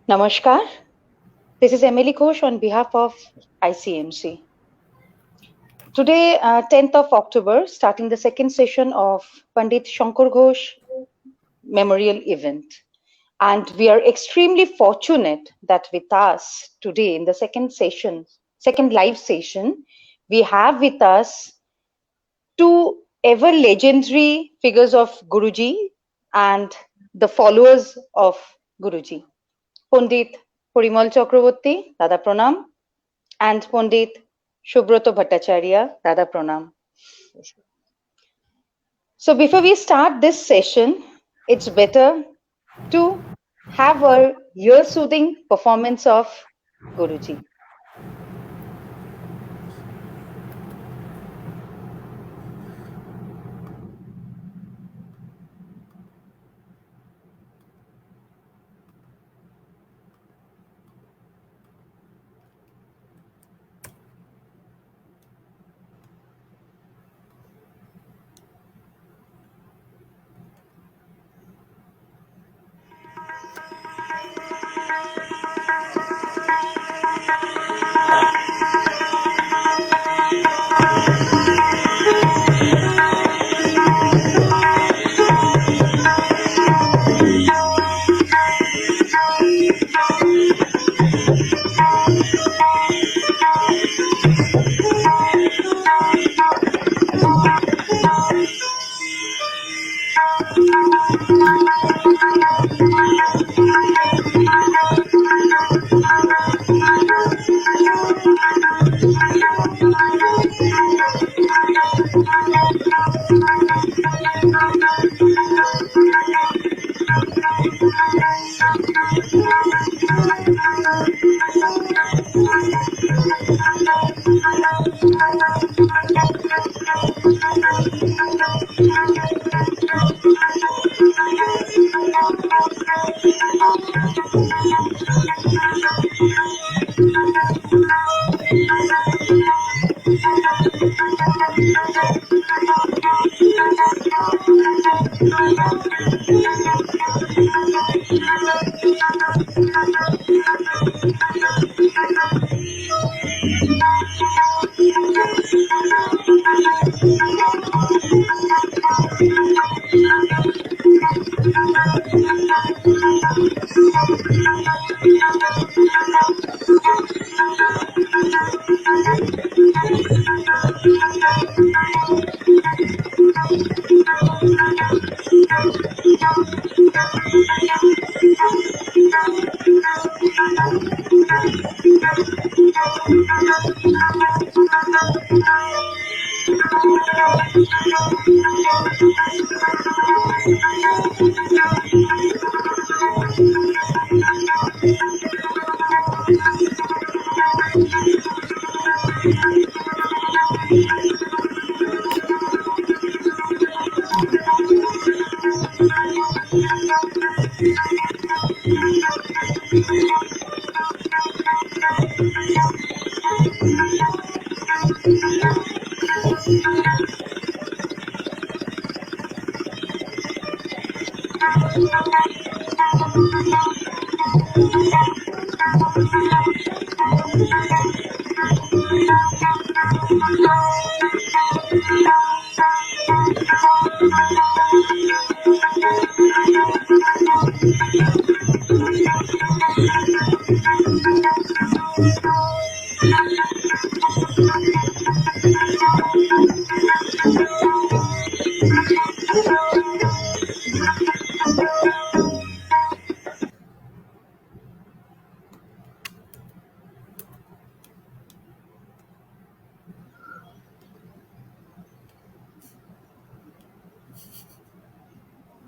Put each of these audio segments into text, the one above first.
Namaskar. This is Emily Ghosh on behalf of ICMC. Today, 10th of October, starting the second session of Pandit Shankar Ghosh Memorial Event. And we are extremely fortunate that with us today in the second live session, we have with us two ever legendary figures of Guruji and the followers of Guruji. Pandit Porimal Chakraborty, Dada Pranam, and Pandit Subroto Bhattacharya, Dada Pranam. So before we start this session, it's better to have a ear-soothing performance of Guruji.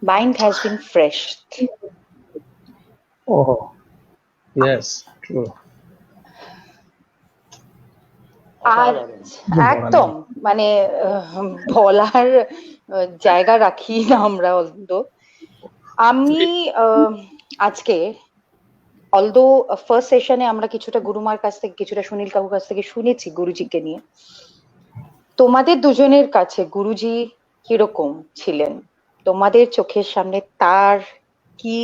Mind has been freshed. Oh, yes, true. আর একদম মানে বলার জায়গা রাখি না আমরা অন্তত আমি আজকে অলদো ফার্স্ট সেশনে আমরা কিছুটা গুরুমার কাছ থেকে কিছুটা সুনীল কাকুর কাছ থেকে শুনেছি গুরুজিকে নিয়ে তোমাদের দুজনের কাছে গুরুজি কিরকম ছিলেন তোমাদের চোখের সামনে তার কি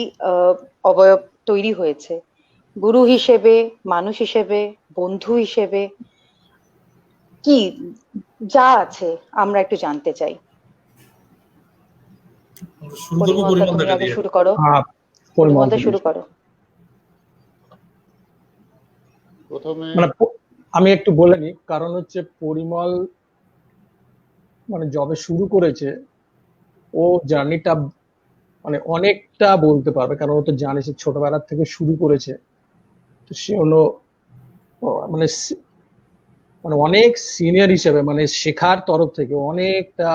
অবয়ব তৈরি হয়েছে গুরু হিসেবে, মানুষ হিসেবে, বন্ধু হিসেবে কি যা আছে আমরা একটু জানতে চাই। শুরু করবো পরিমলদা, তুমি পরিমলদাকে আগে দিয়ে। শুরু করো। হ্যাঁ, পরিমলদা শুরু করো। প্রথমে মানে আমি একটু বলে নিই, কারণ হচ্ছে পরিমল মানে জবে শুরু করেছে, ও জার্নিটা মানে অনেকটা বলতে পারবে, কারণ ও তো জানে সে ছোটবেলা থেকে শুরু করেছে। তো সে হলো মানে মানে অনেক সিনিয়র হিসেবে, মানে শেখার তরফ থেকে অনেকটা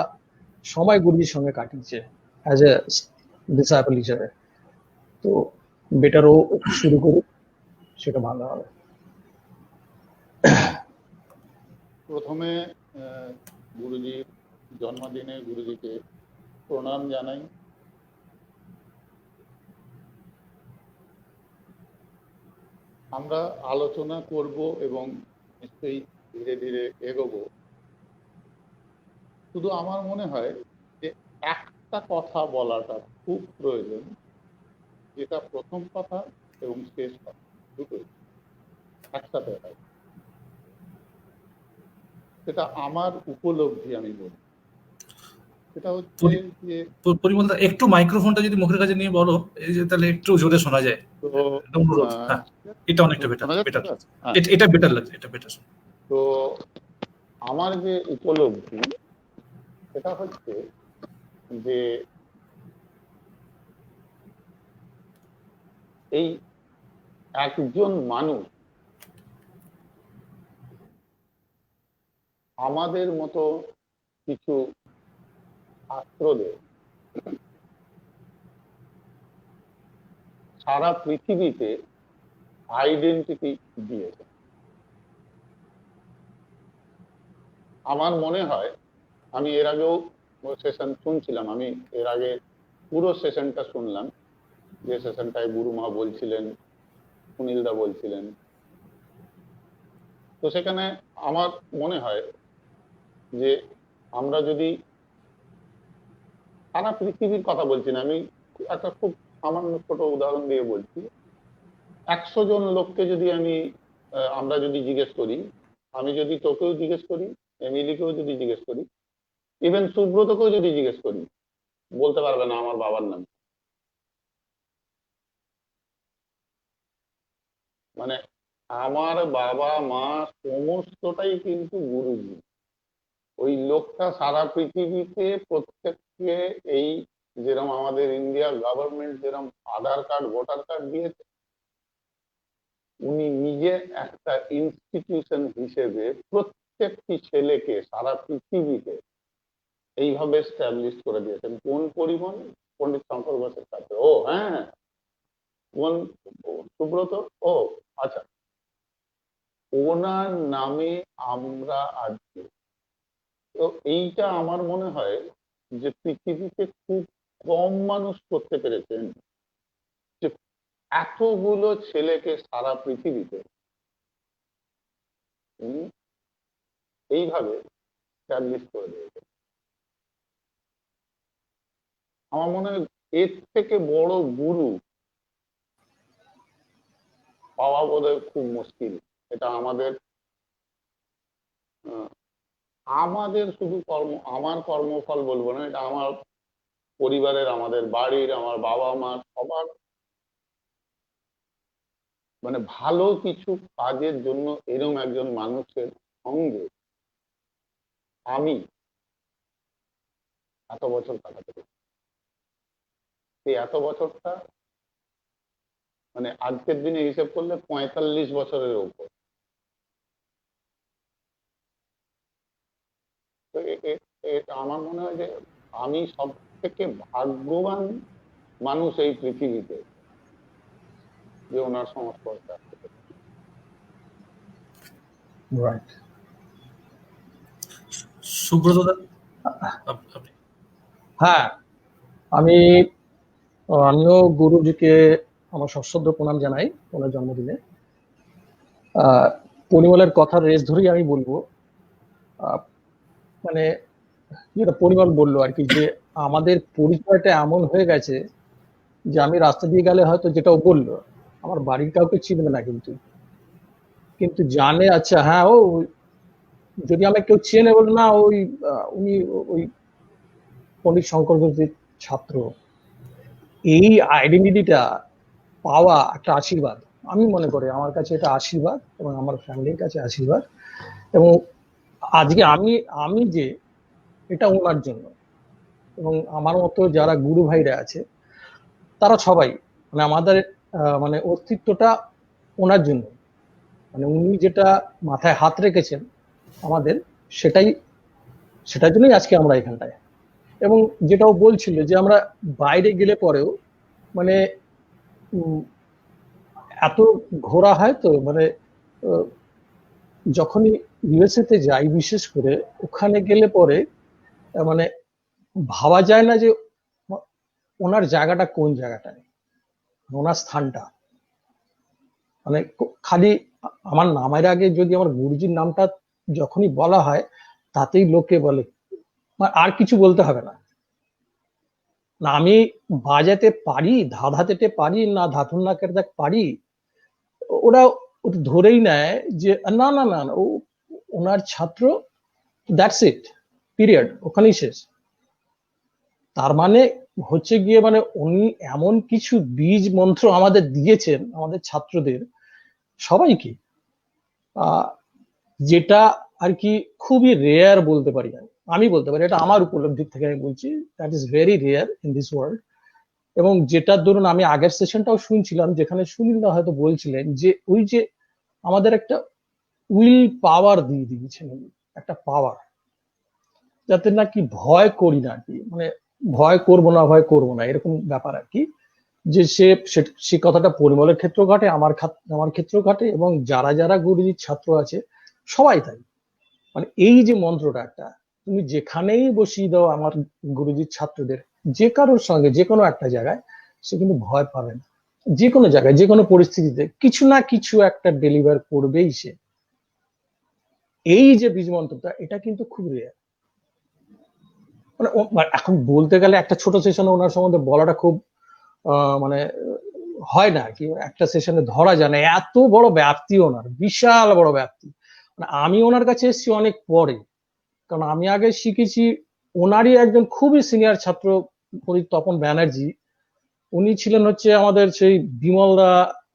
সময় গুরুজির সঙ্গে কাটিয়েছে অ্যাজ এ ডিসাইপল হিসেবে। তো বেটার ও শুরু করুক, সেটা ভালো হবে। প্রথমে গুরুজির জন্মদিনে গুরুজিকে প্রণাম জানাই। আমরা আলোচনা করব এবং নিশ্চয়ই ধীরে ধীরে এগোবো। শুধু আমার মনে হয় যে একটা কথা বলাটা খুব প্রয়োজন, যেটা প্রথম কথা এবং শেষ কথা দুটোই একসাথে হয়। সেটা আমার উপলব্ধি, আমি বলি সেটা হচ্ছে যে পরিমলদা একটু মাইক্রোফোনটা যদি মুখের কাছে নিয়ে বলো, এই যে তাহলে একটু জোরে শোনা যায়। তো অনুরোধ। হ্যাঁ, এটা অনেকটা বেটার। এটা বেটার লাগছে, এটা বেটার। তো আমার যে উপলব্ধি সেটা হচ্ছে যে এই একজন মানুষ আমাদের মতো কিছু ছাত্রদের সারা পৃথিবীতে আইডেন্টিটি দিয়েছে। আমার মনে হয়, আমি এর আগেও সেশন শুনছিলাম, আমি এর আগে পুরো সেশনটা শুনলাম, যে সেশনটায় গুরুমা বলছিলেন, সুনীলদা বলছিলেন। তো সেখানে আমার মনে হয় যে আমরা যদি সারা পৃথিবীর কথা বলছি না, আমি একটা খুব সামান্য ছোট উদাহরণ দিয়ে বলছি। 100 জন লোককে যদি আমরা যদি জিজ্ঞেস করি, আমি যদি তোকেও জিজ্ঞেস করি, এমিলিকেও যদি জিজ্ঞেস করি, ইভেন সুব্রতকেও যদি জিজ্ঞেস করি, বলতে পারবে না আমার বাবার নাম। মানে আমার বাবা মা সমস্তটাই কিন্তু গুরুজি। ওই লোকটা সারা পৃথিবীতে প্রত্যেককে এই যেরকম আমাদের ইন্ডিয়া গভর্নমেন্ট যেরকম আধার কার্ড ভোটার কার্ড দিয়েছে, উনি নিজে একটা ইনস্টিটিউশন হিসেবে প্রত্যেকটি ছেলেকে সারা পৃথিবীতে এইভাবে স্ট্যাবলিশ করে দিয়েছেন। কোন পরিমাণে? পণ্ডিত শঙ্কর ঘোষের কাছে। ও হ্যাঁ, কোন সুব্রত? ও আচ্ছা, ওনার নামে আমরা আজকে, তো এইটা আমার মনে হয় যে পৃথিবীতে খুব কম মানুষ করতে পেরেছেন, যে এতগুলো ছেলেকে সারা পৃথিবীতে এইভাবে স্ট্যাবলিশ করে দিয়েছেন। আমার মনে হয় এর থেকে বড় গুরু পাওয়া বোধহয় খুব মুশকিল। এটা আমাদের আমাদের শুধু আমার কর্মফল বলবো না, এটা আমার পরিবারের, আমাদের বাড়ির, আমার বাবা মা সবার মানে ভালো কিছু কাজের জন্য এরকম একজন মানুষের সঙ্গে আমি এত বছর কাটাতে পারি। সেই এত বছরটা মানে আজকের দিনে হিসেব করলে 45 বছরের উপর। তো আমার মনে হয় যে আমি সব থেকে ভাগ্যবান মানুষ এই পৃথিবীতে, যে ওনার সংস্পর্শে আসতে পেরেছি। রাইট। সুব্রত দা, হ্যাঁ, আমিও গুরুজিকে আমার সশ্রদ্ধ প্রণাম জানাই ওনার জন্মদিনে। পরিমলের কথার রেস ধরেই আমি বলবো, মানে যেটা পরিমল বললো আর কি, যে আমাদের পরিচয়টা এমন হয়ে গেছে যে আমি রাস্তা দিয়ে গেলে হয়তো, যেটা ও বললো, আমার বাড়ির কাউকে চিনবে না, কিন্তু কিন্তু জানে আচ্ছা হ্যাঁ ও, যদি আমাকে কেউ চেনে বলে না ওই উনি ওই পণ্ডিত শঙ্কর ঘোষের ছাত্র। এই আইডেন্টিটিটা পাওয়া একটা আশীর্বাদ, আমি মনে করি আমার কাছে এটা আশীর্বাদ এবং আমার ফ্যামিলির কাছে আশীর্বাদ। এবং আজকে আমি আমি যে এটা ওনার জন্য, এবং আমার মতো যারা গুরু ভাইরা আছে তারা সবাই মানে আমাদের মানে অস্তিত্বটা ওনার জন্য, মানে উনি যেটা মাথায় হাত রেখেছেন আমাদের, সেটার জন্যই আজকে আমরা এখানটায়। এবং যেটাও বলছিল যে আমরা বাইরে গেলে পরেও মানে এত ঘোরা হয় তো মানে যখনই ইউএসএ তে যাই বিশেষ করে ওখানে গেলে পরে মানে ভাবা যায় না যে ওনার জায়গাটা কোন জায়গাটায়, ওনার স্থানটা মানে খালি আমার নামের আগে যদি আমার গুরুজির নামটা যখনই বলা হয় তাতেই লোকে বলে আর কিছু বলতে হবে না, না আমি বাজাতে পারি ধাঁধাতে পারি না ধাতুর নাকের দাগ পারি, ওরা ধরেই নেয় যে না না না ও ওনার ছাত্র, দ্যাটস ইট, পিরিয়ড, ওখানেই শেষ। তার মানে হচ্ছে গিয়ে মানে উনি এমন কিছু বীজ মন্ত্র আমাদের দিয়েছেন আমাদের ছাত্রদের সবাইকে, যেটা আর কি খুবই রেয়ার বলতে পারি, আমি বলতে পারি এটা আমার উপলব্ধি থেকে আমি বলছি, that is very rare in this world. এবং যেটার ধরুন আমি আগের সেশনটাও শুনছিলাম যেখানে সুনীলদা হয়তো বলছিলেন যে ওই যে আমাদের একটা উইল পাওয়ার দিয়ে দিয়েছেন, একটা পাওয়ার, যাতে নাকি ভয় করি না আর কি, মানে ভয় করবো না এরকম ব্যাপার আর কি। যে সে কথাটা পরিমলের ক্ষেত্র ঘটে, আমার ক্ষেত্র ঘটে, এবং যারা যারা গুরুজির ছাত্র আছে সবাই তাই। মানে এই যে মন্ত্রটা একটা তুমি যেখানেই বসিয়ে দাও আমার গুরুজির ছাত্রদের, যে কারোর সঙ্গে যে কোনো একটা জায়গায়, সে কিন্তু ভয় পাবে না, যে কোনো জায়গায় যে কোনো পরিস্থিতিতে কিছু না কিছু একটা ডেলিভার করবেই সে। এই যে বীজ মন্ত্রটা এটা কিন্তু খুব রেয়ার। মানে এখন বলতে গেলে একটা ছোট সেশনে ওনার সম্বন্ধে বলাটা খুব মানে হয় না আর কি, একটা সেশনে ধরা যায় না, এত বড় ব্যাপ্তি ওনার, বিশাল বড় ব্যাপ্তি। মানে আমি ওনার কাছে এসেছি অনেক পরে, কারণ আমি আগে শিখেছি ওনারই একজন খুবই সিনিয়র ছাত্র তপন ব্যানার্জি, উনি ছিলেন হচ্ছে আমাদের সেই বিমলদা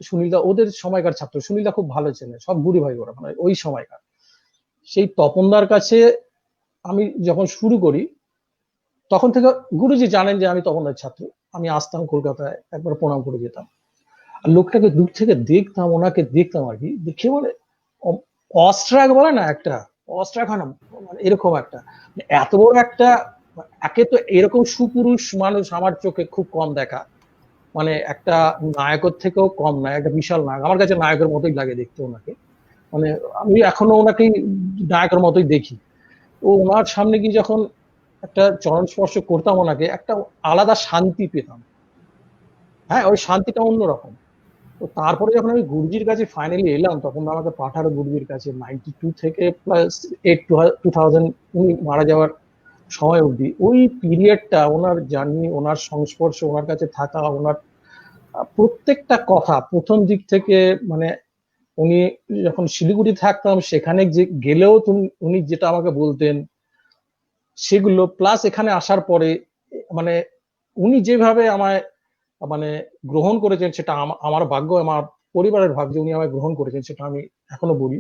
সুনীলদা ওদের সময়কার ছাত্র, সুনীলদা খুব ভালো ছিলেন, সব গুরু ভাই ওরা মানে ওই সময়কার। সেই তপনদার কাছে আমি যখন শুরু করি তখন থেকে গুরুজি জানেন যে আমি তপনদার ছাত্র, আমি আসতাম কলকাতায়, একবার প্রণাম করে যেতাম, আর লোকটাকে দূর থেকে দেখতাম, ওনাকে দেখতাম আর কি, দেখে মানে অস্ট্রাক বলে না একটা, অস্ট্রাক হয় না মানে এরকম একটা, এত বড় একটা, একে তো এরকম সুপুরুষ মানুষ আমার চোখে খুব কম দেখা, মানে একটা নায়কের থেকেও কম নয়, একটা বিশাল নায়ক, আমার কাছে নায়কের মতোই লাগে দেখতে ওনাকে, মানে আমি এখনো ওনাকে নায়কের মতোই দেখি। ও ওনার সামনে গিয়ে যখন একটা চরণ স্পর্শ করতাম ওনাকে, একটা আলাদা শান্তি পেতাম, হ্যাঁ ওই শান্তিটা অন্যরকম। তো তারপরে যখন আমি গুরুজির কাছে ফাইনালি এলাম তখন আমাকে পাঠালো গুরুজির কাছে 92 থেকে প্লাস 2000 উনি মারা যাওয়ার সময় অবধি, ওই পিরিয়ডটা ওনার জার্নি, ওনার সংস্পর্শ, ওনার কাছে থাকা, ওনার প্রত্যেকটা কথা প্রথম দিক থেকে, মানে উনি যখন শিলিগুড়ি থাকতাম সেখানে যে গেলেও উনি যেটা আমাকে বলতেন সেগুলো, প্লাস এখানে আসার পরে মানে উনি যেভাবে আমায় মানে গ্রহণ করেছেন সেটা আমার ভাগ্য, আমার পরিবারের ভাগ্য, উনি আমায় গ্রহণ করেছেন সেটা আমি এখনো বলি।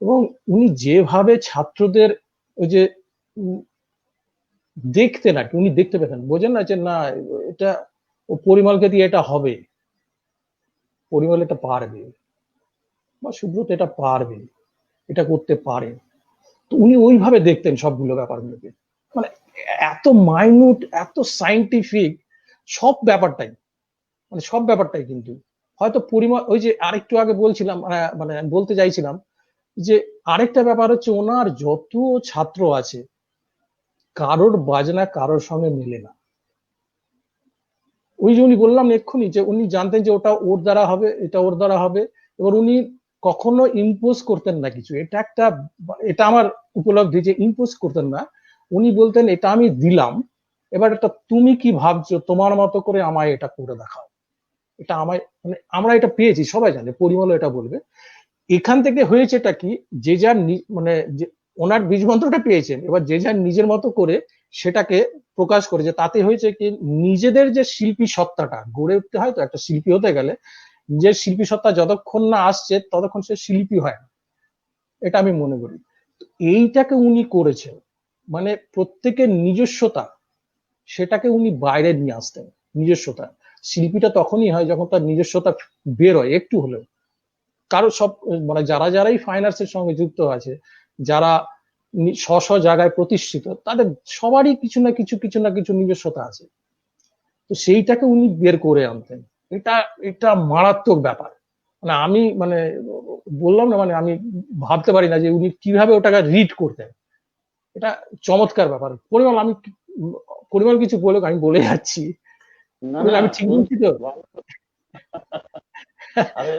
এবং উনি যেভাবে ছাত্রদের ওই যে দেখতেন আর কি, উনি দেখতে পেতেন, বোঝেন না যে না এটা ও পরিমলকে দিয়ে এটা হবে, পরিমল এটা পারবে বা সুব্রত এটা পারবে, এটা করতে পারে, তো উনি ওইভাবে দেখতেন সবগুলো ব্যাপারগুলোকে, মানে এত মাইনুট, এত সাইন্টিফিক সব ব্যাপারটাই, মানে সব ব্যাপারটাই কিন্তু হয়তো পরিমাণ, ওই যে আরেকটু আগে বলছিলাম মানে বলতে চাইছিলাম যে আরেকটা ব্যাপার হচ্ছে ওনার যত ছাত্র আছে কারোর বাজনা কারোর সঙ্গে মেলে না। ওই যে উনি বললাম এক্ষুনি যে উনি জানতেন যে ওটা ওর দ্বারা হবে, এটা ওর দ্বারা হবে, এবার উনি কখনো ইম্পোজ করতেন না কিছু, এটা আমার উপলব্ধি যে ইম্পোজ করতেন না, উনি বলতেন এটা আমি দিলাম, এবার এটা তুমি কি ভাবছো তোমার মতো করে আমায় এটা করে দেখাও, এটা আমার মানে আমরা এটা পেয়েছি, সবাই জানে, পরিমলও এটা বলবে। এখান থেকে হয়েছেটা কি, যে যার মানে ওনার বীজ মন্ত্রটা পেয়েছেন, এবার যে যার নিজের মতো করে সেটাকে প্রকাশ করেছে। তাতে হয়েছে কি, নিজেদের যে শিল্পী সত্তাটা গড়ে উঠতে হয়, তো একটা শিল্পী হতে গেলে নিজের শিল্পী সত্তা যতক্ষণ না আসছে ততক্ষণ সে শিল্পী হয় না, এটা আমি মনে করি। এইটাকে উনি করেছেন, মানে প্রত্যেকের নিজস্বতা, সেটাকে উনি বাইরে নিয়ে আসতেন। নিজস্বতা, শিল্পীটা তখনই হয় যখন তার নিজস্বতা বের হয় একটু হলেও। কারো সব মানে যারাই ফাইন আর্টসের সঙ্গে যুক্ত আছে, যারা স্ব জায়গায় প্রতিষ্ঠিত, তাদের সবারই কিছু না কিছু নিজস্বতা আছে। তো সেইটাকে উনি বের করে আনতেন। এটা মারাত্মক ব্যাপার। মানে আমি মানে বললাম না, মানে আমি ভাবতে পারি না যে উনি কিভাবে ওটাকে রিড করতেন। এটা চমৎকার ব্যাপার। পরিমল কিছু বলে, আমি বলে যাচ্ছি। না আমি ঠিক বলছি তো? আরে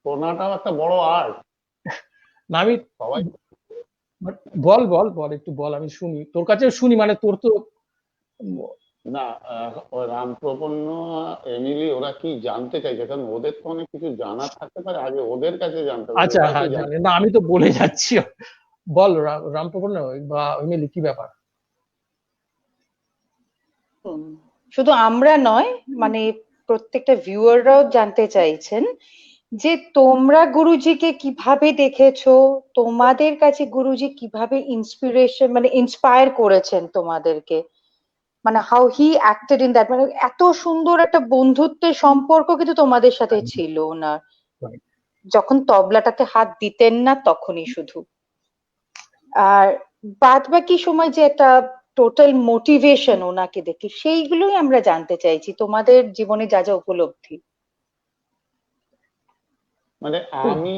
শোনাটাও একটা বড় আর্ট। না আমি সবাই বল একটু বল, আমি শুনি, তোর কাছে শুনি, মানে তোর তো না ওই রামপ্রপন্ন এমিলি ওরা কি জানতে চাইছে, কারণ ওদের তো অনেক কিছু জানার থাকতে পারে, আগে ওদের কাছে জানতে হবে। আচ্ছা, ওরা কি হ্যাঁ জানে? জানি না, আমি তো বলে যাচ্ছি। বল রামপ্রপন্ন বা এমএলএ কি ব্যাপার? শুধু আমরা নয়, মানে প্রত্যেকটা ভিউয়াররাও জানতে চাইছেন যে তোমরা গুরুজিকে কিভাবে দেখেছো, তোমাদের কাছে গুরুজি কিভাবে ইন্সপিরেশন মানে ইন্সপায়ার করেছেন তোমাদেরকে, মানে how he acted in that, মানে এত সুন্দর একটা বন্ধুত্বের সম্পর্ক কিন্তু তোমাদের সাথে ছিল না, যখন তবলাটাতে হাত দিতেন না তখনই শুধু। আর বাদ বাকি সময় যে একটা টোটাল মোটিভেশন ওনাকে দেখে, সেইগুলোই আমরা জানতে চাইছি, তোমাদের জীবনে যা যা উপলব্ধি। মানে আমি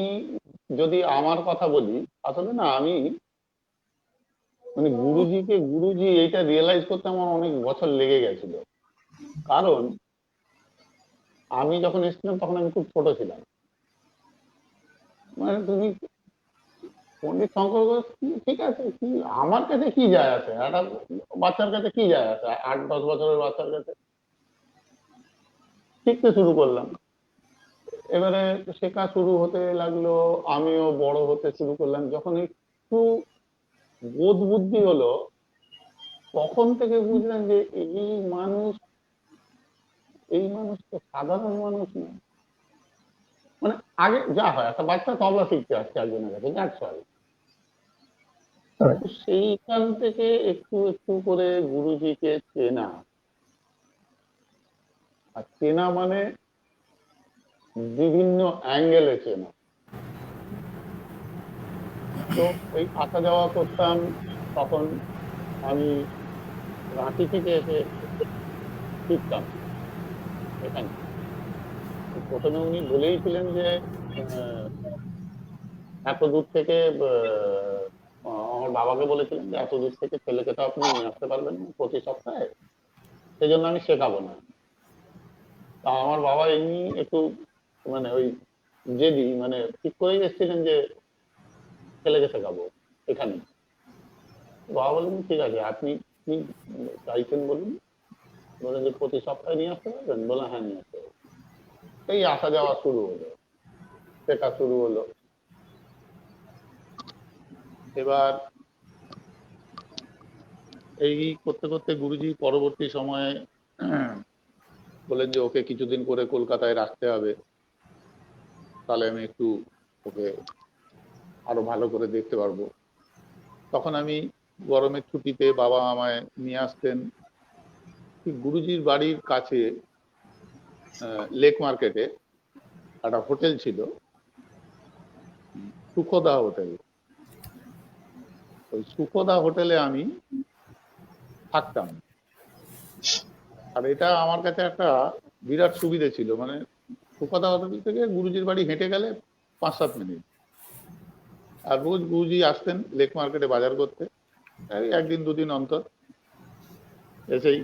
যদি আমার কথা বলি, আসলে না আমি মানে গুরুজি এইটা রিয়েলাইজ করতে আমার অনেক বছর লেগে গেছিল। কারণ আমি যখন এসেছিলাম তখন আমি খুব ছোট ছিলাম। মানে তুমি পণ্ডিত শঙ্কর ঘোষ ঠিক আছে, কি আমার কাছে কি যায় আসে, একটা বাচ্চার কাছে কি যায় আসে, 8-10 বছরের বাচ্চার কাছে। শিখতে শুরু করলাম, এবারে শেখা শুরু হতে লাগলো, আমিও বড় হতে শুরু করলাম। যখন একটু বোধ বুদ্ধি হলো, তখন থেকে বুঝলাম যে এই মানুষ তো সাধারণ মানুষ না। মানে আগে যা হয়, একটা বাচ্চা তবলা শিখতে আসছে একজনের কাছে, দ্যাটস অল। সেইখান থেকে একটু একটু করে গুরুজিকে চেনা, আর চেনা মানে বিভিন্ন অ্যাঙ্গেলে চেনা। তো এই আসা যাওয়া করতাম, তখন আমি রাঁচি থেকে এসে শিখতাম এখানে। প্রথমে উনি বলেইছিলেন যে এত দূর থেকে আমার বাবাকে বলেছিলেন যে এত দূর থেকে ছেলেকে তো আপনি নিয়ে আসতে পারবেন না প্রতি সপ্তাহে, সেই জন্য আমি শেখাবো না। তা আমার বাবা এমনি একটু মানে ওই জেদি, মানে ঠিক করেই এসেছিলেন যে ছেলেকে শেখাবো এখানে। বাবা বললেন ঠিক আছে, আপনি কি চাইছেন বলুন। বলেন যে প্রতি সপ্তাহে নিয়ে আসতে পারবেন? বলে হ্যাঁ নিয়ে আসতে পারবেন। এই আসা যাওয়া শুরু হলো, শেখা শুরু হলো। এবার এই করতে করতে গুরুজি পরবর্তী সময়ে বলেন যে ওকে কিছুদিন করে কলকাতায় রাখতে হবে, তাহলে আমি একটু ওকে আরো ভালো করে দেখতে পারবো। তখন আমি গরমের ছুটিতে বাবা আমায় নিয়ে আসতেন। গুরুজির বাড়ির কাছে লেক মার্কেটে একটা হোটেল ছিল, সুখদা হোটেল। ওই সুখদা হোটেলে আমি থাকতাম। আর এটা আমার কাছে একটা বিরাট সুবিধে ছিল, মানে সুখদা হোটেল থেকে গুরুজির বাড়ি হেঁটে গেলে 5-7 মিনিট। আর রোজ গুরুজি আসতেন লেক মার্কেটে বাজার করতে, একদিন দুদিন অন্তর এসেই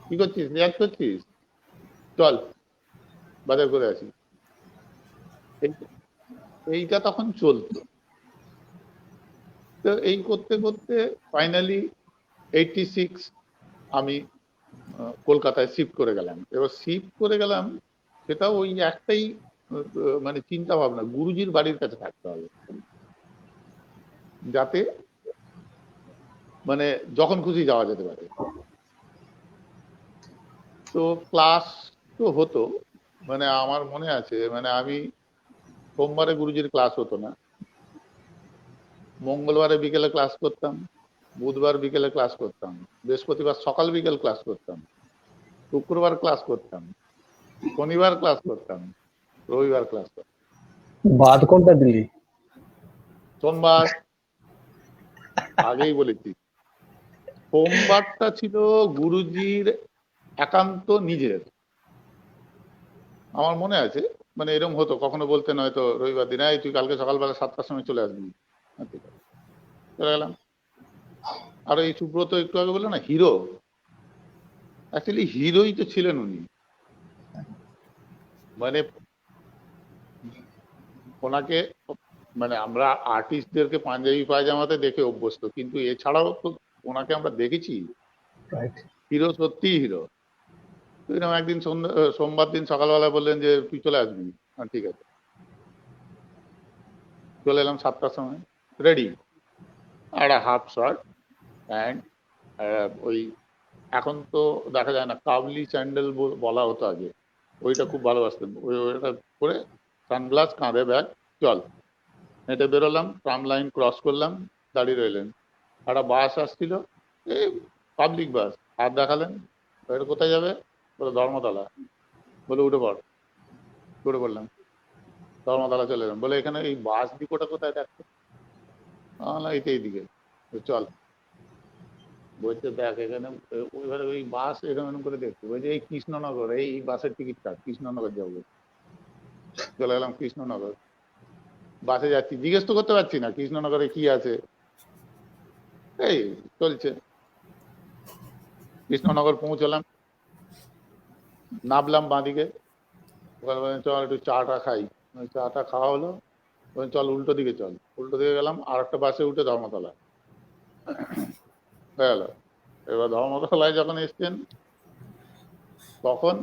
কি করছিস, রেয়াজ করছিস, চল বাজার করে আসি। এইটা তখন চলতো। তো এই করতে করতে ফাইনালি 86 আমি কলকাতায় শিফট করে গেলাম। এবার শিফট করে গেলাম, সেটাও ওই একটাই মানে চিন্তা ভাবনা, গুরুজির বাড়ির কাছে থাকতে হবে, যাতে মানে যখন খুশি যাওয়া যেতে পারে। তো ক্লাস তো হতো, মানে আমার মনে আছে, মানে আমি সোমবারে গুরুজির ক্লাস হতো না, মঙ্গলবারে বিকেলে ক্লাস করতাম, বুধবার বিকেলে ক্লাস করতাম, বৃহস্পতিবার সকাল বিকেল ক্লাস করতাম, শুক্রবার ক্লাস করতাম, শনিবার ক্লাস করতাম, রবিবার ক্লাস করতাম। বাদ কোনটা দিলি? সোমবার, আগেই বলেছি, সোমবারটা ছিল গুরুজির একান্ত নিজের। আমার মনে আছে, মানে এরকম হতো, কখনো বলতেন হয়তো রবিবার দিন, এই তুই কালকে সকালবেলা 7টার সময় চলে আসবি, চলে গেলাম। আর এই সুব্রত একটু আগে বললো না হিরো, অ্যাকচুয়ালি হিরোই তো ছিলেন উনি। মানে ওনাকে, মানে আমরা আর্টিস্টদেরকে পাঞ্জাবি পায়জামাতে দেখে অভ্যস্ত, কিন্তু এছাড়াও তো ওনাকে আমরা দেখেছি হিরো, সত্যিই হিরো। এরকম একদিন সোমবার দিন সকালবেলা বললেন যে তুই চলে আসবি। ঠিক আছে, চলে এলাম 7টার সময়, রেডি, একটা হাফ শার্ট প্যান্ট, ওই এখন তো দেখা যায় না, কাবলি স্যান্ডেল বলা হতো আগে, ওইটা খুব ভালোবাসতেন, ওইটা করে সানগ্লাস, কাঁধে ব্যাগ, চল। হেঁটে বেরোলাম, ট্রাম লাইন ক্রস করলাম, দাঁড়িয়ে রইলেন। একটা বাস আসছিল, এই পাবলিক বাস, হাত দেখালেন, এটা কোথায় যাবে? বলে ধর্মতলা। বলে উঠে পড়। উঠে পড়লাম, ধর্মতলা চলে এলাম। বলে এখানে এই বাস ডিপোটা কোথায় দেখতো? এইদিকে, চল। বলছে দেখ এখানে ওইভাবে ওই বাস এরকম করে দেখতে, বলছে এই কৃষ্ণনগর, এই বাসের টিকিট কাট, কৃষ্ণনগর যাবো। চলে গেলাম কৃষ্ণনগর, বাসে যাচ্ছি, জিজ্ঞেস তো করতে পারছি না কৃষ্ণনগরে কি আছে, এই চলছে। কৃষ্ণনগর পৌঁছলাম, নামলাম বাঁদিকে, চল একটু চাটা খাই, চাটা খাওয়া হলো, চল উল্টো দিকে চল। উল্টো দিকে গেলাম, আর একটা বাসে উঠে ধর্মতলা হয়ে গেল। এবার ধর্মতলায় যখন এসছেন, তখন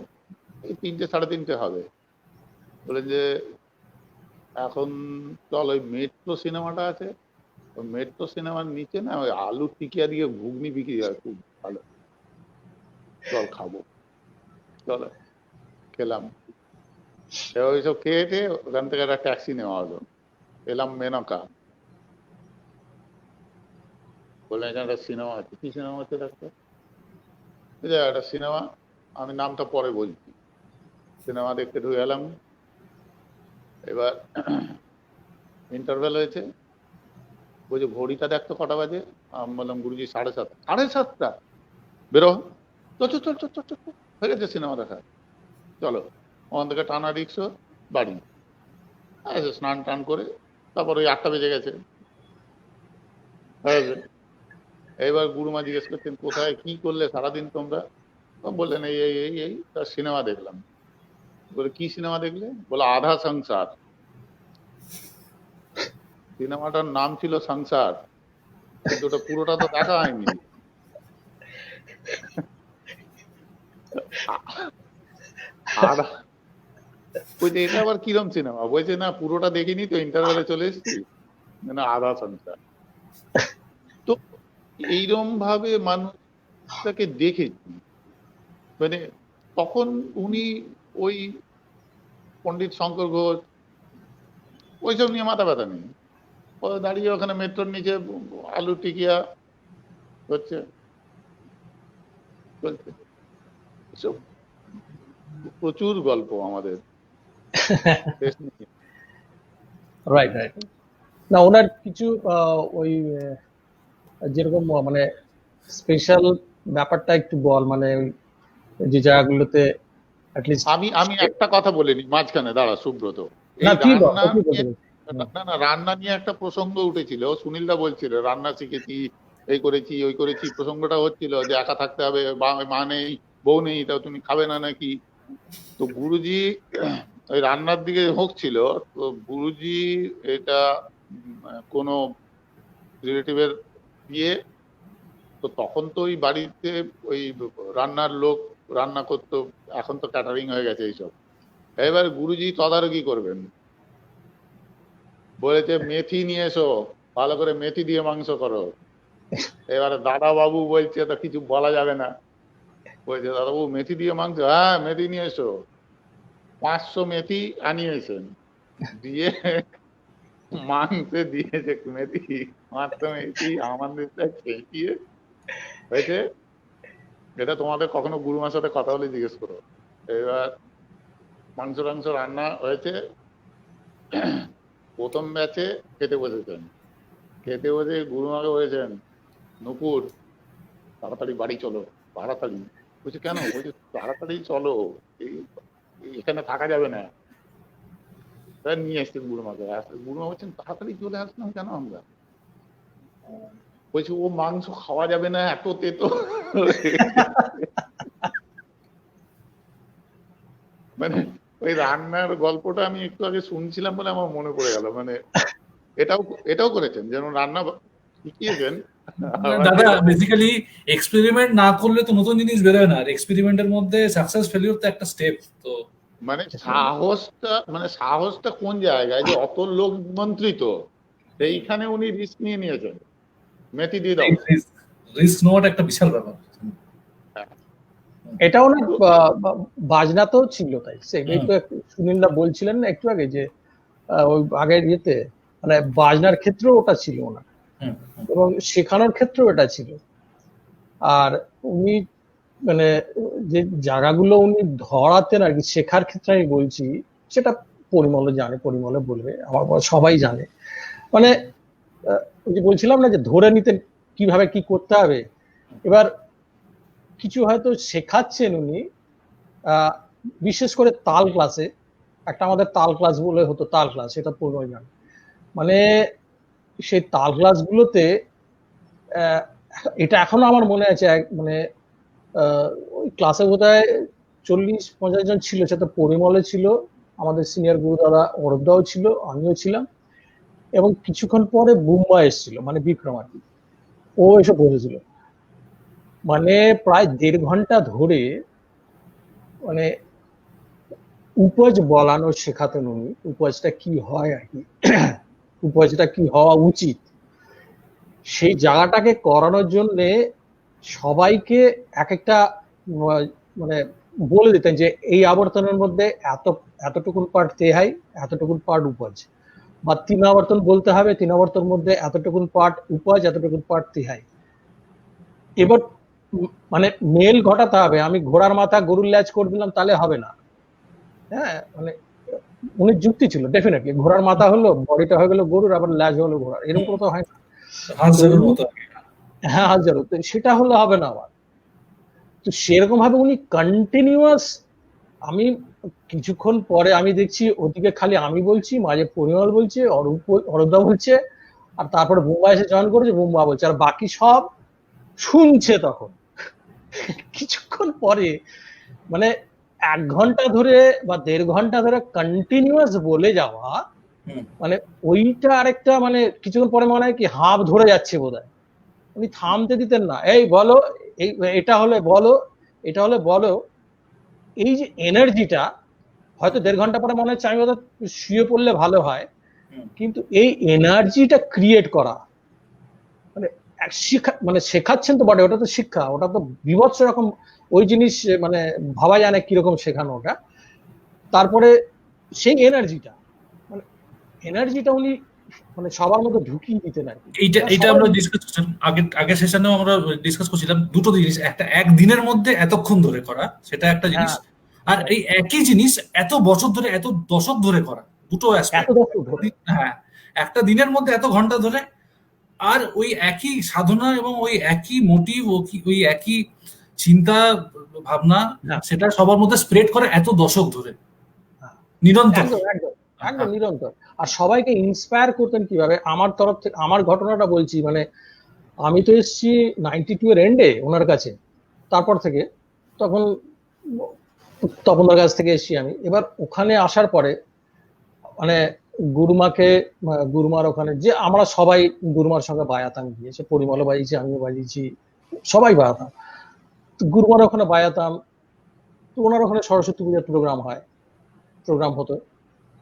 এই 3টে সাড়ে 3টে হবে। বলে যে এখন চল ওই মেট্রো সিনেমাটা আছে, ওই মেট্রো সিনেমার নিচে না ওই আলুর টিকিয়া দিয়ে ঘুগনি বিক্রি হয়, খুব ভালো, চল খাবো। চলো, খেলাম। ওইসব খেয়ে টেয়ে ওখান থেকে একটা ট্যাক্সি নেওয়া হলো, এলাম মেনকা। বললেন এখানে একটা সিনেমা আছে। কি সিনেমা হচ্ছে ডাক্তার? একটা সিনেমা, আমি নামটা পরে বলছি। সিনেমা দেখতে ঢুকে গেলাম। এবার ইন্টারভেল হয়েছে, বলছে ঘড়িটা দেখতো কটা বাজে? আমি বললাম গুরুজি 7:30। 7:30? বেরো, চল চল চল চল চল, হয়ে গেছে সিনেমা দেখা, চলো। ওখান থেকে টানা রিক্সো বাড়ি। স্নান টান করে তারপর ওই 8টা বেজে গেছে। এইবার গুরুমা জিজ্ঞেস করছেন কোথায় কি করলে সারাদিন তোমরা? বললেন এই এই এই এই তার সিনেমা দেখলাম। বলে কি সিনেমা দেখলে? বলে আধা সংসার। সিনেমাটার নাম ছিল সংসার, কিন্তু ওটা পুরোটা তো দেখা হয়নি। বলছে এটা আবার কিরম সিনেমা? বলছে না পুরোটা দেখিনি তো, ইন্টারভেলে চলে এসেছি, না আধা সংসার। তো এইরকম ভাবে মানুষটাকে দেখেছি। মানে তখন উনি ওই পণ্ডিত শঙ্কর ঘোষ ওইসব নিয়ে মাথা ব্যথা নেই, ও দাঁড়িয়ে ওখানে মেট্রোর নিচে আলু টিকিয়া হচ্ছে, চলছে। এসব প্রচুর গল্প আমাদের রাইট রাইট। না ওনার কিছু ওই যেরকম মানে স্পেশাল ব্যাপারটা একটু বল, মানে যে জায়গাগুলোতে অ্যাটলিস্ট। আমি একটা কথা বলিনি মাঝখানে, দাঁড়া সুব্রত, না এই তুই বল, রান্না তুই বলতে নিয়ে, বল। না রান্না নিয়ে একটা প্রসঙ্গ উঠেছিল, সুনীলদা বলছিল রান্না শিখেছি, এই করেছি ওই করেছি, প্রসঙ্গটা হচ্ছিল যে একা থাকতে হবে, মা নেই বউ নেই, তাও তুমি খাবে না নাকি? তো গুরুজি ওই রান্নার দিকে হোকছিল, তো গুরুজি এটা কোনো রিলেটিভের বিয়ে, তো তখন তো ওই বাড়িতে ওই রান্নার লোক রান্না করতো, এখন তো ক্যাটারিং হয়ে গেছে এইসব। এবার গুরুজি তদারকি করবেন, বলেছে মেথি নিয়ে এসো, ভালো করে মেথি দিয়ে মাংস করো। এবারে দাদা বাবু বলছে তো কিছু বলা যাবে না, বলছে দাদাবাবু মেথি দিয়ে মাংস, হ্যাঁ মেথি নিয়ে এসো। 500 মেথি আনিয়েছেন, দিয়ে মাংসে দিয়েছে মেথি, 500 মেথি আমাদের খেয়ে হয়েছে। এটা তোমাদের কখনো গুরুমার সাথে কথা বলে জিজ্ঞেস করো। এবার মাংস টাংস রান্না হয়েছে, প্রথম ব্যাচে খেতে বসেছেন, খেতে বসে গুরুমাকে বলেছেন নুপুর তাড়াতাড়ি বাড়ি চলো, তাড়াতাড়ি। বলছে কেন? বলছে তাড়াতাড়ি চলো, এখানে থাকা যাবে না। নিয়ে এসছেন গুরুমাকে, গুরুমা বলছেন তাড়াতাড়ি চলে আসলাম কেন আমরা? বলছে ও মাংস খাওয়া যাবে না, এত তেতো। মানে ওই রান্নার গল্পটা আমি একটু আগে শুনছিলাম বলে আমার মনে পড়ে গেল। মানে এটাও করেছেন, যেন রান্না শিখিয়েছেন। দাদা বেসিক্যালি এক্সপেরিমেন্ট না করলে তো নতুন জিনিস বেরোয় না, আর এক্সপেরিমেন্টের মধ্যে সাকসেস ফেলিউর তো একটা স্টেপ। তো মানে সাহসটা কোন জায়গায় যে অত লোক নিমন্ত্রিত, সেইখানে উনি রিস্ক নিয়েছেন, মেথি দিয়ে দাও। রিস্ক নেওয়াটা একটা বিশাল ব্যাপার। এটা অনেক বাজনাতেও ছিল, তাই সেটাই তো সুনীলদা বলছিলেন না একটু আগে, যে ওই আগের ইয়েতে মানে বাজনার ক্ষেত্রেও ওটা ছিল না, এবং শেখানোর ক্ষেত্রেও এটা ছিল। আর উনি মানে যে জায়গাগুলো উনি ধরাতেন আর কি শেখার ক্ষেত্রে, আমি বলছি সেটা পরিমলও জানে, পরিমলে বলবে, আমার সবাই জানে। মানে যে বলছিলাম না যে ধরে নিতেন কিভাবে কি করতে হবে। এবার কিছু হয়তো শেখাচ্ছেন উনি, বিশেষ করে তাল ক্লাসে, একটা আমাদের তাল ক্লাস বলে হতো, তাল ক্লাস, সেটা পরিমল জানে। মানে সেই তাল ক্লাসগুলোতে এটা এখনো আমার মনে আছে, মানে ওই ক্লাসে বোধহয় 40-50 জন ছিল, সেটা পরিমলে ছিল, আমাদের সিনিয়র গুরু দাদা অরূপদাও ছিল, আমিও ছিলাম, এবং কিছুক্ষণ পরে বুম্বা এসেছিল, মানে বিক্রম আর কি, ও এসে বসেছিল। মানে প্রায় 1.5 ঘন্টা ধরে মানে উপজ বলানো শেখাতেন উনি, উপজটা কি হয় আর কি, উপজটা কি হওয়া উচিত, সেই জায়গাটাকে করানোর জন্য সবাইকে এক একটা মানে বলে দিতেন যে এই আবর্তনের মধ্যে এতটুকুন পার্ট তেহাই, এতটুকুন পার্ট উপজ, বা 3 আবর্তন বলতে হবে, 3 আবর্তন মধ্যে এতটুকুন পার্ট উপজ, এতটুকুন পার্ট তেহাই। এবার মানে মেল ঘটাতে হবে, আমি ঘোড়ার মাথা গরুর ল্যাজ করে দিলাম তাহলে হবে না। হ্যাঁ, মানে উনি যুক্তি ছিল ডেফিনেটলি, ঘোড়ার মাথা হলো, বডিটা হয়ে গেল গরুর, আবার ল্যাজ হলো ঘোড়ার, এরকম কোনো তো হয় না। হ্যাঁ, হাজারো, সেটা হলে হবে না আবার। তো সেরকম ভাবে উনি কন্টিনিউয়াস, আমি কিছুক্ষণ পরে আমি দেখছি ওদিকে খালি আমি বলছি, মাঝে পরিমল বলছে, অরূপদা বলছে, আর তারপরে বুম্বা এসে জয়েন করেছে, বুম্বা বলছে, আর বাকি সব শুনছে। তখন কিছুক্ষণ পরে মানে 1 ঘন্টা ধরে বা 1.5 ঘন্টা ধরে কন্টিনিউয়াস বলে যাওয়া, মানে ওইটা আরেকটা, মানে কিছুক্ষণ পরে মনে হয় কি হাঁপ ধরে যাচ্ছে বোধহয়, উনি থামতে দিতেন না, এই বলো, এটা হলে বলো, এটা হলে বলো। এই যে এনার্জিটা, হয়তো 1.5 ঘন্টা পরে মনে হচ্ছে আমি হয়তো শুয়ে পড়লে ভালো হয়, কিন্তু এই এনার্জিটা ক্রিয়েট করা, মানে শেখাচ্ছেন তো বটে, ওটা তো শিক্ষা, ওটা তো বিভৎস রকম ওই জিনিস, মানে ভাবা যায় না কিরকম শেখানো ওটা। তারপরে সেই এনার্জিটা উনি মানে সবার মধ্যে ঢুকিয়ে দিতেন আর কি। এইটা আমরা ডিসকাস করছিলাম আগের সেশনেও, আমরা ডিসকাস করছিলাম দুটো জিনিস, একটা একদিনের মধ্যে এতক্ষণ ধরে করা, সেটা একটা জিনিস, আর এই একই জিনিস এত বছর ধরে, এত দশক ধরে করা, দুটো অ্যাসপেক্ট। হ্যাঁ, একটা দিনের মধ্যে এত ঘন্টা ধরে, আর ওই একই সাধনা এবং ওই একই মোটিভ, ওই একই চিন্তা ভাবনা, সেটা সবার মধ্যে স্প্রেড করে এত দশক ধরে নিরন্তর, একদম নিরন্তর। আর সবাইকে ইন্সপায়ার করতেন কিভাবে। আমার তরফ থেকে আমার ঘটনাটা বলছি, মানে আমি তো এসেছি 92 এর এন্ডে ওনার কাছে, তারপর থেকে তখন তপনদার কাছ থেকে এসেছি আমি। এবার ওখানে আসার পরে মানে গুরুমার ওখানে যে আমরা সবাই গুরুমার সঙ্গে বায়াতাম গিয়ে, সে পরিমলও বাজিয়েছি, আমিও বাজিয়েছি, সবাই বাজাতাম। তো গুরুমার ওখানে বাজাতাম, তো ওনার ওখানে সরস্বতী পূজার প্রোগ্রাম হতো,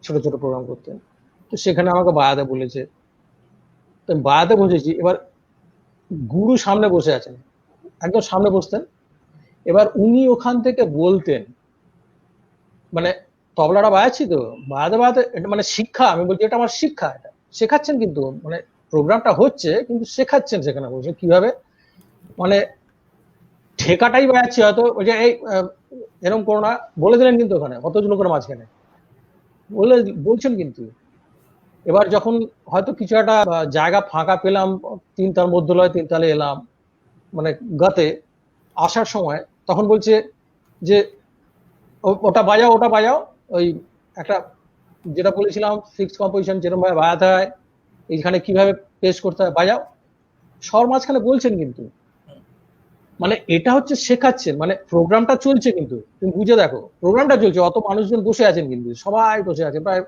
ছোট ছোট প্রোগ্রাম করতেন, তো সেখানে আমাকে বাজাতে বলেছে, তো বাজাতে বসেছি। এবার গুরু সামনে বসে আছেন, একদম সামনে বসতেন। এবার উনি ওখান থেকে বলতেন, মানে তবলাটা বাজাচ্ছি তো, বাজাতে বাজাতে, এটা মানে শিক্ষা, আমি বলছি এটা আমার শিক্ষা, এটা শেখাচ্ছেন, কিন্তু মানে প্রোগ্রামটা হচ্ছে কিন্তু শেখাচ্ছেন সেখানে বসে কিভাবে, মানে ঠেকাটাই বাজাচ্ছি হয়তো, ওই যে এই এরকম করো না বলে দিলেন কিন্তু ওখানে কত লোকের মাঝখানে বলছেন কিন্তু। এবার যখন হয়তো কিছু একটা জায়গা ফাঁকা পেলাম, তিনটার মধ্যলয়, তিনতালে এলাম, মানে গাতে আসার সময়, তখন বলছে যে ওটা বাজাও, ওই একটা যেটা বলেছিলাম ফিক্সড কম্পোজিশন যেরকম ভাবে বাজাতে হয়, এইখানে কিভাবে পেশ করতে হয়, বাজাও। সর মাঝখানে বলছেন কিন্তু, মানে এটা হচ্ছে শেখাচ্ছেন, মানে প্রোগ্রামটা চলছে কিন্তু তুমি বুঝে দেখো, প্রোগ্রামটা চলছে, অত মানুষজন বসে আছেন কিন্তু, সবাই বসে আছে, প্রায়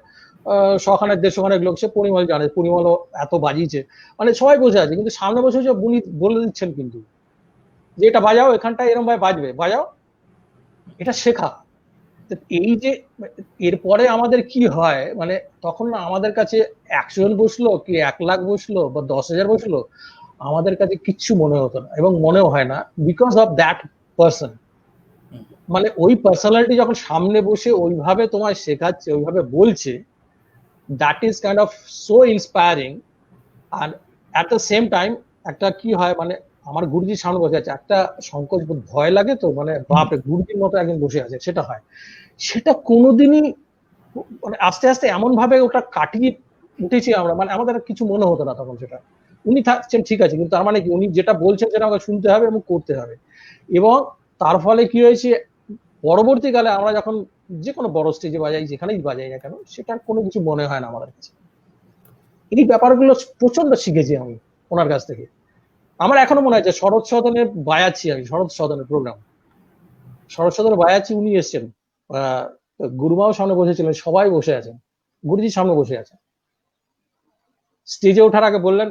100-150 লোক। সে পরিমল জানে, পরিমলও এত বাজিয়েছে, মানে সবাই বসে আছে, কিন্তু সামনে বসে উনি বলে দিচ্ছেন কিন্তু যে এটা বাজাও, এখানটা এরকম ভাবে বাজবে, বাজাও। এটা শেখা। এই যে এরপরে আমাদের কি হয়, মানে তখন আমাদের কাছে 100 জন বসলো কি 1 লাখ বসলো বা 10,000 বসলো, আমাদের কাছে কিচ্ছু মনে হতো না, এবং মনেও হয় না, বিকজ অফ দ্যাট পার্সন। মানে ওই পার্সোনালিটি যখন সামনে বসে ওইভাবে তোমায় শেখাচ্ছে, ওইভাবে বলছে, that is kind of so inspiring. আর অ্যাট দ্য সেম টাইম একটা কি হয়, মানে আমার গুরুজির সামনে বসে আছে, একটা সংকোচ বোধ, ভয় লাগে তো, মানে বাপরে গুরুজির মতো একজন বসে আছে, সেটা হয়। সেটা কোনোদিনই, মানে আস্তে আস্তে এমন ভাবে ওটা কাটিয়ে উঠেছি আমরা, মানে আমাদের কিছু মনে হতো না তখন সেটা। উনি থাকছেন ঠিক আছে, কিন্তু তার মানে কি উনি যেটা বলছেন সেটা আমাকে শুনতে হবে এবং করতে হবে। এবং তার ফলে কি হয়েছে, পরবর্তীকালে আমরা যখন যে কোনো বড় স্টেজে বাজাই, যেখানেই বাজাই না কেন, সেটার কোনো কিছু মনে হয় না আমাদের কাছে। এই ব্যাপারগুলো প্রচন্ড শিখেছি আমি ওনার কাছ থেকে। আমার এখনো মনে হয় যে শরৎ সদনে বাজাচ্ছি, আমি শরৎ সদনের প্রোগ্রাম, শরৎ সদনে বাজাচ্ছি, উনি এসছেন, গুরুমাও সামনে বসেছিলেন, সবাই বসে আছেন, গুরুজি সামনে বসে আছেন। স্টেজে ওঠার আগে বললেন,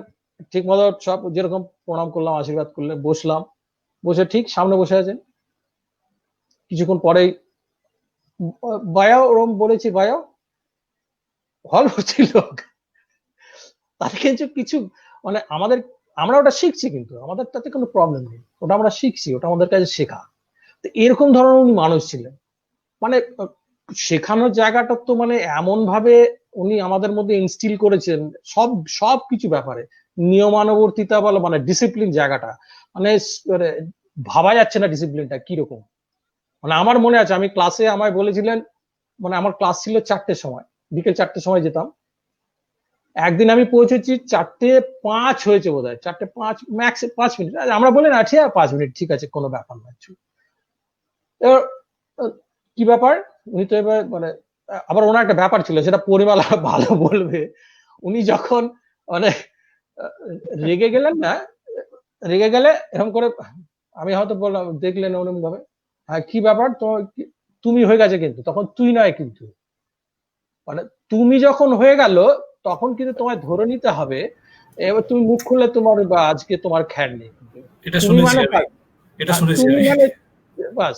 ঠিক মতো সব যেরকম প্রণাম করলাম, আশীর্বাদ করলেন, বসলাম, বসে ঠিক সামনে বসে আছেন। কিছুক্ষণ পরেই বায়াও, ওরম বলেছি বায়াও, হল হচ্ছিল লোক। তাতে কিন্তু কিছু, মানে আমরা ওটা শিখছি, কিন্তু আমাদের তাতে কোনো প্রবলেম নেই, ওটা আমরা শিখছি, ওটা আমাদের কাছে শেখা। তো এরকম ধরনের উনি মানুষ ছিলেন, মানে শেখানোর জায়গাটা তো মানে এমন ভাবে উনি আমাদের মধ্যে ইনস্টিল করেছেন, সব কিছু ব্যাপারে নিয়মানুবর্তিতা বলো, মানে ডিসিপ্লিন জায়গাটা, মানে ভাবা যাচ্ছে না ডিসিপ্লিনটা কিরকম। মানে আমার মনে আছে, আমি ক্লাসে আমায় বলেছিলেন, মানে আমার ক্লাস ছিল 4টের সময়, বিকেল 4টের সময় যেতাম। একদিন আমি পৌঁছেছি 4:05 হয়েছে বোধ হয়, 4:05 ম্যাক্স 5 মিনিট, আমরা বলি না ঠিক আছে 5 মিনিট, ঠিক আছে কোনো ব্যাপার না। এবার কি ব্যাপার, উনি তো এবার মানে আবার ওনার একটা ব্যাপার ছিল, সেটা পরিমাল ভালো বলবে। উনি যখন মানে রেগে গেলেন না, রেগে গেলে এরকম করে, আমি হয়তো বললাম, দেখলেন ওরকম ভাবে, হ্যাঁ কি ব্যাপার, তো তুমি হয়ে গেছে, কিন্তু তখন তুই নয়, কিন্তু মানে তুমি যখন হয়ে গেল তখন কিন্তু তোমায় ধরে নিতে হবে। এবার তুমি মুখ খুললে তোমার বা আজকে তোমার খ্যার নেই, এটা তুমি শুনেছি মানে আমি, এটা শুনেছি তুমি আমি। মানে বাস,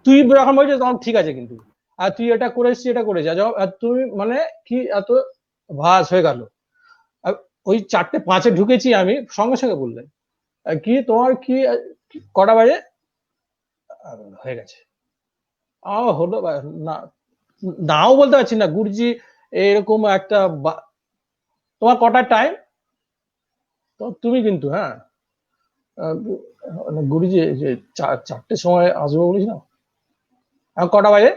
তুই যখন বলছিস তখন ঠিক আছে, কিন্তু আর তুই এটা করেছিস, এটা করেছিস, আর তুমি মানে কি এত ভাস হয়ে গেল। ওই 4:05 ঢুকেছি আমি, সঙ্গে সঙ্গে বললেন কি তোমার কি কটা বাজে, হয়ে গেছে। হলো না, নাও বলতে পারছি না, গুরুজি এরকম একটা, তোমার কটার টাইম, তো তুমি কিন্তু হ্যাঁ গুরুজি যে 4টের সময় আসবো বলিস না, কটা বাজে,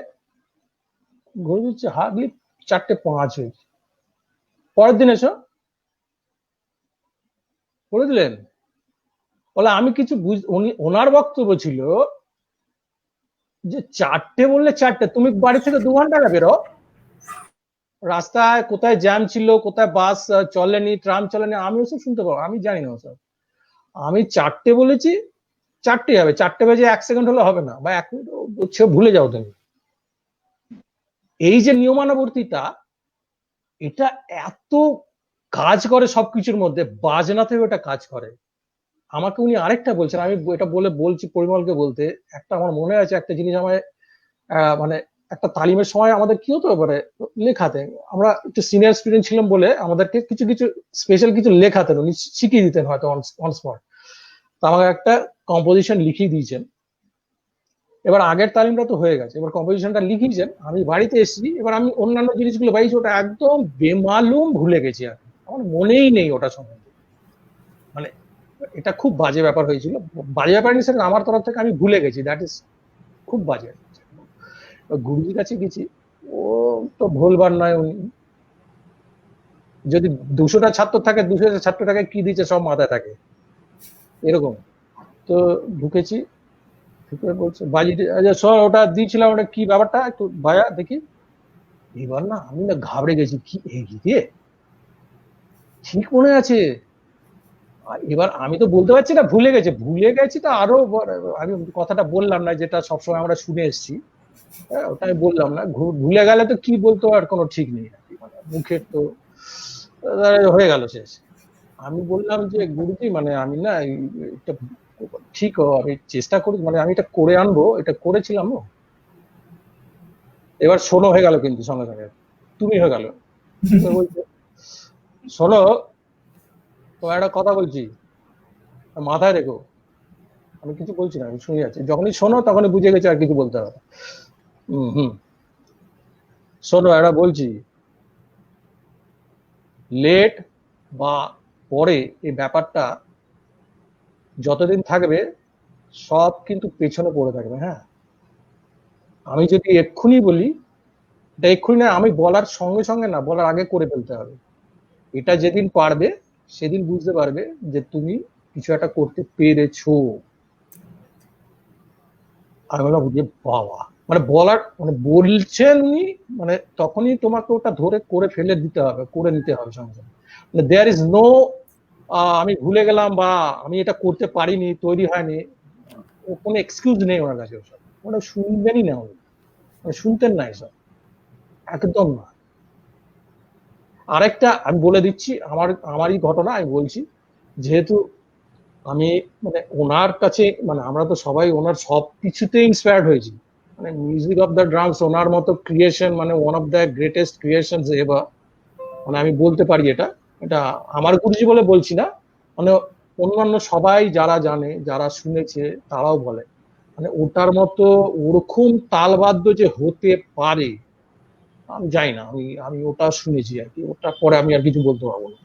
গুরুজি হচ্ছে হার্ডলি 4:05 হয়েছে, পরের দিন এসো, বলে দিলেন। বলে আমি কিছু ওনার বক্তব্য ছিল যে 4টে বললে 4টে, তুমি বাড়ি থেকে 2 ঘন্টা আগে বেরো, রাস্তায় কোথায় জ্যাম ছিল, কোথায় বাস চলেনি, ট্রাম চলেনি, আমি ওসব শুনতে পাবো, আমি জানি না ওসব। আমি 4টে বলেছি, 4টে হবে, 4টে বাজে 1 সেকেন্ড হলে হবে না, বা 1 মিনিট ভুলে যাও তুমি। এই যে নিয়মানুবর্তিতা, এটা এত কাজ করে সবকিছুর মধ্যে, বাজনা থেকে ওটা কাজ করে। আমাকে উনি আরেকটা বলছেন, আমি এটা বলছি পরিমলকে বলতে, একটা আমার মনে আছে একটা জিনিস আমায় মানে একটা তালিমের সময় আমাদের কি হতো এবারে লেখাতে, আমরা একটু সিনিয়র স্টুডেন্ট ছিলাম বলে আমাদেরকে কিছু কিছু স্পেশাল কিছু লেখাতেন, উনি শিখিয়ে দিতেন হয়তো অন স্পট। তো আমাকে একটা কম্পোজিশন লিখিয়ে দিয়েছেন। এবার আগের তালিমটা তো হয়ে গেছে, এবার কম্পোজিশনটা লিখিয়েছেন, আমি বাড়িতে এসেছি, এবার আমি অন্যান্য জিনিসগুলো পাইছি ওটা একদম বেমালুম ভুলে গেছি, আর আমার মনেই নেই ওটা সম্বন্ধে। মানে এটা খুব বাজে ব্যাপার হয়েছিল, বাজে ব্যাপার নিয়ে আমার তরফ থেকে আমি ভুলে গেছি, দ্যাট ইজ খুব বাজে। গুরুজির কাছে গেছি, ও তো ভুলবার নয়, উনি যদি 200টা ছাত্র থাকে 200টা ছাত্রটাকে কি দিচ্ছে সব মাথায় থাকে এরকম। তো ঢুকেছি, ঢুকে বলছে বাজি সর ওটা দিয়েছিলাম, ওটা কি ব্যাপারটা একটু ভাইয়া দেখি। এবার না আমি না ঘাবড়ে গেছি, কি দিয়ে ঠিক মনে আছে। এবার আমি তো বলতে পারছি না ভুলে গেছি তো আরো আমি কথাটা বললাম না যেটা সবসময় আমরা শুনে এসেছি, ওটা আমি বললাম না, ভুলে গেলে তো কি বলতো আর কোনো ঠিক নেই, মুখের তো হয়ে গেল শেষ। আমি বললাম যে গুরুজি মানে আমি না এটা ঠিক আমি চেষ্টা করি, মানে আমি এটা করে আনবো, এটা করেছিলাম। এবার শোনো হয়ে গেল কিন্তু সঙ্গে সঙ্গে তুমি হয়ে গেল, বলছে শোনো তোমার একটা কথা বলছি মাথায় রেখো। আমি কিছু বলছি না, আমি শুনে যাচ্ছি, যখনই শোনো তখনই বুঝে গেছে আর কিছু বলতে হবে। শোনো একটা বলছি, লেট বা পরে এই ব্যাপারটা যতদিন থাকবে সব কিন্তু পেছনে পড়ে থাকবে। হ্যাঁ, আমি যদি এক্ষুনি বলি, এটা এক্ষুনি না, আমি বলার সঙ্গে সঙ্গে না, বলার আগে করে ফেলতে হবে। এটা যেদিন পারবে সেদিন বুঝতে পারবে যে তুমি কিছু একটা করতে পেরেছো। আমি বললাম যে বাবা, মানে বলার মানে বলছেন উনি, মানে তখনই তোমাকে ওটা ধরে করে ফেলে দিতে হবে, করে নিতে হবে সঙ্গে সঙ্গে। মানে দেয়ার ইজ নো আমি ভুলে গেলাম বা আমি এটা করতে পারিনি, তৈরি হয়নি, কোনো এক্সকিউজ নেই ওনার কাছে। ওসব ওটা শুনবেনই না, উনি শুনতেন না এসব, একদম না। আরেকটা আমি বলে দিচ্ছি, আমারই ঘটনা আমি বলছি, যেহেতু আমি মানে ওনার কাছে, মানে আমরা তো সবাই ওনার সব কিছুতে ইন্সপায়ার্ড হয়েছি, মানে মিউজিক অফ দ্য ড্রামস ওনার মতো ক্রিয়েশন, মানে one of the greatest creation ever, মানে আমি বলতে পারি এটা এটা আমার গুরুজি বলে বলছি না, মানে অন্যান্য সবাই যারা জানে যারা শুনেছে তারাও বলে, মানে ওটার মতো ওরকম তালবাদ্য যে হতে পারে আমি জানি না, আমি ওটা শুনেছি আর কি, ওটা পরে আমি আর কিছু বলতে পারবো না।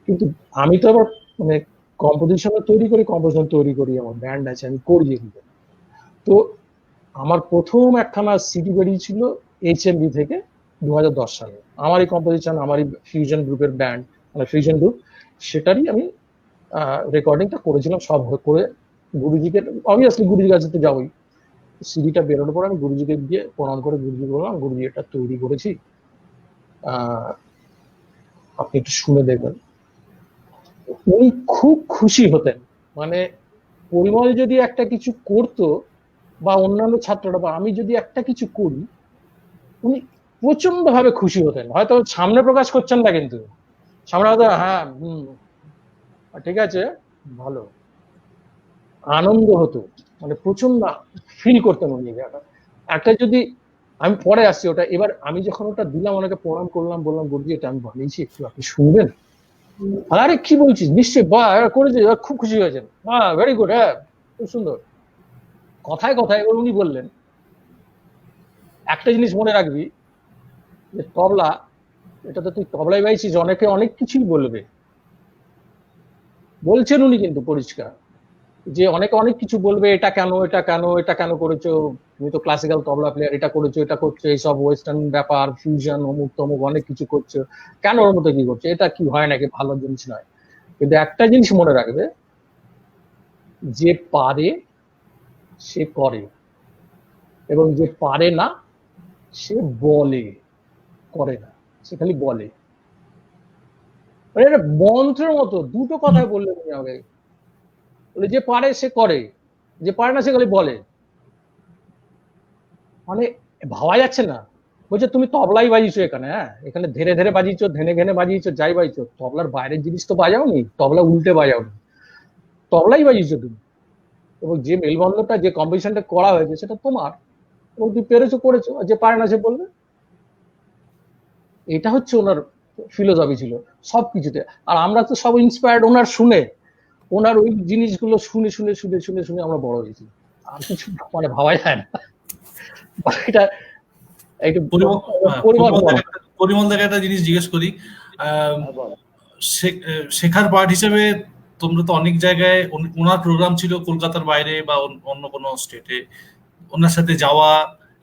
কিন্তু আমি তো আবার মানে কম্পোজিশন তৈরি করি, আমার ব্যান্ড আছে, আমি করি এগুলো। তো আমার প্রথম একখানা সিডি বেরিয়েছিল HMV থেকে 2010 সালে, আমারই কম্পোজিশন, আমারই ফিউশন গ্রুপের ব্যান্ড, মানে ফিউশন গ্রুপ, সেটারই আমি রেকর্ডিংটা করেছিলাম সব করে গুরুজিকে, অবভিয়াসলি গুরুজির কাছে তো যাবোই। সিডিটা বেরোনোর পর আমি গুরুজিকে গিয়ে প্রণাম করে গুরুজি বললাম, গুরুজি এটা তৈরি করেছি, আপনি একটু শুনে দেখবেন। উনি খুব খুশি হতেন, মানে পরিমল যদি একটা কিছু করতো বা অন্যান্য ছাত্ররা বা আমি যদি একটা কিছু করি, উনি প্রচন্ড ভাবে খুশি হতেন। হয়তো সামনে প্রকাশ করছেন না, কিন্তু সামনে হয়তো হ্যাঁ ঠিক আছে ভালো, আনন্দ হতো, মানে প্রচন্ড ফিল করতেন উনি। একটা যদি আমি পরে আসছি ওটা, এবার আমি যখন ওটা দিলাম ওনাকে প্রণাম করলাম, বললাম গুরুজি এটা আমি বানিয়েছি, একটু আপনি শুনবেন। আরে কি বলছিস, নিশ্চয়ই, বা করেছি, খুব খুশি হয়েছেন, হ্যাঁ ভেরি গুড, হ্যাঁ খুব সুন্দর। কথায় কথায় এবার উনি বললেন একটা জিনিস মনে রাখবি, যে তবলা, এটা তো তুই তবলাই পাইছিস, অনেকে অনেক কিছুই বলবে, বলছেন উনি কিন্তু পরিষ্কার, যে অনেকে অনেক কিছু বলবে, এটা কেন এটা কেন এটা কেন করেছো, তুমি তো ক্লাসিক্যাল তবলা প্লেয়ার, এটা করেছো এটা করছো, এইসব ওয়েস্টার্ন ব্যাপার ফিউশন অমুক তমুক অনেক কিছু করছো, কেন ওর মতো কি করছো, এটা কি হয় নাকি, ভালো জিনিস নয়। কিন্তু একটা জিনিস মনে রাখবে, যে পারে সে করে, এবং যে পারে না সে বলে, করে না, সে খালি বলে। মানে এটা মন্ত্রের মতো দুটো কথাই বললেন উনি আমাকে, বলে যে পারে সে করে, যে পারে না সে খালি বলে। মানে ভাবা যাচ্ছে না। বলছে তুমি তবলাই বাজিয়েছো এখানে, হ্যাঁ এখানে ধীরে ধীরে বাজিয়েছো, ধেনে ঘেনে বাজিয়েছো, যাই বাজিয়েছো, তবলার বাইরের জিনিস তো বাজাওনি, তবলা উল্টে বাজাওনি, তবলাই বাজিয়েছো তুমি, এবং যে মেলবন্ধনটা যে কম্পিটিশনটা করা হয়েছে সেটা তোমার, এবং তুমি পেরেছো করেছো, আর যে পারে না সে বলবে। এটা হচ্ছে ওনার ফিলোসফি ছিল সবকিছুতে। আর আমরা তো সব ইন্সপায়ার্ড ওনার শুনে, ওনার ওই জিনিসগুলো শুনে শুনে শুনে শুনে শুনে আমরা বড় হয়েছি। আর কিছু মানে ভাবা যায় না। এটা একটু পরিমল থেকে একটা জিনিস জিজ্ঞেস করি, শেখার পার্ট হিসেবে তোমরা তো অনেক জায়গায়, ওনার প্রোগ্রাম ছিল কলকাতার বাইরে বা অন্য কোনো স্টেটে, ওনার সাথে যাওয়া,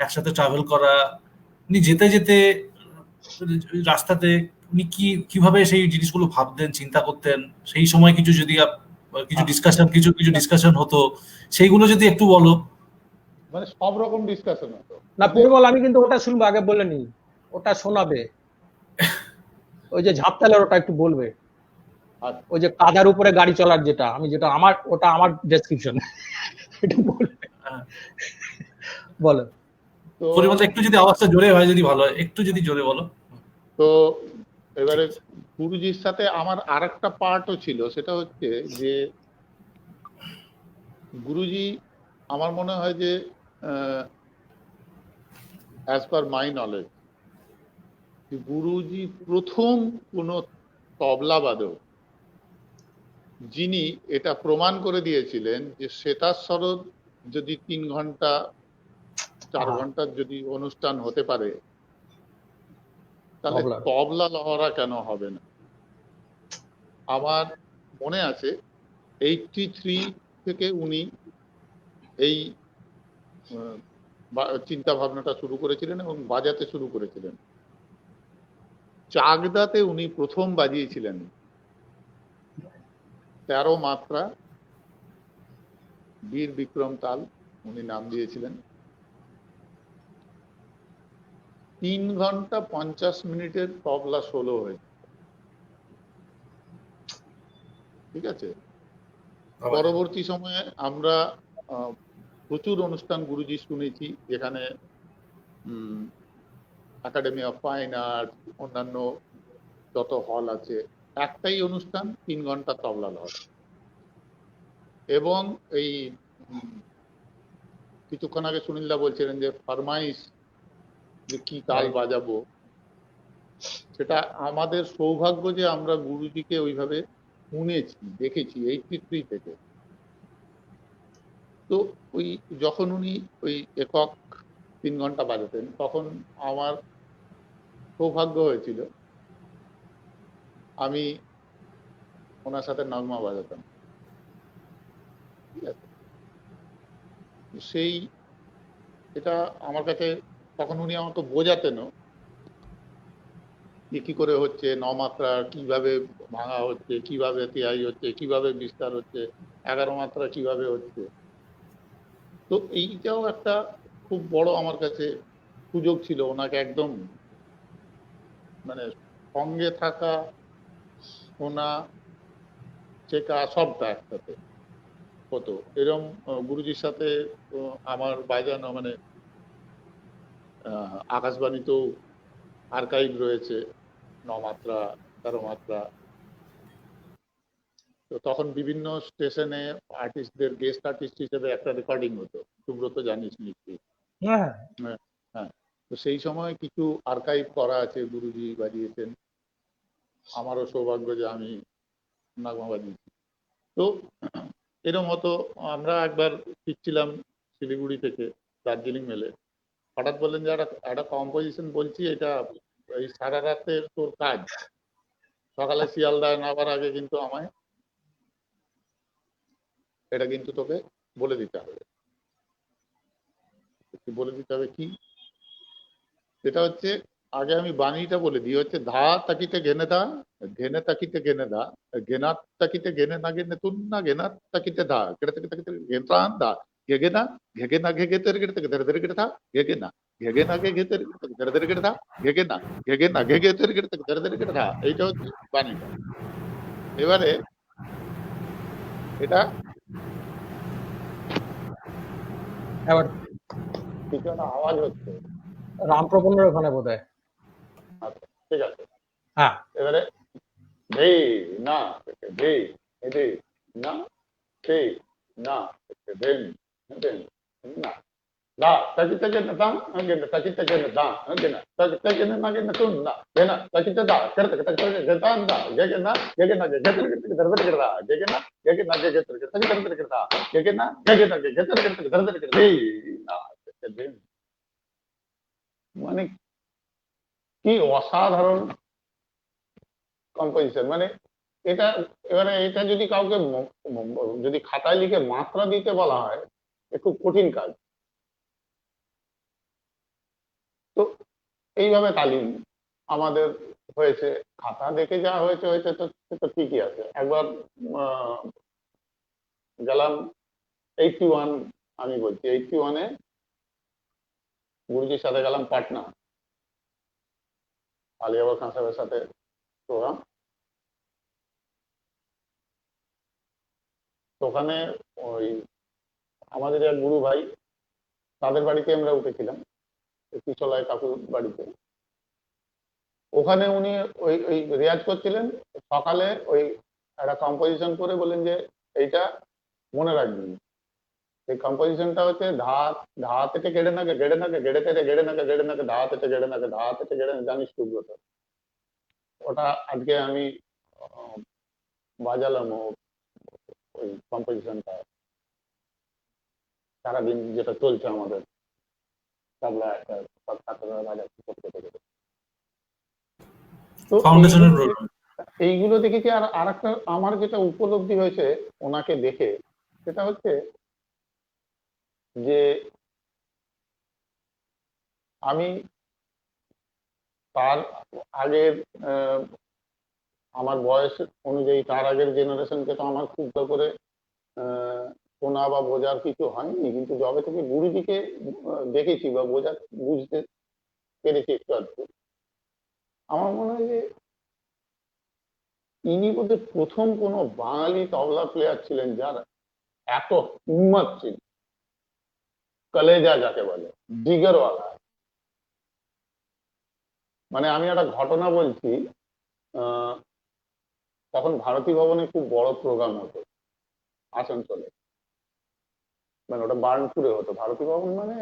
একসাথে ট্রাভেল করা, উনি যেতে যেতে রাস্তাতে উনি কিভাবে সেই জিনিসগুলো ভাবতেন, চিন্তা করতেন, সেই সময় কিছু যদি কিছু ডিসকাশন হতো, সেইগুলো যদি একটু বলো। মানে সব রকম ডিসকাশন হতো না পরিমল, আমি কিন্তু ওটা শুনবো, আগে বলেনি, ওটা শোনাবে, ওই যে ঝাপতালের ওটা একটু বলবে, ওই যে কাদার উপরে গাড়ি চলার যেটা, আমি যেটা আমার, ওটা আমার ডেসক্রিপশন, এটা বলবে। বলো পরিমল, একটু যদি আওয়াজটা জোরে হয় যদি ভালো হয়, একটু যদি জোরে বলো। তো এবারে গুরুজির সাথে আমার আরেকটা পার্টও ছিল, সেটা হচ্ছে যে গুরুজি আমার মনে হয় যে অ্যাজ পার মাই নলেজ, গুরুজি প্রথম কোনো তবলাবাদক যিনি এটা প্রমাণ করে দিয়েছিলেন যে সেতার সরোদ যদি 3 ঘন্টা 4 ঘন্টার যদি অনুষ্ঠান হতে পারে, তাহলে তবলা লহরা কেন হবে না। আমার মনে আছে 83 থেকে উনি এই চিন্তা ভাবনাটা শুরু করেছিলেন এবং বাজাতে শুরু করেছিলেন। চাকদাতে উনি প্রথম বাজিয়েছিলেন 13 মাত্রা বীর বিক্রম তাল, উনি নাম দিয়েছিলেন। 3 ঘন্টা 50 মিনিটের তবলা সোলো হয়েছে, ঠিক আছে। পরবর্তী সময়ে আমরা প্রচুর অনুষ্ঠান গুরুজি শুনেছি, যেখানে একাডেমি অফ ফাইন আর্ট, অন্যান্য যত হল আছে, একটাই অনুষ্ঠান 3 ঘন্টা তবলা লহর। এবং এই কিছুক্ষণ আগে সুনীলদা বলছিলেন যে ফরমাইশ, যে কি তাল বাজাবো, সেটা আমাদের সৌভাগ্য যে আমরা গুরুজিকে ওইভাবে শুনেছি, দেখেছি 83 থেকে। তো ওই যখন উনি ওই একক 3 ঘন্টা বাজাতেন, তখন আমার সৌভাগ্য হয়েছিল আমি ওনার সাথে নগমা বাজাতাম, ঠিক আছে। সেই এটা আমার কাছে তখন উনি আমাকে বোঝাতেনও যে কি করে হচ্ছে, 9 মাত্রা কিভাবে ভাঙা হচ্ছে, কিভাবে তেহাই হচ্ছে, কিভাবে বিস্তার হচ্ছে, 11 মাত্রা কিভাবে হচ্ছে। তো এইটাও একটা খুব বড় আমার কাছে সুযোগ ছিল, ওনাকে একদম মানে সঙ্গে থাকা, শোনা, শেখা, সবটা একসাথে হতো। এরকম গুরুজির সাথে আমার বাজানো মানে আকাশবাণীতেও আর্কাইভ রয়েছে 9 মাত্রা 13 মাত্রা। তো তখন বিভিন্ন স্টেশনে আর্টিস্টদের গেস্ট আর্টিস্ট হিসেবে একটা রেকর্ডিং হতো, সুব্রত জানিস নিশ্চয়ই। হ্যাঁ, তো সেই সময় কিছু আর্কাইভ করা আছে, গুরুজি বাজিয়েছেন, আমারও সৌভাগ্য যে আমি নাগমা বাজিয়েছি। তো এরকম হতো, আমরা একবার ফিরছিলাম শিলিগুড়ি থেকে দার্জিলিং মেলে, হঠাৎ বললেন যে একটা কম্পোজিশন বলছি, এটা এই সারা রাতের তোর কাজ, সকালে শিয়ালদায় নামার আগে কিন্তু আমায় এটা কিন্তু তোকে বলে দিতে হবে। বলে দিতে হবে কি, সেটা হচ্ছে আগে আমি বাণীটা বলে দিই, হচ্ছে ধা তাকিতে ঘেনে দা, ঘেনে তাকিতে ঘেনে দা, ঘেনাত তাকিতে ঘেনে না ঘেনে তুন না, ঘেনাত তাকিতে দা, ঘেড়ে তাকিতে তাকিতে ঘেন্ত্রান দা, ঘেগে না ঘেগে না ঘেগে তের গেড়ে থেকে ধরে ধরে গেড়ে থা, ঘেগে না ঘেগে না ঘেগে তের গেড়ে থেকে ধরে ধরে গেড়ে থা, ঘেগে না ঘেগে না ঘেগে তের গেড়ে থেকে ধরে ধরে গেড়ে থা। এইটা হচ্ছে বাণীটা। এবারে এটা এবার কিছু একটা আওয়াজ হচ্ছে, রামপ্রপন্নের ওখানে বোধ হয়। আচ্ছা ঠিক আছে। হ্যাঁ, এবারে ধে না ধে ধে না সেই না দেন দেন না da taki taki na dam again taki taki na dam again taki taki na again na tun na gena taki taki da kerta taki taki da dan da gena gena gena darda kerda gena gena gena taki darda kerda gena gena gena darda kerda ei না দেন মানে কি অসাধারণ composition মানে এটা এবারে এটা যদি কাউকে যদি খাতায় লিখে মাত্রা দিতে বলা হয় খুব কঠিন কাজ তো এইভাবে তালিম আমাদের হয়েছে খাতা দেখে যা হয়েছে হয়েছে তো সে তো ঠিকই আছে একবার গেলাম 81 আমি বলছি 81-এ গুরুজির সাথে গেলাম পাটনা আলিয়াবার খান সাহেবের সাথে প্রোগ্রাম তো ওখানে ওই আমাদের এক গুরু ভাই তাদের বাড়িতে আমরা উঠেছিলাম পিছলায় কাকুর বাড়িতে ওখানে উনি ওই ওই রেয়াজ করছিলেন সকালে ওই একটা কম্পোজিশন করে বলেন যে এইটা মনে রাখবেন এই কম্পোজিশনটা হচ্ছে ধা ধা থেকে গেড়ে নাকে গেড়ে নাকে গেড়ে থেকে গেড়ে নাকে গেড়ে নাকে ধা থেকে গেড়ে নাকে ধা থেকে গেড়ে জানিস টুকরোটা ওটা আজকে আমি বাজালাম ওই কম্পোজিশনটা সারাদিন যেটা চলছে আমাদের তাবলা একটা সব ছাত্ররা বাজাচ্ছে করতে থেকে তো ফাউন্ডেশনের প্রোগ্রাম এইগুলো দেখেছি আর একটা আমার যেটা উপলব্ধি হয়েছে ওনাকে দেখে সেটা হচ্ছে যে আমি তার আগের আমার বয়স অনুযায়ী তার আগের জেনারেশনকে তো আমার খুব করে শোনা বা বোঝার কিছু হয়নি কিন্তু যবে থেকে গুরুজিকে দেখেছি বা বুঝতে পেরেছি একটু আধটু আমার মনে হয় যে ইনি বোধহয় প্রথম কোনো বাঙালি তবলা প্লেয়ার ছিলেন যার এত হিম্মত ছিল কলেজা যাকে বলে জিগরওয়ালা মানে আমি একটা ঘটনা বলছি তখন ভারতী ভবনে খুব বড় প্রোগ্রাম হতো আসানসোলে মানে ওটা বার্নপুরে হতো ভারতী ভবন মানে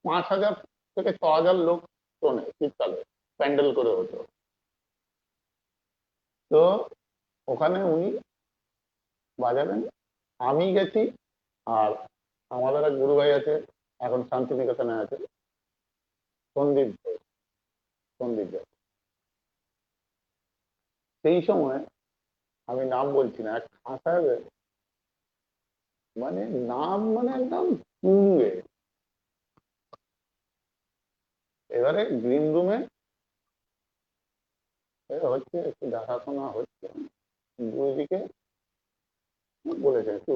5,000 থেকে 6,000 লোক শোনে শীতকালে প্যান্ডেল করে হতো তো ওখানে উনি বাজাবেন আমি গেছি আর আমাদের এক গুরু ভাই আছে এখন শান্তিনিকেতনে আছে সন্দীপ সেই সময় আমি নাম বলছি না এক খাঁ সাহেবের মানে নাম মানে একদম তুঙ্গে এবারে গ্রিন রুমে হচ্ছে একটু দেখাশোনা হচ্ছে গুরুজিকে বলেছে একটু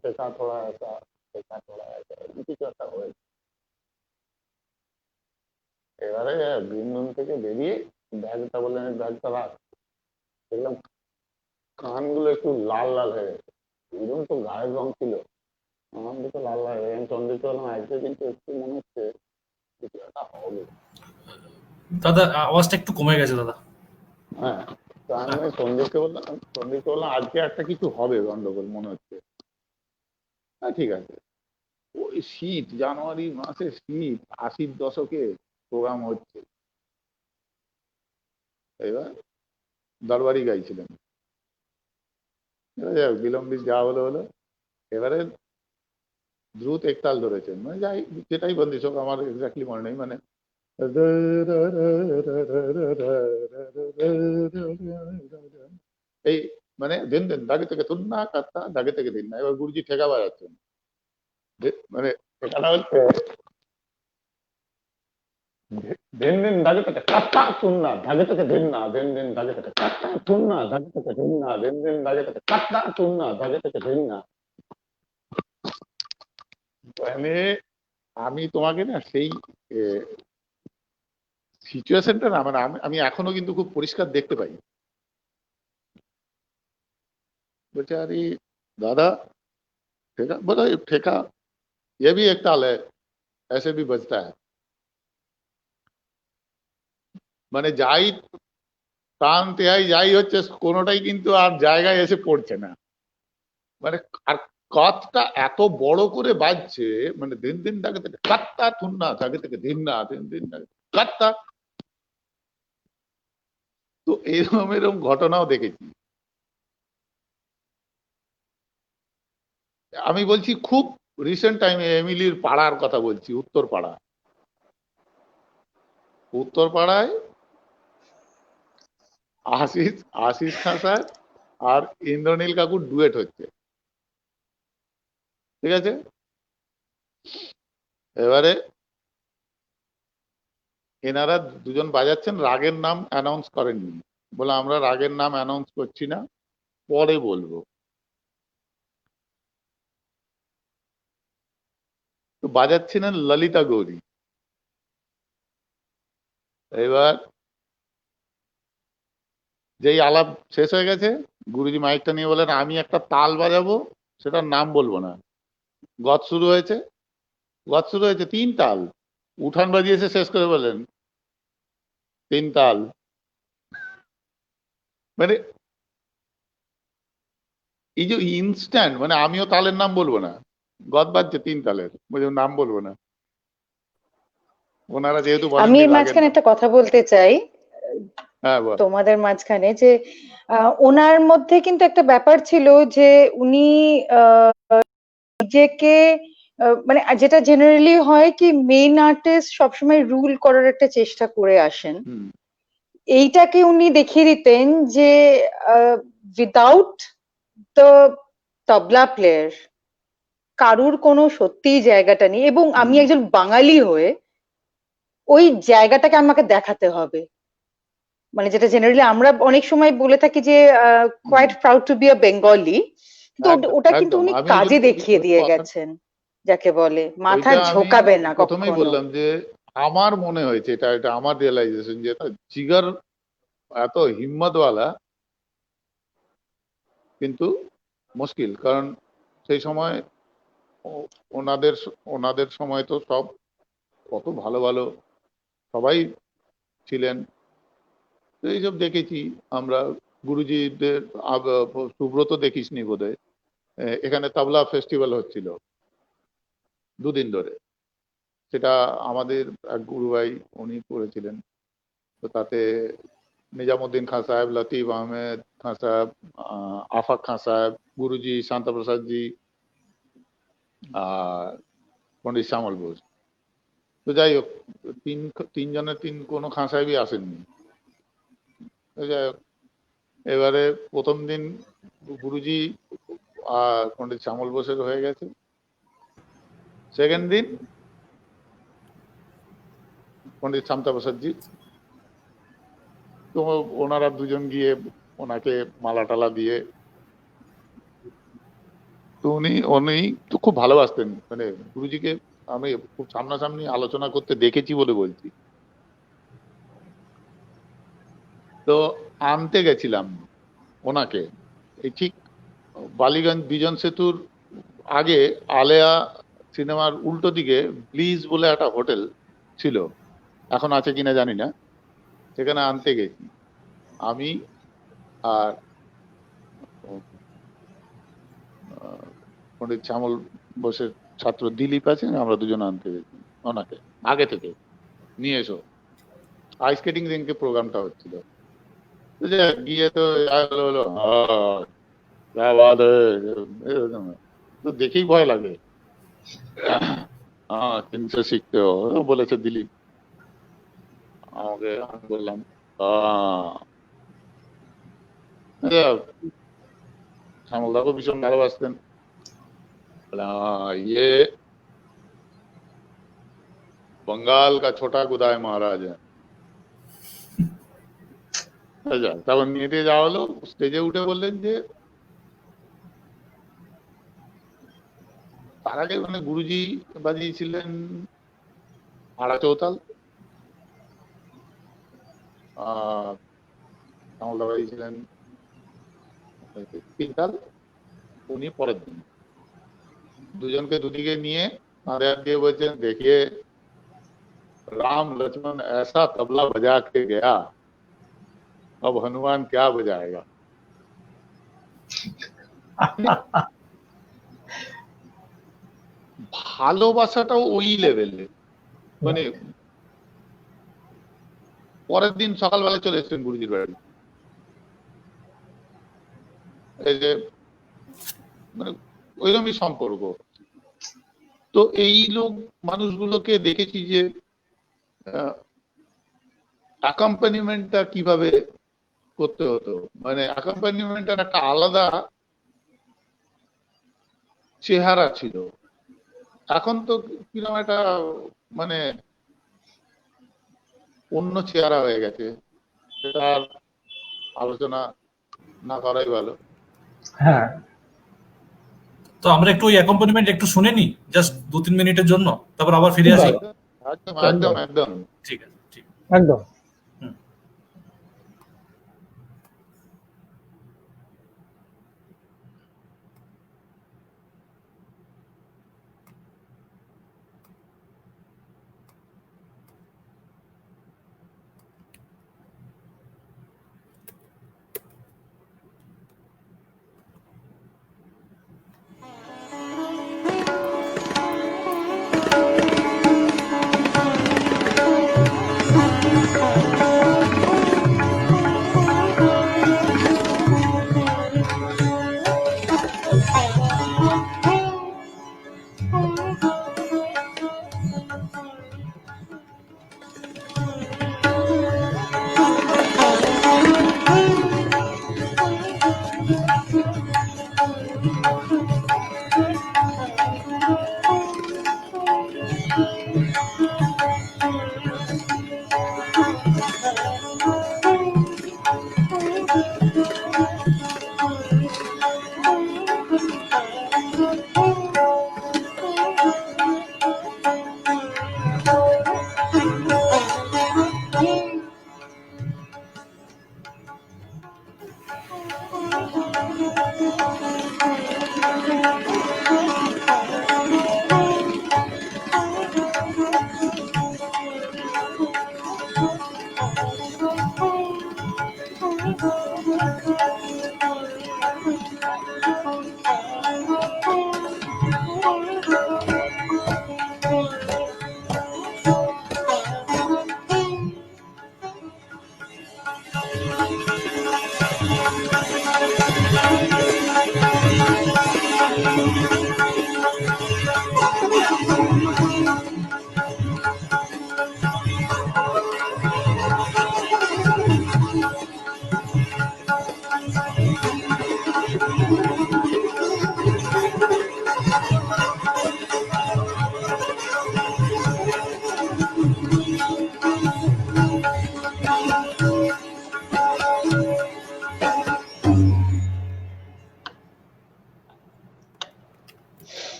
শেখা থোড়া একটা কিছু একটা হয়েছে এবারে গ্রিন রুম থেকে বেরিয়ে ব্যাগটা বললেন ব্যাগটা রাখ দেখলাম কানগুলো একটু লাল লাল হয়ে গেছে এরকম তো গায়ের রং ছিল আমার দিকে লাল লাল হয়ে গেছে চন্দ্রিত হলাম আজকে কিন্তু একটু মনে হচ্ছে কিছু একটা হবে দাদা আওয়াজটা একটু কমে গেছে দাদা হ্যাঁ তো আমি সন্দীপকে বললাম আজকে একটা কিছু হবে গন্ডগোল মনে হচ্ছে হ্যাঁ ঠিক আছে ওই শীত জানুয়ারি মাসে শীত 80-র দশকে প্রোগ্রাম হচ্ছে এবার দরবারি গাইছিলেন বিলম্বিত যা হলো হলো এবারে দ্রুত একতাল ধরেছেন মানে যাই যেটাই বন্দিশ হোক আমার এক্স্যাক্টলি মনে নেই মানে এই মানে দিন দিন দাগে থেকে তুন্না কাত্তা দাগে থেকে দিন না এবার গুরুজি ঠেকা বাজাচ্ছেন মানে ঠেকাটা হচ্ছে দিন দিন দাগে থেকে কাত্তা তুন্না দাগে থেকে দিন না দিন দিন দাগে থেকে কাত্তা তুন্না দাগে থেকে দিন না দিন দিন দাগে থেকে কাত্তা তুন্না দাগে থেকে দিন না মানে আমি তোমাকে না সেই সিচুয়েশনটা না মানে আমি এখনো কিন্তু খুব পরিষ্কার দেখতে পাই বলছে আরে दादा ठेका बोला ठेका ये भी एक ताल है ऐसे भी बजता है মানে যাই টানতে যাই হচ্ছে কোনোটাই কিন্তু আর জায়গায় এসে পড়ছে না মানে আর কাতটা এত বড় করে বাজছে, মানে দিন দিন থাকে থেকে কাত্তা থুন্না থাকে থেকে দিন না দিন দিন কাত্তা। তো এরকম এরকম ঘটনাও দেখেছি। আমি বলছি খুব রিসেন্ট টাইমে এমিলির পাড়ার কথা বলছি, উত্তরপাড়া। উত্তরপাড়ায় আশিস আশিস খান স্যার আর ইন্দ্রনীল কাকুর ডুয়েট হচ্ছে, ঠিক আছে। এবারে এনারা দুজন বাজাচ্ছেন, রাগের নাম অ্যানাউন্স করেননি, বলে আমরা রাগের নাম অ্যানাউন্স করছি না, পরে বলবো। তো বাজাচ্ছিলেন ললিতা গৌরী। এবার যেই আলাপ শেষ হয়ে গেছে, গুরুজি মাইকটা নিয়ে বলেন আমি একটা তাল বাজাবো, সেটার নাম বলবো না। গত শুরু হয়েছে, গত শুরু হয়েছে 3 তাল, উঠান বাজিয়েছে, শেষ করে বলেন 3 তাল। মানে এই যে ইনস্ট্যান্ট, মানে আমিও তালের নাম বলবো না, গত বাজছে 3 তালের, নাম বলবো না। ওনারা যেহেতু আমি বলেননি রাগের মাঝখানে নাম। একটা কথা বলতে চাই হ্যাঁ বল। তোমাদের মাঝখানে, যে ওনার মধ্যে কিন্তু একটা ব্যাপার ছিল যে উনি নিজেকে মানে যেটা জেনারেলি হয় কি মেইন আর্টিস্ট সবসময় রুল করার একটা চেষ্টা করে আসেন, এইটাকে উনি দেখিয়ে দিতেন যে উইদাউট দ্য তবলা প্লেয়ার কারুর কোনো সত্যিই জায়গাটা নেই, এবং আমি একজন বাঙালি হয়ে ওই জায়গাটাকে আমাকে দেখাতে হবে। মানে যেটা জেনারেলি আমরা অনেক সময় বলে থাকি যে quite proud to be a Bengali, তো ওটা কিন্তু উনি কাজে দেখিয়ে দিয়ে গেছেন, যাকে বলে মাথা ঝোঁকাবে না প্রথমেই কখনো। বললাম যে আমার মনে হয়েছে, এটা এটা আমার রিয়েলাইজেশন, যে জিগার এত হিম্মতওয়ালা কিন্তু মুশকিল, কারণ সেই সময় ওনাদের ওনাদের সময় তো সব কত ভালো ভালো সবাই ছিলেন। তো এইসব দেখেছি আমরা। গুরুজিদের সুব্রত দেখিসনি বোধহয়, এখানে তবলা ফেস্টিভ্যাল হচ্ছিল 2 দিন ধরে, সেটা আমাদের এক গুরুভাই উনি করেছিলেন। তো তাতে নিজামুদ্দিন খান সাহেব, লতিফ আহমেদ খান সাহেব, আফাক খান সাহেব, গুরুজি, শান্তা প্রসাদ জি, আর পন্ডিত শ্যামল বোস। তো যাই হোক, তিনজনের কোনো খান সাহেবই আসেননি। যাই হোক, এবারে প্রথম দিন গুরুজি আর পন্ডিত শ্যামল বোসের হয়ে গেছে। সেকেন্ড দিন পন্ডিত শান্তা প্রসাদ জি। তো ওনারা দুজন গিয়ে ওনাকে মালা টালা দিয়ে, তো উনি উনি তো খুব ভালোবাসতেন, মানে গুরুজিকে আমি খুব সামনাসামনি আলোচনা করতে দেখেছি বলে বলছি। তো আনতে গেছিলাম ওনাকে, এই ঠিক বালিগঞ্জ বিজন সেতুর আগে আলেয়া সিনেমার উল্টো দিকে ব্লিজ বলে একটা হোটেল ছিল, এখন আছে কিনা জানি না, সেখানে আনতে গেছি আমি আর পন্ডিত শ্যামল বোসের ছাত্র দিলীপ আছে, আমরা দুজন আনতে গেছি ওনাকে আগে থেকে নিয়ে এসো। আইস স্কেটিং দিনকে প্রোগ্রামটা হচ্ছিল, গিয়ে তো হলো তো দেখেই ভয় লাগে। হ্যাঁ কিনসে শিখতে বলেছে দিলীপ আমাকে। আমি বললাম শ্যামল দাকে ভীষণ ভালোবাসতেন। ये बंगाल का छोटा गुदाय महाराज है। তারপর নিয়ে যাওয়া হলো, স্টেজে উঠে বললেন যে তার আগে মানে গুরুজি বাজিয়েছিলেন আড়া চৌতাল, শ্যামলদা বাজিয়েছিলেন 3 তাল, উনি পরের দিন দুজনকে দুদিকে নিয়ে কাঁধে হাত দিয়ে বলছেন देखिए राम लक्ष्मण ऐसा तबला बजा के गया, अब हनुमान क्या बजाएगा। ভালোবাসাটাও ওই লেভেলে, মানে পরের দিন সকালবেলা চলে এসেছেন গুরুজির বাড়ি। এই যে মানে ওইরকমই সম্পর্ক। তো এই মানুষগুলোকে দেখেছি যে অ্যাকম্পানিমেন্টটা কিভাবে করতে হতো, মানে অ্যাকম্পানিমেন্টের একটা আলাদা চেহারা ছিল। এখন তো কিরকম একটা মানে অন্য চেহারা হয়ে গেছে, সেটা আর আলোচনা না করাই ভালো। হ্যাঁ, তো আমরা একটু ওই অ্যাকম্পানিমেন্ট একটু শুনে নিই, জাস্ট 2-3 মিনিটের জন্য, তারপর আবার ফিরে আসি। একদম একদম একদম। ঠিক আছে, ঠিক একদম।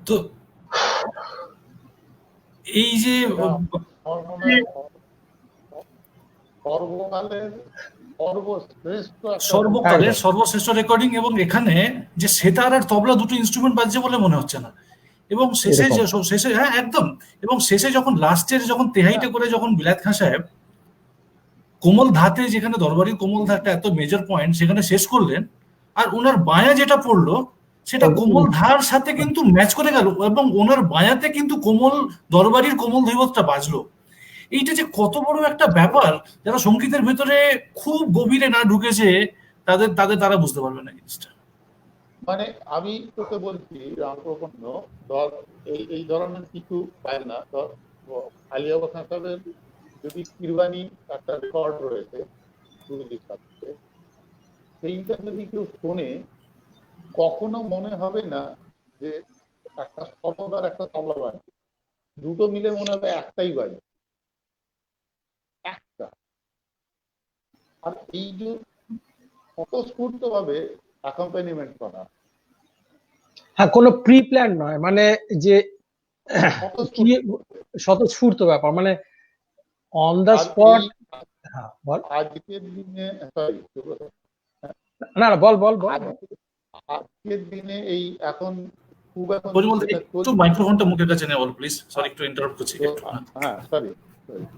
তো এই যে আমার মনে হয় সর্বকালের সর্বশ্রেষ্ঠ রেকর্ডিং, এবং এখানে যে সেতার আর তবলা দুটো ইনস্ট্রুমেন্ট বাজছে বলে মনে হচ্ছে না। এবং শেষে হ্যাঁ একদম, এবং শেষে যখন লাস্টের যখন তেহাইটা করে যখন বিলাত খান সাহেব কোমল ধাতে, যেখানে দরবারি কোমল ধাতটা এত মেজর পয়েন্ট, সেখানে শেষ করলেন, আর ওনার বায়া যেটা পড়লো সেটা কোমল ধার সাথে কিন্তু ম্যাচ করে গেল, এবং ওনার বায়াতে কিন্তু কোমল দরবারির কোমল ধৈবতটা বাজলো। এইটা যে কত বড় একটা ব্যাপার, যারা সঙ্গীতের ভেতরে খুব গভীরে না ঢুকেছে তারা বুঝতে পারবে না জিনিসটা। মানে আমি তোকে বলছি রামপ্রপন্ন, ধর এই ধরনের কিছু পায় না। ধর আলিয়া খান সাহেবের যদি কিরবানি একটা রেকর্ড রয়েছে গুরুজির সাথে, সেইটা যদি কেউ শোনে, কখনো মনে হবে না যে একটা সর্বদার একটা তবলা বাজে, দুটো মিলে মনে হবে একটাই বাজে, একটা। আর এই যে স্বতঃস্ফূর্ত ভাবে অ্যাকম্পানিমেন্ট করা, হ্যাঁ, কোনো প্রি প্ল্যান নয়, মানে যে স্বতঃস্ফূর্ত ব্যাপার, মানে অন দা স্পট। আজকের দিনে না বল আজকের দিনে এই এখন খুব এখন একটু মাইক্রোফোনটা মুখের কাছে নেওয়া বল প্লিজ, সরি একটু ইন্টারাপ্ট করছি। হ্যাঁ সরি।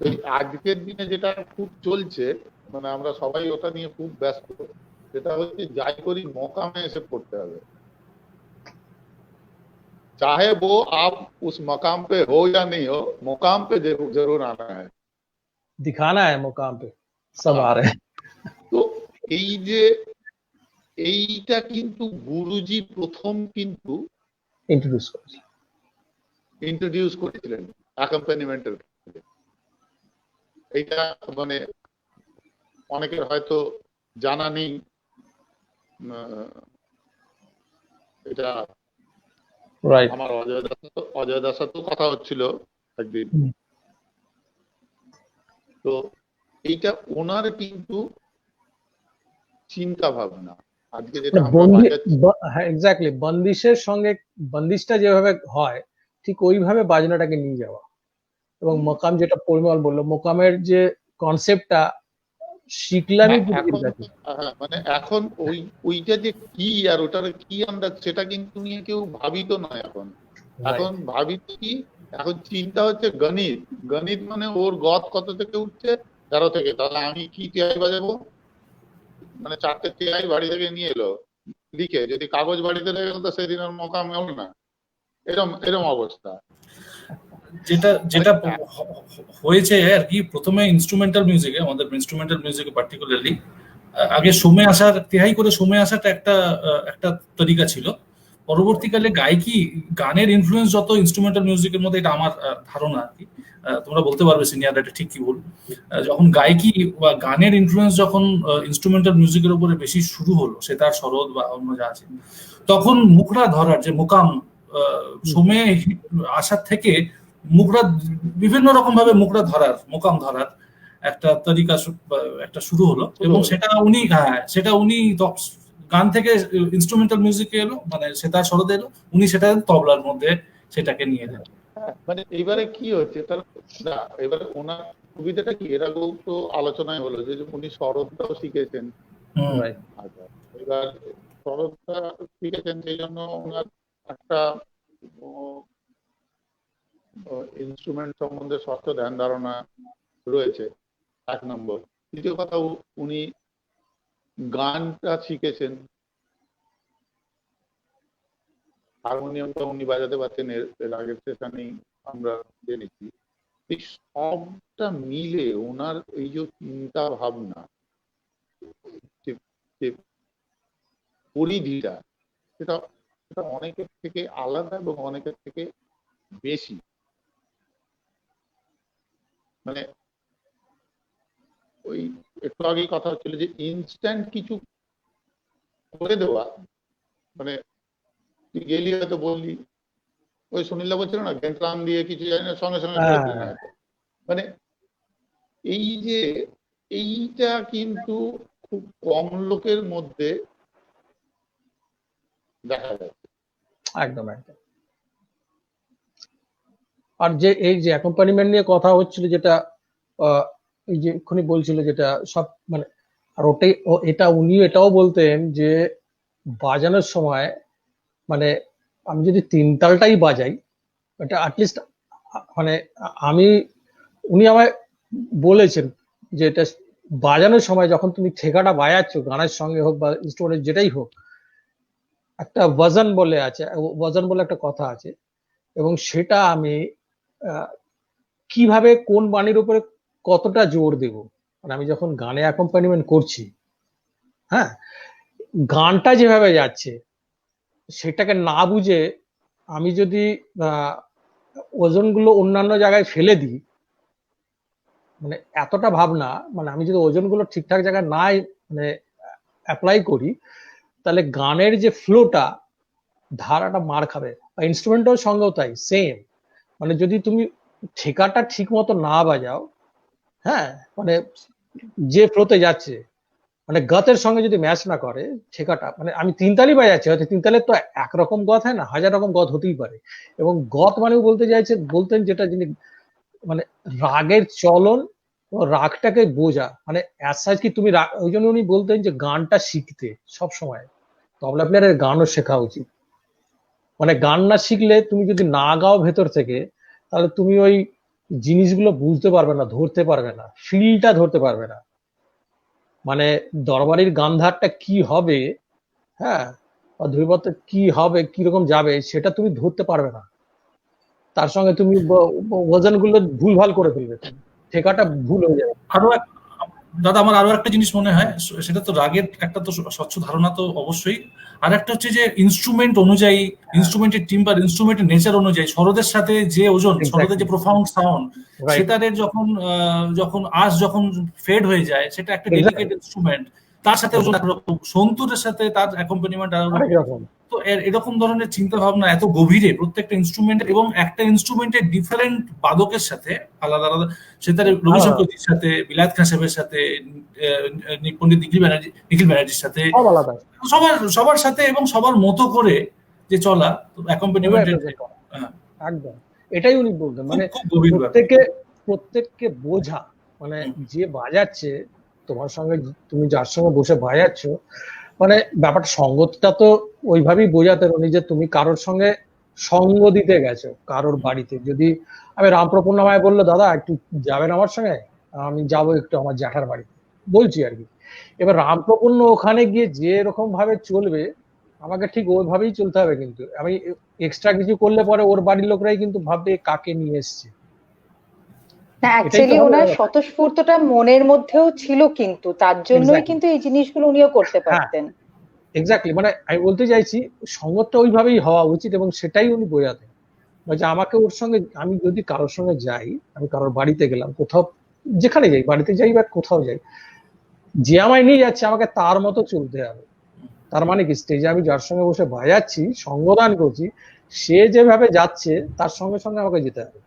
এই আজকের দিনে যেটা খুব চলছে, মানে আমরা সবাই ওটা নিয়ে খুব ব্যস্ত, সেটা হচ্ছে যাই করি মকামে এসে পড়তে হবে। चाहे वो आप उस मकाम पे हो या नहीं हो, मुकाम पे जरूर आना है, दिखाना है मुकाम पे सब आ रहे हैं। তো এই যে এইটা কিন্তু গুরুজি প্রথম কিন্তু ইন্ট্রোডিউস করেছি। ইন্ট্রোডিউস করেছিলেন অ্যাকম্পানিমেন্টের ক্ষেত্রে। এইটা মানে অনেকের হয়তো জানা নেই, এটা রাইট। আমার অজয় দাস সাথেও কথা হচ্ছিল একদিন। তো এইটা ওনার কিন্তু চিন্তা ভাবনা, আজকে যেটা আমরা বাজাচ্ছি, হ্যাঁ এক্স্যাক্টলি, বন্দিশের সঙ্গে বন্দিশটা যেভাবে হয় ঠিক ওইভাবে বাজনাটাকে নিয়ে যাওয়া। এবং মোকাম যেটা পরিমল বললো, মোকামের যে কনসেপ্টটা শিখলামই মানে এখন ওইটা যে কি আর ওটার কি আমরা সেটা কিন্তু নিয়ে কেউ ভাবিত নয় এখন। এখন ভাবিত কি, এখন চিন্তা হচ্ছে গণিত। গণিত মানে ওর গদ কত থেকে উঠছে, 13 থেকে, তাহলে আমি কি টিআই বাজাবো, মানে 4টে টিআই বাড়ি থেকে নিয়ে এলো লিখে, যদি কাগজ বাড়িতে রেখে গেল তো সেদিন ওর মোকাম হলো না, এরম অবস্থা। যেটা হয়েছে আর কি, প্রথমে ইনস্ট্রুমেন্টাল মিউজিকে, আমাদের ইনস্ট্রুমেন্টাল মিউজিকে পার্টিকুলারলি আগে সময় আসার তেহাই করে সময় আসাটা একটা তরিকা ছিল। পরবর্তীকালে গানের ইনফ্লুয়েন্স যত ইনস্ট্রুমেন্টাল মিউজিকের মধ্যে, এটা আমার ধারণা আর কি, তোমরা বলতে পারবে সিনিয়র, এটা ঠিক কি বল, যখন গায়কি বা গানের ইনফ্লুয়েন্স যখন ইনস্ট্রুমেন্টাল মিউজিকের উপরে বেশি শুরু হলো, সেতার সরোদ বা অন্য যা আছে, তখন মুখরা ধরার যে মোকাম সময়ে আসার থেকে মুখরা বিভিন্ন রকম ভাবে মোকাম ধরার একটা তরিকা একটা শুরু হলো। এবং সেটা উনি গান থেকে ইনস্ট্রুমেন্টাল মিউজিকে এলো, মানে সেতার সরোদে এলো, উনি সেটা তবলার মধ্যে সেটাকে নিয়ে এলেন। মানে এইবারে কি হচ্ছে তার, এবারে ওনার সুবিধাটা কি, এর আগেও তো আলোচনায় হলো যে উনি সরোদটাও শিখেছেন। এবার সরোদটা শিখেছেন, সেই জন্য ওনার একটা ইনস্ট্রুমেন্ট সম্বন্ধে স্বচ্ছ ধ্যান ধারণা রয়েছে, 1 নম্বর। দ্বিতীয় কথা, উনি গানটা শিখেছেন, হারমোনিয়ামটা উনি বাজাতে পারছেন, এর আগের সেশনেই আমরা জেনেছি। এই সবটা মিলে ওনার এই যে চিন্তা ভাবনা, পরিধিটা, সেটা অনেকের থেকে আলাদা এবং অনেকের থেকে বেশি। মানে ওই একটু আগেই কথা হচ্ছিল যে ইনস্ট্যান্ট কিছু করে দেওয়া, মানে তুই গেলি হয়তো বললি, ওই সুনীলদা বলছিল না, গেন্ট্রাম দিয়ে কিছু জানি না, সঙ্গে সঙ্গে মানে এই যে এইটা কিন্তু খুব কম লোকের মধ্যে দেখা যাচ্ছে। একদম একদম। আর যে এই যে অ্যাকম্পানিমেন্ট নিয়ে কথা হচ্ছিল, যেটা এই যে এক্ষুনি বলছিল, যেটা সব মানে, আর এটা উনি এটাও বলতেন যে বাজানোর সময়, মানে আমি যদি 3 তালটাই বাজাই, এটা অ্যাটলিস্ট মানে উনি আমায় বলেছেন যে এটা বাজানোর সময় যখন তুমি ঠেকাটা বাজাচ্ছ, গানের সঙ্গে হোক বা ইনস্ট্রুমেন্টের যেটাই হোক, একটা ওয়াজন বলে একটা কথা আছে, এবং সেটা আমি কিভাবে কোন বাণীর উপরে কতটা জোর দেব, মানে আমি যখন গানে অ্যাকম্পানিমেন্ট করছি, হ্যাঁ, গানটা যেভাবে যাচ্ছে সেটাকে না বুঝে আমি যদি ওজনগুলো অন্যান্য জায়গায় ফেলে দিই, মানে এতটা ভাবনা, মানে আমি যদি ওজনগুলো ঠিকঠাক জায়গায় না মানে অ্যাপ্লাই করি, তাহলে গানের যে ফ্লোটা, ধারাটা মার খাবে। ইনস্ট্রুমেন্টের সঙ্গেও তাই সেম, মানে যদি তুমি ঠেকাটা ঠিক মতো না বাজাও, হ্যাঁ, মানে যে ফ্লোতে যাচ্ছে, মানে গতের সঙ্গে যদি ম্যাচ না করে ঠেকাটা, মানে আমি 3 তালই বাজাচ্ছি, হয়তো 3 তালের তো একরকম গত হয় না, 1000 রকম গত হতেই পারে। এবং গত মানে বলতেন যেটা যিনি, মানে রাগের চলন ও রাগটাকে বোঝা, মানে অ্যাজ কি তুমি, ওই জন্য উনি বলতেন যে গানটা শিখতে সব সময় তবলা প্লেয়ারের গানও শেখা উচিত। মানে গান না শিখলে, তুমি যদি না গাও ভেতর থেকে, তাহলে তুমি ওই জিনিসগুলো বুঝতে পারবে না, ধরতে পারবে না, ফিলটা ধরতে পারবে না। মানে দরবারির গান্ধারটা কি হবে, হ্যাঁ, বা ধ্রুবপত্র কি হবে, কিরকম যাবে সেটা তুমি ধরতে পারবে না। তার সঙ্গে তুমি ওজনগুলো ভুলভাল করে ফেলবে, ঠেকাটা ভুল হয়ে যাবে। আরো দাদা আমার আরো একটা জিনিস মনে হয়, সেটা তো রাগের একটা তো স্বচ্ছ ধারণা তো অবশ্যই, আর একটা হচ্ছে যে ইনস্ট্রুমেন্ট অনুযায়ী, ইনস্ট্রুমেন্টের টিম্বার, ইনস্ট্রুমেন্টের নেচার অনুযায়ী শরদের সাথে যে ওজন, শরদের যে প্রোফাউন্ড সাউন্ড, সেটার যখন যখন ফেড হয়ে যায়, সেটা একটা ডেলিকেট ইনস্ট্রুমেন্ট, তার সাথে ওজন একরকম, সন্তুরের সাথে তার অ্যাকম্পানিমেন্ট আরেক রকম। তো এরকম ধরনের চিন্তা ভাবনা এত গভীরে প্রত্যেকটা ইনস্ট্রুমেন্ট, এবং একটা ইনস্ট্রুমেন্টের ডিফারেন্ট বাদকের সাথে আলাদা আলাদা, সেটা রবিশঙ্করজির সাথে, বিলাত খান সাহেবের সাথে, পণ্ডিত নিখিল ব্যানার্জির সাথে, সবার সাথে এবং সবার মতো করে যে চলা অ্যাকম্পানিমেন্টের। একদম এটাই উনি বলতেন, মানে প্রত্যেককে বোঝা, মানে যে বাজাচ্ছে তোমার সঙ্গে, তুমি যার সঙ্গে বসে বাজাচ্ছ, মানে ব্যাপারটা সঙ্গতটা তো ওইভাবেই বোঝাতেন উনি, যে তুমি কারোর সঙ্গে সঙ্গ দিতে গেছো কারোর বাড়িতে। যদি আমি রামপ্রপন্ন মায় বললো দাদা একটু যাবেন আমার সঙ্গে, আমি যাবো একটু আমার জ্যাঠার বাড়িতে, বলছি আর কি। এবার রামপ্রপন্ন ওখানে গিয়ে যে এরকম ভাবে চলবে, আমাকে ঠিক ওইভাবেই চলতে হবে, কিন্তু আমি এক্সট্রা কিছু করলে পরে ওর বাড়ির লোকরাই কিন্তু ভাববে কাকে নিয়ে এসছে। না, অ্যাকচুয়ালি ওনার স্বতঃস্ফূর্তটা মনের মধ্যেও ছিল, কিন্তু তার জন্যই কিন্তু এই জিনিসগুলো উনিও করতে পারতেন। এক্স্যাক্টলি, মানে আমি বলতে চাইছি সঙ্গতটা ওইভাবেই হওয়া উচিত, এবং সেটাই উনি বোঝাতেন। যে আমাকে ওর সঙ্গে, আমি যদি কারোর সঙ্গে যাই, আমি কারোর বাড়িতে গেলাম, কোথাও যেখানে যাই, বাড়িতে যাই বা কোথাও যাই, যে আমায় নিয়ে যাচ্ছে আমাকে তার মতো চলতে হবে। তার মানে কি, স্টেজে আমি যার সঙ্গে বসে বাজাচ্ছি, সঙ্গদান করছি, সে যেভাবে যাচ্ছে তার সঙ্গে সঙ্গে আমাকে যেতে হবে।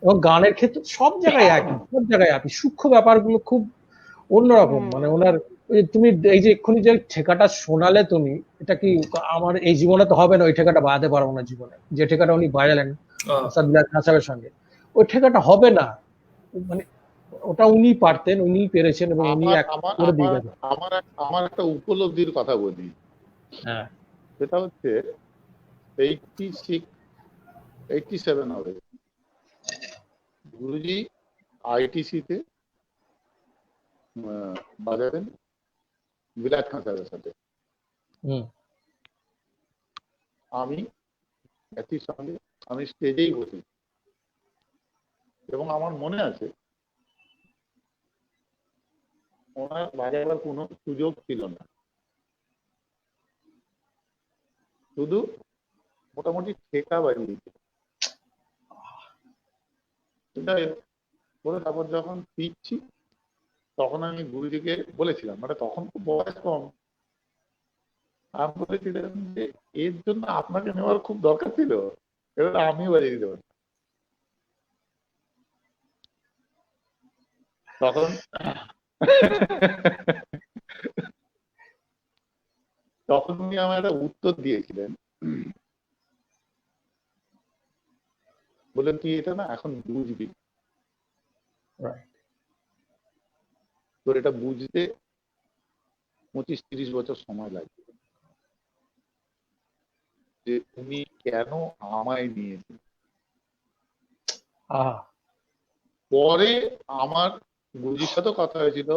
এবং গানের ক্ষেত্রে সব জায়গায় একই, সূক্ষ্ম ব্যাপারগুলো খুব অন্যরকম। মানে ওনার তুমি এই যে এক্ষুনি যে ঠেকাটা শোনালে তুমি, এটা কি আমার এই জীবনে তো হবে না, ওই ঠেকাটা বাজাতে পারবো না জীবনে, যে ঠেকাটা উনি বাজালেন বিলাত খান সাহেবের সঙ্গে, ওই ঠেকাটা হবে না। মানে ওটা উনি পারতেন, উনি পেরেছেন, এবং উনি করে দিয়ে গেছেন। আমার একটা উপলব্ধির কথা বলি, সেটা হচ্ছে 87 হবে, গুরুজি আইটিসিতে বাজাতেন বিলাত খান সাহেবের সাথে। আমি একই সঙ্গে আমি স্টেজেই বসি, এবং আমার মনে আছে ওনার বাজাবার কোনো সুযোগ ছিল না, শুধু মোটামুটি ঠেকা বাজিয়েছে। বলে তারপর যখন ফিরছি, তখন আমি গুরুজিকে বলেছিলাম, মানে তখন তো বয়স কম, আমি বলেছিলাম যে এর জন্য আপনাকে নেওয়ার খুব দরকার ছিল, এবার আমিও বাজিয়ে দিতে পারি। তখন উনি আমার একটা উত্তর দিয়েছিলেন, বললেন তুই এটা না এখন বুঝবি, তোর এটা বুঝতে 25-30 বছর সময় লাগবে, যে উনি কেন আমায় নিয়েছেন। পরে আমার গুরুজির সাথে কথা হয়েছিল,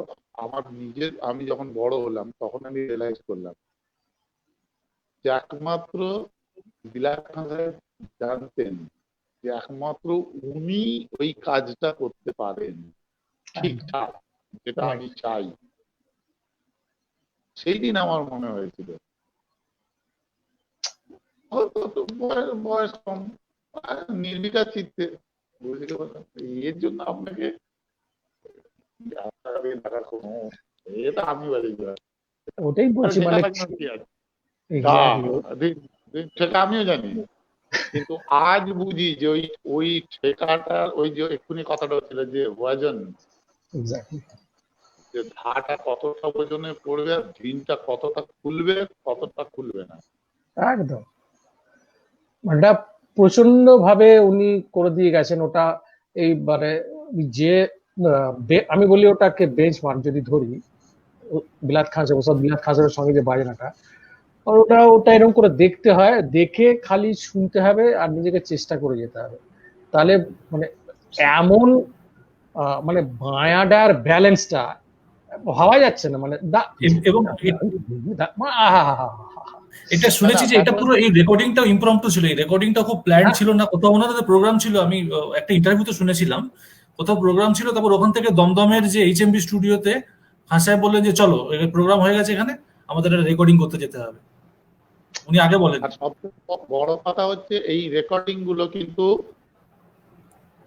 আমার নিজের, আমি যখন বড় হলাম তখন আমি রিয়েলাইজ করলাম যে একমাত্র বিলাত খান সাহেব জানতেন যে একমাত্র উনি ওই কাজটা করতে পারেন ঠিকঠাক, যেটা আমি চাই। সেই দিন আমার মনে হয়েছিল, বয়স কম, নির্বিকার চিত্তে এর জন্য আপনাকে দেখার কোনো, এটা আমি ওটাই বলছি, মানে সেটা আমিও জানি, কিন্তু আজ বুঝি যে ওই ঠেকাটা, ওই যে এক্ষুনি কথাটা ছিল যে ওয়াজন, যে ধাটা কতটা ওজনে পড়বে, আর ঢিনটা কতটা খুলবে কতটা খুলবে না, একদম ওটা প্রচন্ড ভাবে উনি করে দিয়ে গেছেন। ওটা এইবারে যে আমি বলি ওটাকে বেঞ্চমার্ক যদি ধরি, বিলাত খান সাহেবের সঙ্গে যে বাজনাটা, ওটা এরকম করে দেখতে হয়, দেখে খালি শুনতে হবে আর নিজেকে চেষ্টা করে যেতে হবে, তাহলে মানে এমন মানে বায়াডার ব্যালেন্সটা ভাবা যাচ্ছে না, মানে এবং এটা শুনেছি যে এটা এখন পুরো এই রেকর্ডিংটাও ইমপ্রম্পটু ছিল, এই রেকর্ডিংটা খুব প্ল্যান ছিল না, কোথাও ওনাদের প্রোগ্রাম ছিল, আমি একটা ইন্টারভিউতে শুনেছিলাম, কোথাও প্রোগ্রাম ছিল, তারপর ওখান থেকে দমদমের যে এইচএমবি স্টুডিওতে খান সাহেব বললেন যে চলো প্রোগ্রাম হয়ে গেছে এখানে, আমাদের রেকর্ডিং করতে যেতে হবে, উনি আগে বলেন। আর সবচেয়ে বড় কথা হচ্ছে এই রেকর্ডিং গুলো কিন্তু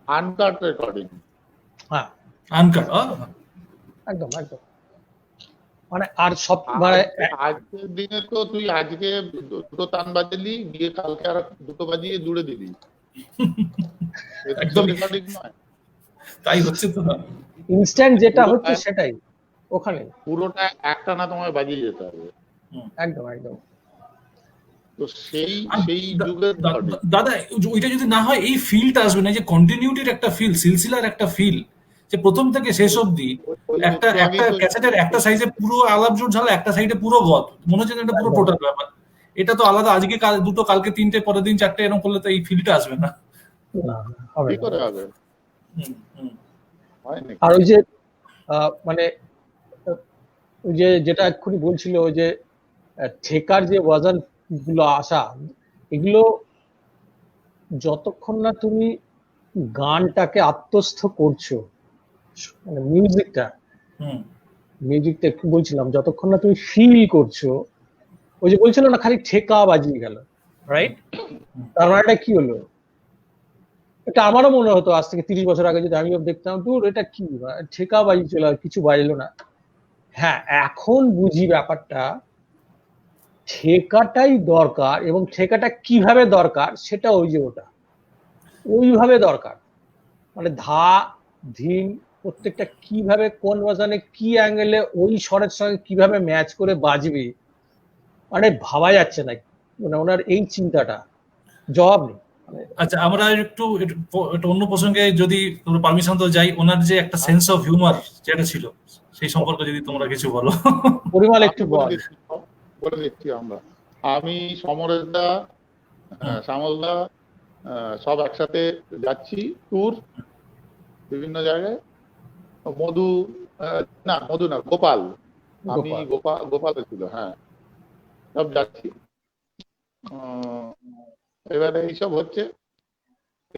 আনকাট রেকর্ডিং। হ্যাঁ আনকাট, একদম একদম। মানে আর সব মানে আজকের দিনে তো তুই আজকে দুটো তান বাজালি, গিয়ে কালকে আর দুটো বাজিয়ে জুড়ে দিবি, একদম রেকর্ডিং নয়। তাই হচ্ছে তো না, ইনস্ট্যান্ট যেটা হচ্ছে সেটাই ওখানে পুরোটা একটা না তোমায় বাজিয়ে যেতে হবে। একদম একদম। তো সেই যুগের দাদা ওইটা যদি না হয় এই ফিলটা আসবে না, যে কন্টিনিউটির একটা ফিল, সিলসিলার একটা ফিল, যে প্রথম থেকে শেষ অবধি একটা ক্যাসেটের একটা সাইজে পুরো আলাপ জোর ঝালা, একটা সাইডে পুরো গদ, মনে হচ্ছে এটা পুরো টোটাল ব্যাপার। এটা তো আলাদা, আজকে দুটো, কালকে তিনটে, পরের দিন চারটে, এরকম করলে তো এই ফিলটা আসবে না। কি করে হবে? আর ওই যে মানে ওই যে যেটা এক্ষুনি বলছিল, ওই যে ঠেকার যে ওয়াজান গুলো আসা, এগুলো যতক্ষণ না তুমি গানটাকে আত্মস্থ করছো, মানে মিউজিকটা একটু বলছিলাম, যতক্ষণ না তুমি ফিল করছো, ওই যে বলছিল না খালি ঠেকা বাজিয়ে গেল, রাইট? তার মানে এটা কি হলো? এটা আমারও মনে হতো আজ থেকে 30 বছর আগে, যদি আমিও দেখতাম দূর এটা কি ঠেকা বাজি চলে, কিছু বাজলো না। হ্যাঁ, এখন বুঝি ব্যাপারটা, ঠেকাটাই দরকার, এবং ঠেকাটা কিভাবে দরকার সেটা ওই যে ওটা ওইভাবে দরকার, মানে ধা ধিম প্রত্যেকটা কিভাবে, কোন বাজানে কি অ্যাঙ্গেলে ওই স্বরের সঙ্গে কিভাবে ম্যাচ করে বাজবে, মানে ভাবা যাচ্ছে না। মানে ওনার এই চিন্তাটা জবাব নেই। আচ্ছা, আমরা একটু অন্য প্রসঙ্গে যদি পারমিশন তো যাই, ওনার যে একটা সেন্স অফ হিউমার যেটা ছিল, সেই সম্পর্কে যদি তোমরা কিছু বলো। পরিমাণ একটু বলে দিচ্ছি আমরা। আমি সমরেশদা, শ্যামলদা সব একসাথে যাচ্ছি ট্যুর বিভিন্ন জায়গায়। মধু না গোপাল, আমি গোপালে ছিল, হ্যাঁ, সব যাচ্ছি। এবারে এইসব হচ্ছে,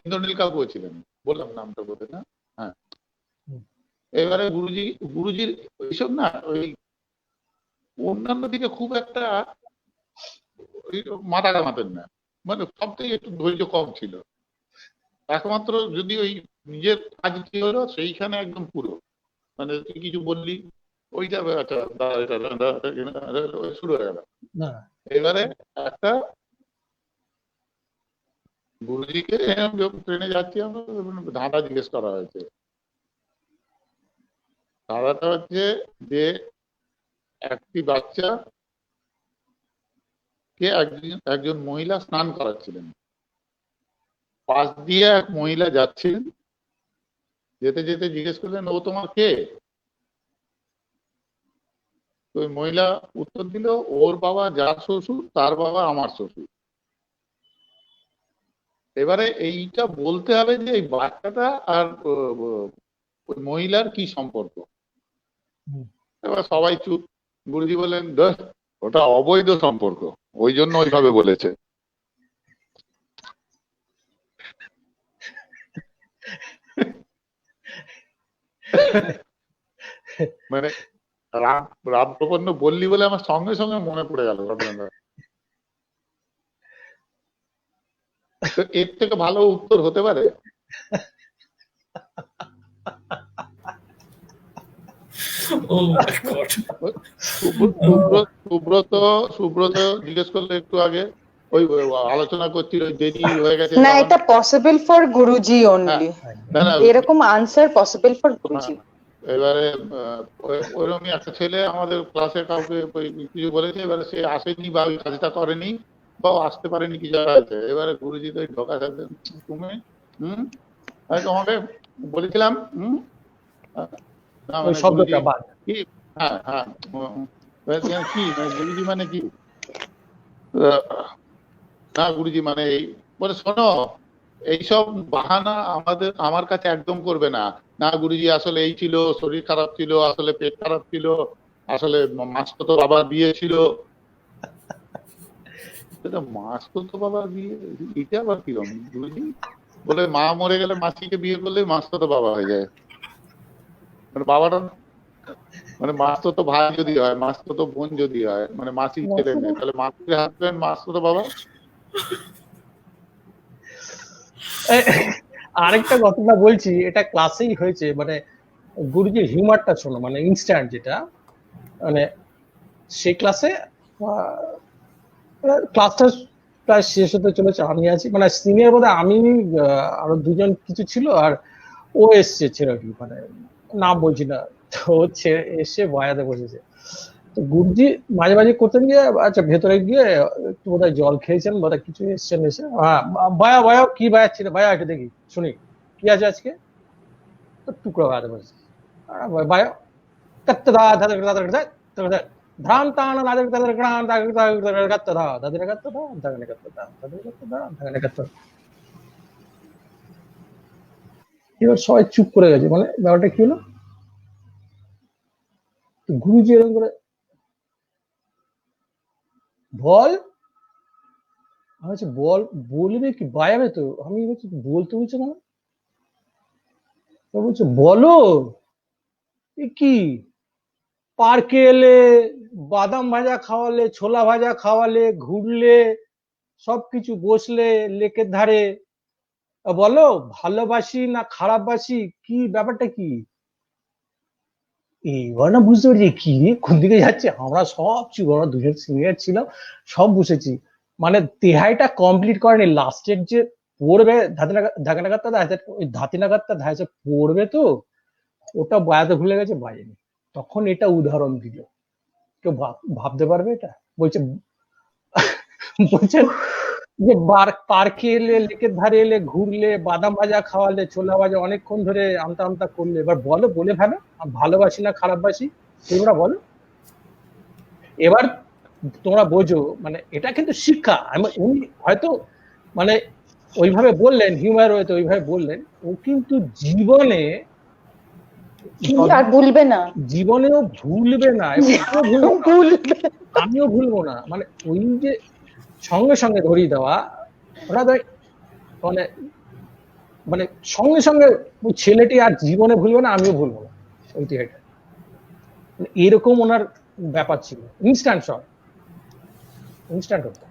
ইন্দ্রনীল কাকুও ছিলেন, বললাম নামটা বলতে না? হ্যাঁ। এবারে গুরুজির এইসব না, ওই অন্যান্য দিকে খুব একটা মাথা ঘামাতেন না, মানে সব থেকে একটু ধৈর্য কম ছিল। একমাত্র যদি ওই নিজের কাজ কি হলো সেইখানে একদম পুরো, মানে তুই কিছু বললি ওইটা শুরু হয়ে গেল। এবারে একটা গুরুজিকে ট্রেনে যাচ্ছি আমরা, ধাঁধা জিজ্ঞেস করা হয়েছে। ধাঁধাটা হচ্ছে যে একটি বাচ্চা কে একজন মহিলা স্নান করাচ্ছিলেন, পাশ দিয়ে এক মহিলা যাচ্ছিলেন, যেতে যেতে জিজ্ঞেস করলেন ও তোমার কে? তো ওই মহিলা উত্তর দিল, ওর বাবা যার শ্বশুর তার বাবা আমার শ্বশুর। এবারে এইটা বলতে হবে যে এই বাচ্চাটা আর ওই মহিলার কি সম্পর্ক। এবার সবাই চুপ। গুরুজি বললেন, ওটা অবৈধ সম্পর্ক, ওই জন্য ওইভাবে বলেছে। মানে রামপ্রপন্ন বললি বলে আমার সঙ্গে সঙ্গে মনে পড়ে গেল ঘটনাটা। এর থেকে ভালো উত্তর হতে পারে? সুব্রত জিজ্ঞেস করলে একটু আগে, ওই আলোচনা করছিল দেরি হয়ে গেছে না, এটা পসিবল ফর গুরুজি অনলি, এরকম আনসার পসিবল ফর গুরুজি। এবারে ওইরকমই একটা ছেলে আমাদের ক্লাসে কাউকে কিছু বলেছে, এবারে সে আসেনি বা ওই কাজটা করেনি বা আসতে পারেনি, কি জায়গা আছে। এবারে গুরুজি তো ঢোকা থাকবেন, তুমি আমি তোমাকে বলেছিলাম কি, হ্যাঁ হ্যাঁ কি গুরুজি মানে কি, না গুরুজি মানে এই বলে, শোনো এইসব বাহানা আমার কাছে একদম করবে না। না গুরুজি আসলে এই ছিল, শরীর খারাপ ছিল, আসলে পেট খারাপ ছিল, আসলে মাছটা তো বাবা দিয়েছিল। সেটা মাসতো বাবার বিয়ে, এটা আবার কিরম গুরুজি? বলে মা মরে গেলে মাসিকে বিয়ে করলে মাসতো বাবা হয়ে যায়, মানে বাবাটা মানে মাসতো ভাই যদি হয়, মাসতো বোন যদি হয়, মানে মাসির ছেলে মেয়ে, তাহলে মাসির হাজবেন্ড মাসতো বাবা। আরেকটা ঘটনা বলছি, এটা ক্লাসেই হয়েছে, মানে গুরুজির হিউমারটা শোনো, মানে ইনস্ট্যান্ট যেটা, মানে সেই ক্লাসে ক্লাসটা প্রায় শেষ হতে চলেছে, আমি আছি, মানে সিনিয়র বোধহয় আমি, আরো দুজন কিছু ছিল, আর ও এসছে ছেলেটি, মানে নাম বলছি না, তো এসে বয়াতে বসেছে। তো গুরুজি মাঝে মাঝে করতেন গিয়ে, আচ্ছা ভেতরে গিয়ে একটু বোধহয় জল খেয়েছেন, বোধহয় কিছু এসছেন, এসে হ্যাঁ ভায়া ভায়া কি ভায়া ছিল, ভায়া একটু দেখি শুনি কি আছে আজকে, তো টুকরো ভায়াতে বসেছে ভায়া কত্তদা ধাদের ধাদের ধাদের ভ্রান্তান নাদের ধাদের গ্রাম ধাদের কত্তদা ধাদের কত্তদা ধাগনে কত্তদা ধাদের কত্তদা ধাগনে কত্তদা। এবার সবাই চুপ করে গেছে, মানে ব্যাপারটা কি হলো, গুরুজি এরকম করে বল, আমি বলছি বল, বলবে কি বায়াবে, তো আমি বলছি বলতে বলছে না, বলছে বলো এ কি, পার্কে এলে, বাদাম ভাজা খাওয়ালে, ছোলা ভাজা খাওয়ালে, ঘুরলে, সবকিছু বসলে লেকের ধারে, বলো ভালোবাসি না খারাপবাসি, কি ব্যাপারটা কি? এবার না বুঝতে পারছি কি রে, কোন দিকে যাচ্ছে, আমরা সব চুপ, আমরা দুজন সিনিয়র ছিলাম, সব বসেছি, মানে তেহাইটা কমপ্লিট করেনি, লাস্টের যে পড়বে ধাকে নাগাদটা ওই ধাতি নাগাদটা ধাইছে পড়বে, তো ওটা বায়াতে ভুলে গেছে, বাজেনি, তখন এটা উদাহরণ দিল, কেউ ভাবতে পারবে এটা? বলছে বলছেন যে পার্কে এলে, লেকের ধারে এলে, ঘুরলে, বাদাম ভাজা খাওয়ালে, ছোলা ভাজা অনেকক্ষণ ধরে আমতা আমতা করলে, এবার বলো, বলে ফেলো ভালোবাসি না খারাপবাসি, তোমরা বলো। এবার তোমরা বোঝো, মানে এটা কিন্তু শিক্ষা, উনি হয়তো মানে ওইভাবে বললেন, হিউমার হয়তো ওইভাবে বললেন, ও কিন্তু জীবনে আর ভুলবে না, জীবনেও ভুলবে না, আমিও ভুলবো না, মানে ওই যে সঙ্গে সঙ্গে ধরিয়ে দেওয়া, ওরা মানে মানে সঙ্গে সঙ্গে ওই ছেলেটি আর জীবনে ভুলবে না, আমিও ভুলবো না ঐতিহ্যটা, এরকম ওনার ব্যাপার ছিল, ইনস্ট্যান্ট সব ইনস্ট্যান্ট হতো।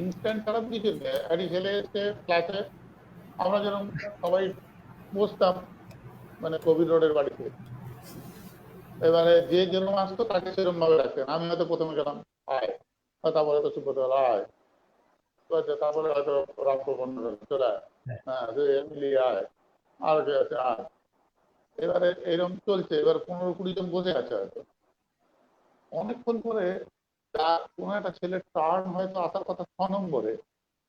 ইনস্ট্যান্ট খারাপ কিছু নেই, একটা ছেলে এসে ক্লাসে, আমরা যেরকম সবাই বসতাম মানে কবির রোডের বাড়িতে, এবারে যে যেরকম আসতো তাকে সেরকম ভাবে রাখতেন, আমি হয়তো প্রথমে গেলাম আয়, তারপরে তো সুব্রত আয়, তারপরে হয়তো রামপুর বন্ধু চলে আয়, হ্যাঁ এমনি আয়, আর কে আছে আয়, এবারে এরকম চলছে, এবার 15-20 জন বসে আছে হয়তো, অনেকক্ষণ পরে কোনো একটা ছেলের টার্ন হয়তো আসার কথা 6 নম্বরে,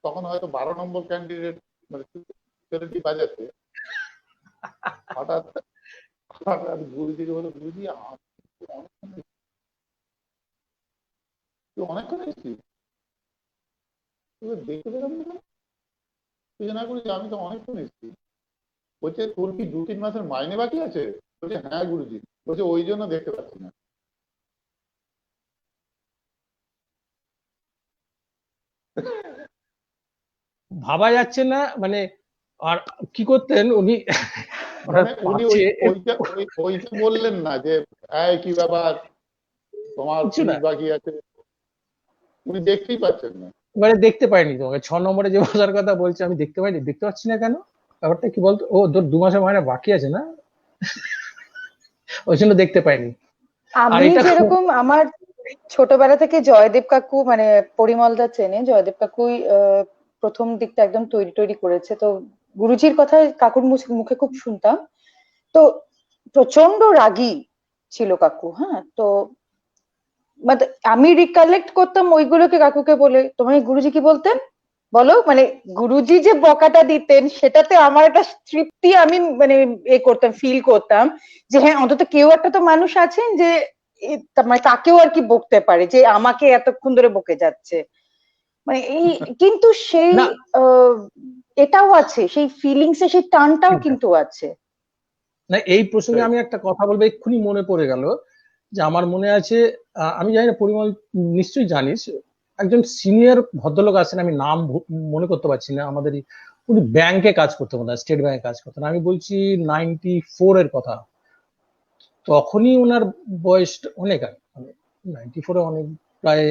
তখন হয়তো 12 নম্বর ক্যান্ডিডেট মানে ছেলেটি বাজাচ্ছে, হঠাৎ হঠাৎ গুরুজিকে বলে, গুরুজি অনেকক্ষণ এসেছি, দেখতে পেলাম না, তুই না গুরুজি আমি তো অনেকক্ষণ এসেছি, বলছে তোর কি 2-3 মাসের মাইনে বাকি আছে? বলছে হ্যাঁ গুরুজি, বলছে ওই জন্য দেখতে পাচ্ছি না। ভাবা যাচ্ছে না, মানে আর কি করতেন উনি, উনি ওইটা বললেন না যে কি ব্যাপার তোমার ফিস বাকি আছে, উনি দেখতেই পাচ্ছেন না, মানে দেখতে পাইনি তোমাকে 6 নম্বরে যে বসার কথা বলছে, আমি দেখতে পাইনি, দেখতে পাচ্ছি না কেন, ব্যাপারটা কি বলতো, ও তোর 2 মাসের মাইনে বাকি আছে না, ওই জন্য দেখতে পাইনি। আমি যেরকম আমার ছোটবেলা থেকে জয়দেব কাকু, মানে পরিমলদা চেনে, জয়দেব কাকুই প্রথম দিকটা একদম তৈরি করেছে, তো গুরুজির কথা কাকুর মুখে খুব শুনতাম, তো প্রচন্ড রাগী ছিল কাকু, হ্যাঁ, তো মানে আমি রিকালেক্ট করতাম ওইগুলোকে কাকুকে বলে, তোমার গুরুজি কি বলতেন বলো, মানে গুরুজি যে বকাটা দিতেন সেটাতে আমার একটা তৃপ্তি, আমি মানে করতাম, ফিল করতাম যে হ্যাঁ অন্তত কেউ একটা তো মানুষ আছেন যে মানে তাকেও আর কি বকতে পারে, যে আমাকে এতক্ষণ ধরে বকে যাচ্ছে, মানে এই কিন্তু সেই এটাও আছে, সেই ফিলিংসে সেই টানটাও কিন্তু আছে। না এই প্রসঙ্গে আমি একটা কথা বলবো, এক্ষুনি মনে পড়ে গেল, যে আমার মনে আছে, আমি জানি না পরিমল নিশ্চয়ই জানিস, একজন সিনিয়র ভদ্রলোক আছেন, আমি নাম মনে করতে পারছি না, আমাদের উনি ব্যাংকে কাজ করতেন, স্টেট ব্যাংকে কাজ করতেন, আমি বলছি 94 এর কথা। তখনই ওনার বয়স অনেক আগে, মানে 94-এ অনেক, প্রায়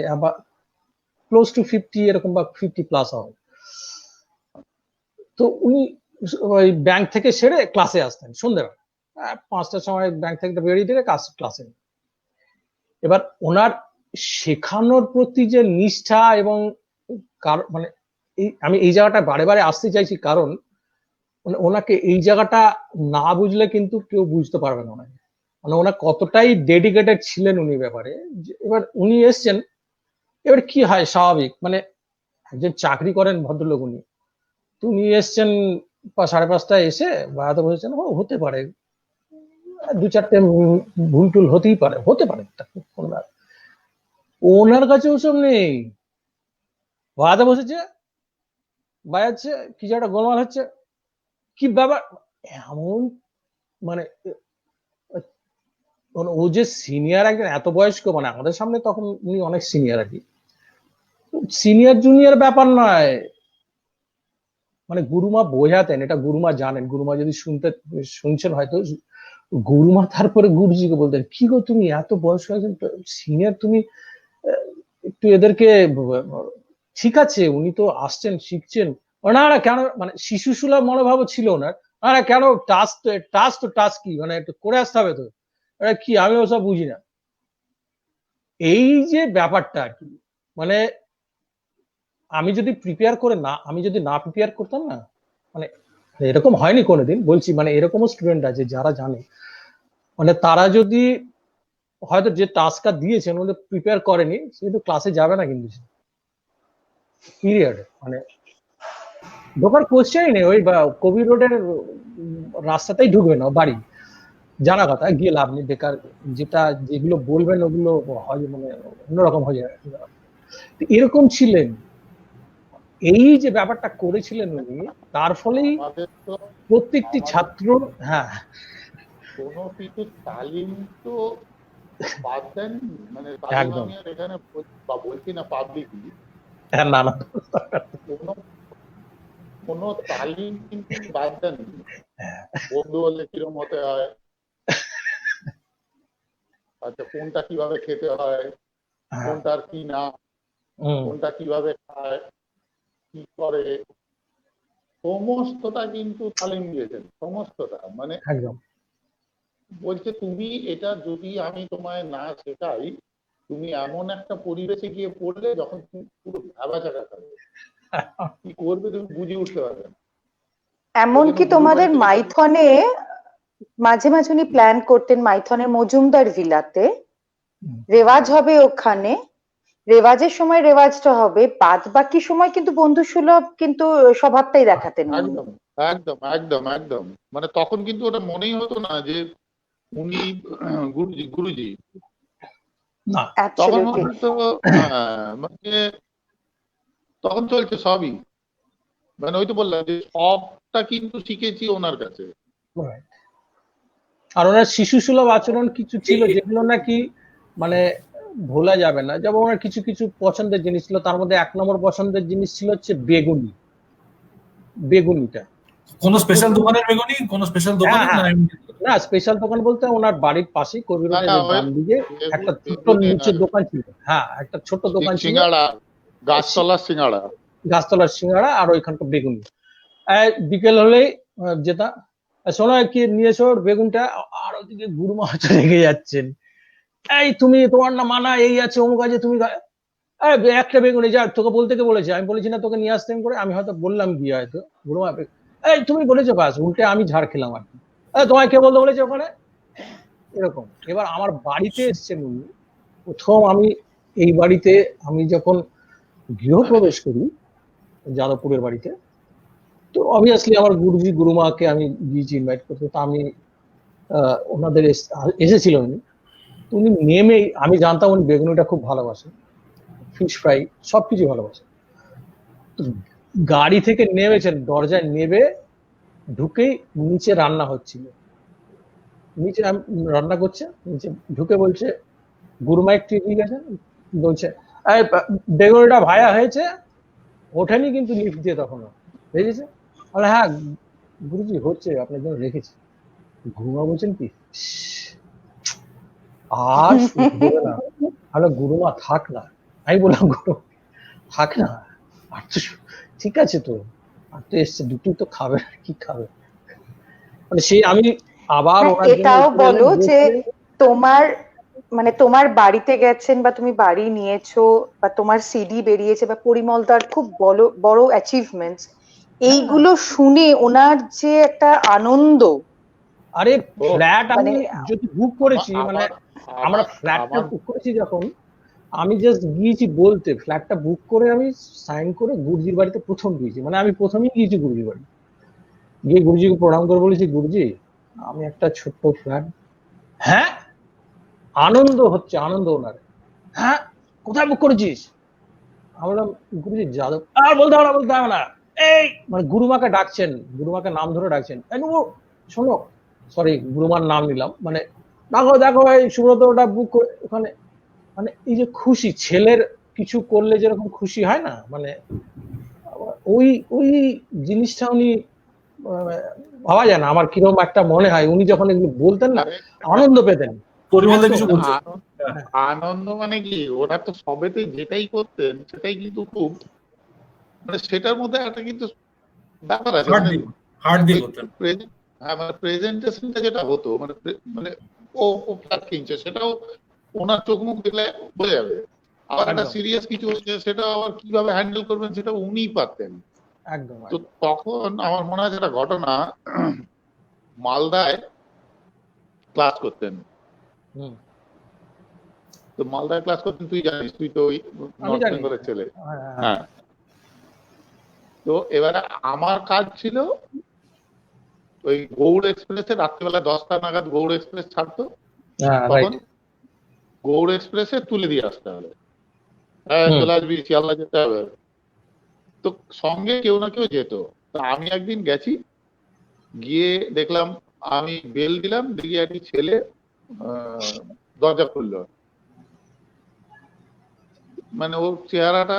ক্লোজ টু 50 এরকম বা 50+ হবে। তো উনি ওই ব্যাংক থেকে সেরে ক্লাসে আসতেন সন্ধ্যেবেলা, 5টার সময় ব্যাংক থেকে বেরিয়ে দিয়ে ক্লাসে। এবার ওনার শেখানোর প্রতি যে নিষ্ঠা এবং মানে আমি এই জায়গাটা বারে বারে আসতে চাইছি, কারণ ওনাকে এই জায়গাটা না বুঝলে কিন্তু কেউ বুঝতে পারবে না ওনাকে, মানে ওনার কতটাই ডেডিকেটেড ছিলেন উনি ব্যাপারে। এবার উনি এসছেন, এবার কি হয় স্বাভাবিক, মানে একজন চাকরি করেন ভদ্রলোক উনি, তো উনি এসছেন 5:30টায় এসে বাড়াতে বসেছেন, হতে পারে 2-4টে ভুল টুল হতে পারে। ওনার কাছে ওসব নেই, বাড়াতে বসেছে, বাজাচ্ছে, কিছু একটা গোলমাল হচ্ছে, কি ব্যাপার এমন, মানে ও যে সিনিয়র একজন এত বয়স্ক, মানে আমাদের সামনে তখন উনি অনেক সিনিয়র আর কি, সিনিয়র জুনিয়র ব্যাপার নয়, মানে গুরুমা বোঝাতেন, এটা গুরুমা জানেন, গুরুমা যদি শুনছেন হয়তো, গুরুমা তারপরে গুরুজিকে বলতেন, কি গো তুমি এত বয়স্ক একজন সিনিয়র, তুমি একটু এদেরকে, ঠিক আছে উনি তো আসছেন শিখছেন, না কেন, মানে শিশু সুলভ মনোভাবও ছিল ওনার, না কেন, টাস্ক কি, মানে একটু করে আসতে হবে তো, কি আমি ওসব বুঝি না। এই যে ব্যাপারটা আর কি, মানে আমি যদি না প্রিপেয়ার করতাম না, মানে এরকম হয়নি কোনোদিন, বলছি মানে এরকমও স্টুডেন্ট আছে যারা জানে, মানে তারা যদি হয়তো যে টাস্কটা দিয়েছেন ওদের প্রিপেয়ার করেনি, সে তো ক্লাসে যাবে না কিন্তু পিরিয়ড, মানে ঢোকার কোশ্চেনই নেই, ওই কবি রোডের রাস্তাতেই ঢুকবে না বাড়ি, জানা কথা, গিয়ে লাভ নেই, বেকার, যেগুলো বলবেন ওগুলো হয়, মানে অন্যরকম হয়ে যায়। এরকম ছিলেন, এই যে ব্যাপারটা করেছিলেন উনি, তার ফলেই প্রত্যেকটি ছাত্র, হ্যাঁ, কোনো কিছু তালিম তো বাদ দেন, মানে একদম, আমি আর এখানে বলছি না পাবলিকলি, না কোনো তালিম কিন্তু বাদ দেন, বন্ধু হলে কিরম হতে হয়, আচ্ছা কোনটা কিভাবে খেতে হয়, কোনটার কি না, কোনটা কিভাবে খায়, কি করে, সমস্তটা কিন্তু তালিম দিয়েছেন, সমস্তটা, মানে একদম, বলছে তুমি এটা যদি আমি তোমায় না শেখাই, তুমি এমন একটা পরিবেশে গিয়ে পড়লে যখন তুমি পুরো ভাবাচাকা থাকবে, কি করবে তুমি বুঝে উঠতে পারবে না। এমনকি তোমাদের মাইথনে মাঝে মাঝে উনি প্ল্যান করতেন, মাইথনের মজুমদার ভিলাতে রেওয়াজ হবে, ওখানে রেওয়াজের সময় রেওয়াজটা হবে, বাদ বাকি সময় কিন্তু বন্ধু সুলভ কিন্তু স্বভাবটাই দেখাতেন। একদম একদম একদম একদম, মানে তখন কিন্তু ওটা মনেই হতো না যে উনি গুরুজি না, তখন তো মানে তখন চলছে সবই, মানে ওই তো বললাম যে সবটা কিন্তু শিখেছি ওনার কাছে। আর ওনার শিশু সুলভ আচরণ কিছু ছিল যেগুলো নাকি মানে ভোলা যাবে না, যেমন ওনার কিছু কিছু পছন্দের জিনিস ছিল, তার মধ্যে 1 নম্বর পছন্দের জিনিস ছিল হচ্ছে বেগুনিটা। কোন স্পেশাল দোকানের বেগুনি, কোন স্পেশাল দোকান না, স্পেশাল দোকান বলতে ওনার বাড়ির পাশেই কবি রোডের ডান দিকে একটা ছোট্ট নিচের দোকান ছিল, হ্যাঁ একটা ছোট্ট দোকান ছিল, সিঙ্গাড়া, গাছতলার সিঙ্গাড়া আর ওইখানকার বেগুনি, বিকেল হলেই যেটা, শোনো কি নিয়েছো বেগুনটা, আর ওদিকে গুরুমা হচ্ছে রেগে যাচ্ছেন, এই তুমি তোমার না মানা এই আছে অমুক আছে, তুমি একটা বেগুনি যা, তোকে বলতে কে বলেছে, আমি বলেছি না তোকে নিয়ে আসতেন করে, আমি হয়তো বললাম গিয়ে হয়তো, গুরুমা এই তুমি বলেছো, বাস উল্টে আমি ঝাড় খেলাম আর কি, তোমায় কে বলতে বলেছে ওখানে, এরকম। এবার আমার বাড়িতে এসছেন উনি প্রথম, আমি এই বাড়িতে আমি যখন গৃহপ্রবেশ করি যাদবপুরের বাড়িতে, তো অবভিয়াসলি আমার গুরুজি গুরুমাকে আমি গিয়েছি ইনভাইট করতে, তো আমি ওনাদের এসেছিল উনি নেমেই, আমি জানতাম উনি বেগুনিটা খুব ভালোবাসেন, ফিশ ফ্রাই সবকিছু ভালোবাসেন, গাড়ি থেকে নেমেছেন, দরজায় নেবে ঢুকেই নিচে রান্না হচ্ছিল, রান্না করছে, নিচে ঢুকে বলছে গুরুমা একটু এগিয়ে গেছেন, বলছে বেগুনিটা ভায়া হয়েছে, ওঠেনি কিন্তু লিফট দিয়ে তখনও, বুঝেছে? বলে হ্যাঁ গুরুজি হচ্ছে, আপনার জন্য রেখেছি। গুরুমা বলছেন কি, আর শুরু দেবে না। আরে গুরুমা থাক না, আমি বললাম গুরু থাক না, আর তো ঠিক আছে তো, আর তো এসছে, দুটো তো খাবে, কি খাবে, মানে সেই আমি আবার হ্যাঁ, ওনার জন্য এটাও একটু বলো যে বসে- তোমার মানে তোমার বাড়িতে গেছেন বা তুমি বাড়ি নিয়েছো বা তোমার সিডি বেরিয়েছে বা পরিমলদার খুব বড় বড় অ্যাচিভমেন্টস, এইগুলো শুনে ওনার যে একটা আনন্দ, আরে ও ফ্ল্যাট আমি মানে যদি বুক করেছি, মানে আমরা আমার ফ্ল্যাটটা আমার বুক করেছি যখন, আমি জাস্ট গিয়েছি বলতে, ফ্ল্যাটটা বুক করে আমি সাইন করে গুরুজির বাড়িতে প্রথম গিয়েছি, মানে আমি প্রথমেই গিয়েছি গুরুজির বাড়ি, গিয়ে গুরুজিকে প্রণাম করে বলেছি গুরুজি আমি একটা ছোট্ট ফ্ল্যাট। হ্যাঁ, আনন্দ হচ্ছে, আনন্দ ওনার। হ্যাঁ, কোথায় বুক করেছিস? আমরা গুরুজি যাদব। আর বলতে হবে না, বলতে হবে না, এই মানে গুরুমাকে ডাকছেন, গুরুমাকে নাম ধরে ডাকছেন, এই নুবু শোনো, সরি গুরুমার নাম নিলাম, মানে দেখো দেখো এই সুব্রত ওটা বুক করে ওখানে, মানে এই যে খুশি, ছেলের কিছু করলে যেরকম খুশি হয় না, মানে ওই ওই জিনিসটা উনি ভাবা যায় না, আমার কিরকম একটা মনে হয় উনি যখন এগুলো বলতেন না, আনন্দ পেতেন। পরিমলদা একদম, কিছু বলছে। আনন্দ মানে কি, ওরা তো সবেতে যেটাই করতেন সেটাই কিন্তু খুব, মানে সেটার মধ্যে একটা কিন্তু ব্যাপার আছে, হার্ট মানে দিয়ে, হার্ট দিয়ে করতেন। হ্যাঁ, মানে প্রেজেন্টেশনটা যেটা হতো, মানে মানে ও ফ্ল্যাট কিনছে সেটাও ওনার চোখ মুখ দেখলে বোঝা যাবে। আবার একটা একদম সিরিয়াস কিছু হচ্ছে, সেটা আবার কিভাবে হ্যান্ডেল করবেন সেটা উনিই পারতেন। একদম তো তখন আমার মনে আছে একটা ঘটনা, মালদায় ক্লাস করতেন। হুম, তো মালদায় ক্লাস করতেন, তুই জানিস, তুই তো ওই আমি নর্থ জানি। বেঙ্গলের ছেলে। হ্যাঁ, হ্যাঁ, হ্যাঁ, তো এবারে আমার কাজ ছিল ওই গৌড় এক্সপ্রেসে রাত্রিবেলা 10টা নাগাদ গৌড় এক্সপ্রেস ছাড়তো, হ্যাঁ, তখন রাইট। গৌড় এক্সপ্রেসে তুলে দিয়ে আসতে হবে। হ্যাঁ, হুম, চলে আসবি, শিয়ালদা যেতে হবে। তো সঙ্গে কেউ না কেউ যেত। তো আমি একদিন গেছি, গিয়ে দেখলাম, আমি বেল দিলাম, দিকে একটি ছেলে দরজা খুললো। মানে ওর চেহারাটা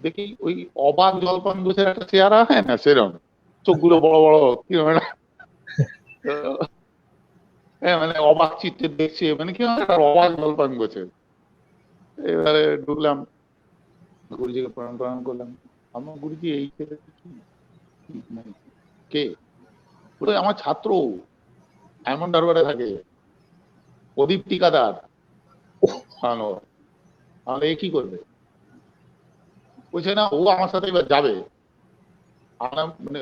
দেখি ওই অবাক জলপান গোছের একটা চেহারা হয় না, সেরকম চোখগুলো বড় বড়, কিরকম একটা, হ্যাঁ, মানে অবাক চিত্তে দেখছে, মানে কি একটা অবাক জলপান গোছের। এবারে ঢুকলাম, গুরুজিকে প্রণাম প্রণাম করলাম। আমার গুরুজি এই ছেলে মানে কে? বলে আমার ছাত্র, এমন দরবারে থাকে, প্রদীপ টিকাদার। তাহলে এ কি করবে? বলছে না, ও আমার সাথে এবার যাবে। আমরা মানে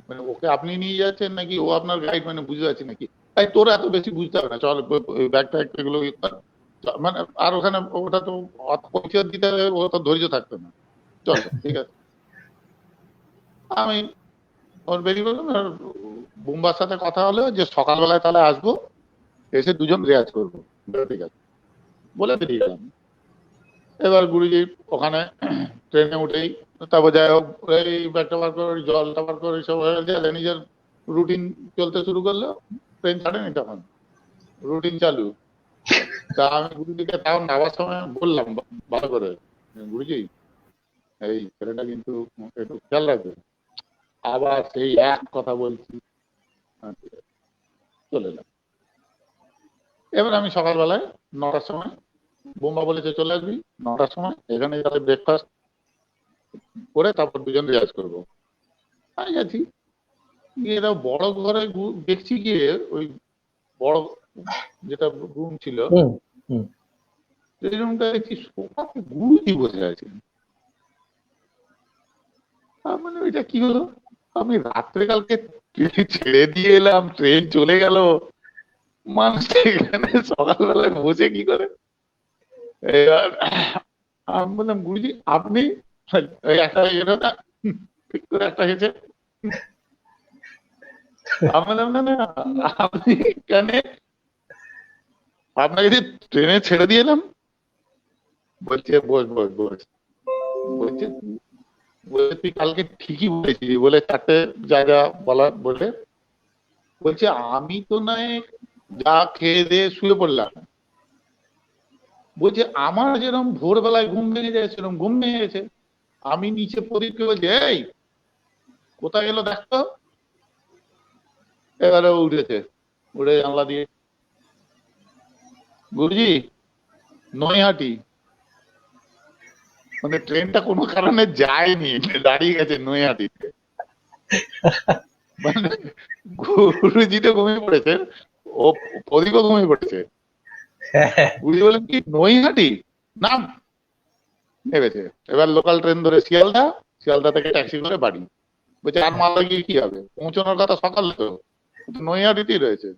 মানে ওকে আপনি নিয়ে যাচ্ছেন নাকি ও আপনার গাইড, মানে বুঝতে পারছি নাকি। তাই তোর এত বেশি বুঝতে হবে না, চল ব্যাগ ট্যাগ এগুলো মানে, আর ওখানে ওটা তো অত পরিচয় দিতে হবে, ও তো ধৈর্য থাকতো না। চল ঠিক আছে, আমি ওর বেরিয়ে বললাম। আর বুম্বার সাথে কথা হলো যে সকালবেলায় তাহলে আসবো, এসে দুজন রেয়াজ করবো। ঠিক আছে বলে বেরিয়ে গেলাম। এবার গুরুজি ওখানে ট্রেনে উঠেই, তারপর যাই হোক এই ব্যাগটা বার করে জলটা বার করে সব হয়ে গেলে নিজের রুটিন চলতে শুরু করলো। ট্রেন ছাড়েনি তখন, রুটিন চালু। তা আমি গুরুজিকে তখন নামার সময় বললাম ভালো করে, গুরুজি এই ছেলেটা কিন্তু একটু খেয়াল রাখবে। আবার সেই এক কথা বলছি, চলে এলাম। এবার আমি সকালবেলায় 9টার সময়, বোম্বা বলেছে চলে আসবি 9টার সময়, এখানে তাহলে ব্রেকফাস্ট করে তারপর দুজন রেয়াজ করবো। আমি গেছি, গিয়ে এরা বড় ঘরে দেখছি, গিয়ে ওই বড় যেটা রুম ছিল, হুম, হুম। সেই রুমটা দেখছি সোফাতে গুরুজি বসে আছে। মানে ওইটা কি হলো, আমি রাত্রে কালকে ছেড়ে দিয়ে এলাম, ট্রেন চলে গেল, মানুষ এখানে সকালবেলায় বসে কি করে? এবার আমি বললাম গুরুজি আপনি, ওই একটা এলো না, ঠিক করে একটা হেসে। আমি বললাম না না, আপনি এখানে, আপনাকে যে ট্রেনে ছেড়ে দিয়ে এলাম। বলছে বস বস বস। বলছে তুই কালকে ঠিকই বলেছিস, বলে 4টে যা যা বলার বলে। বলছে আমি তো নয় যা খেয়ে দিয়ে শুয়ে পড়লাম, বলছে আমার যেরকম ভোরবেলায় ঘুম ভেঙে যায় সেরকম ঘুম ভেঙে গেছে। আমি নিচে প্রদীপকে বলছি, এই কোথায় গেল দেখতো। এবারে ও উঠেছে, উঠে জানলা দিয়ে, গুরুজি নৈহাটি। মানে ট্রেনটা কোনো কারণে যায়নি, দাঁড়িয়ে গেছে নৈহাটিতে। মানে গুরুজি তো ঘুমিয়ে পড়েছেন, ও প্রদীপও ঘুমিয়ে পড়েছে। গুরুজি বলেন কি নৈহাটি নাম, নেমেছে। এবার লোকাল ট্রেন ধরে শিয়ালদা, শিয়ালদা থেকে ট্যাক্সি করে বাড়ি। বলছে আর মালদা গিয়ে কি হবে, পৌঁছানোর কথা সকালে, তো নৈহাটিতেই রয়েছে।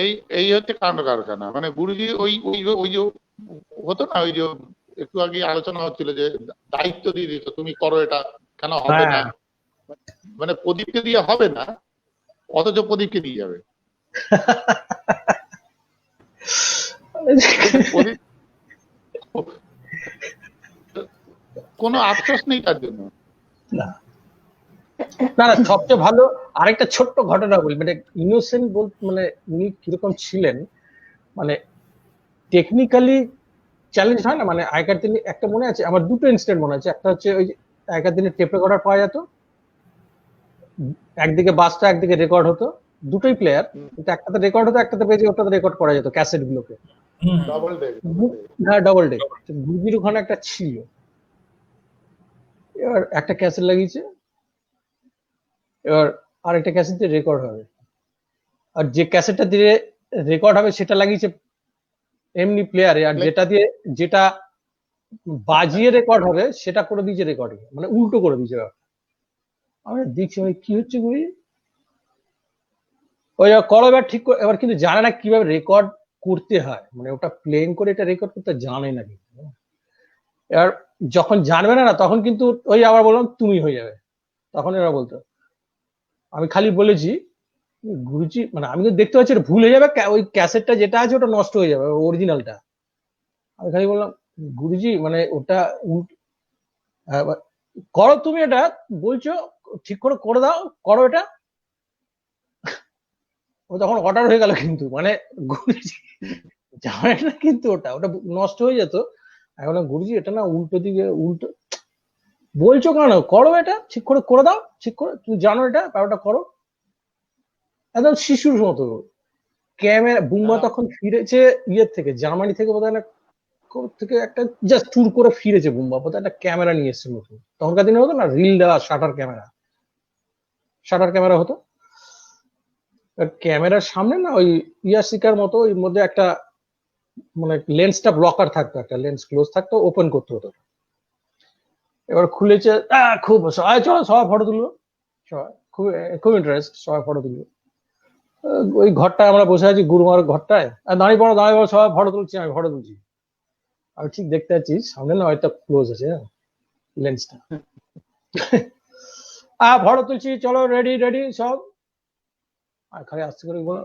এই এই হচ্ছে কাণ্ড কারখানা। মানে গুরুজি ওই ওই ওই যে হতো না, ওই যে একটু আগে আলোচনা হচ্ছিল যে দায়িত্ব দিয়ে দিত, তুমি করো এটা, কেন হবে না। মানে প্রদীপকে দিয়ে হবে না, অথচ প্রদীপকে দিয়ে যাবে। প্রদীপ কোনো আফসোস নেই তার জন্য। না না, সবচেয়ে ভালো আরেকটা ছোট্ট ঘটনা বলি। মানে ইনোসেন্ট বলতে মানে উনি কিরকম ছিলেন, মানে টেকনিক্যালি চ্যালেঞ্জ হয় না। মানে আগেকার দিনে একটা মনে আছে আমার, দুটো ইনসিডেন্ট মনে আছে। একটা হচ্ছে ওই আগেকার দিনে টেপ রেকর্ডার পাওয়া যেত, একদিকে বাসটা একদিকে রেকর্ড হতো, দুটোই প্লেয়ার, কিন্তু একটাতে রেকর্ড হতো একটাতে পেজে, ওটাতে রেকর্ড করা যেত ক্যাসেট গুলোকে। ডবল ডে, হ্যাঁ ডবল ডে। গুরুজির ওখানে একটা ছিল, এবার একটা ক্যাসেট লাগিয়েছে, এবার আরেকটা ক্যাসেট দিয়ে রেকর্ড হবে, আর যে ক্যাসেটটা দিয়ে রেকর্ড হবে সেটা লাগিয়েছে এমনি প্লেয়ারে, আর যেটা বাজিয়ে রেকর্ড হবে সেটা করে দিয়েছে রেকর্ডিং, মানে উল্টো করে দিয়েছে। আমি দেখছি ভাই কি হচ্ছে গুলি, ওই করো এবার ঠিক করে। এবার কিন্তু জানে না কিভাবে রেকর্ড করতে হয়, মানে ওটা প্লেন করে এটা রেকর্ড করতে জানে না কিন্তু। এবার যখন জানবে না তখন কিন্তু ওই আবার বললাম তুমি হয়ে যাবে, তখন এরা বলতো। আমি খালি বলেছি গুরুজি, মানে আমি তো দেখতে পাচ্ছি ভুল হয়ে যাবে, ওই ক্যাসেটটা যেটা আছে ওটা নষ্ট হয়ে যাবে, অরিজিনালটা। আমি খালি বললাম গুরুজি মানে ওটা করো তুমি, এটা বলছো ঠিক করে করে দাও, করো এটা। ও তখন অর্ডার হয়ে গেল, কিন্তু মানে গুরুজি জানে না কিন্তু ওটা নষ্ট হয়ে যেত। আমি বললাম গুরুজি এটা না উল্টো দিকে, উল্টো বলছো কেন, করো এটা ঠিক করে করে দাও, ঠিক করে তুমি জানো এটা, ওটা করো। একদম শিশুর মতো। ক্যামেরা বুম্বা তখন ফিরেছে ইয়ের থেকে, জার্মানি থেকে বোধহয় না থেকে একটা জাস্ট ট্যুর করে ফিরেছে বুম্বা, বোধহয় একটা ক্যামেরা নিয়ে এসছে নতুন। তখনকার দিনে হতো না রিল দেওয়া শাটার ক্যামেরা হতো। ক্যামেরার সামনে না ওই ইয়াসিকার মতো ওই মধ্যে একটা মানে লেন্সটা ব্লকার থাকতো, একটা লেন্স ক্লোজ থাকতো, ওপেন করতে হতো। এবার খুলেছে, খুব চলো সবাই ফটো তুলবো, সবাই খুব ইন্টারেস্ট, সবাই ফটো তুলবো। ওই ঘরটায় আমরা বসে আছি, গুরুমার ঘরটায়, দাঁড়িয়ে পড়ো সবাই ফটো তুলছি, আমি ফটো তুলছি। আমি ঠিক দেখতে পাচ্ছি সামনে না হয়তো ক্লোজ আছে লেন্সটা। ফটো তুলছি, চলো রেডি রেডি সব। আর খালি আস্তে করে বলো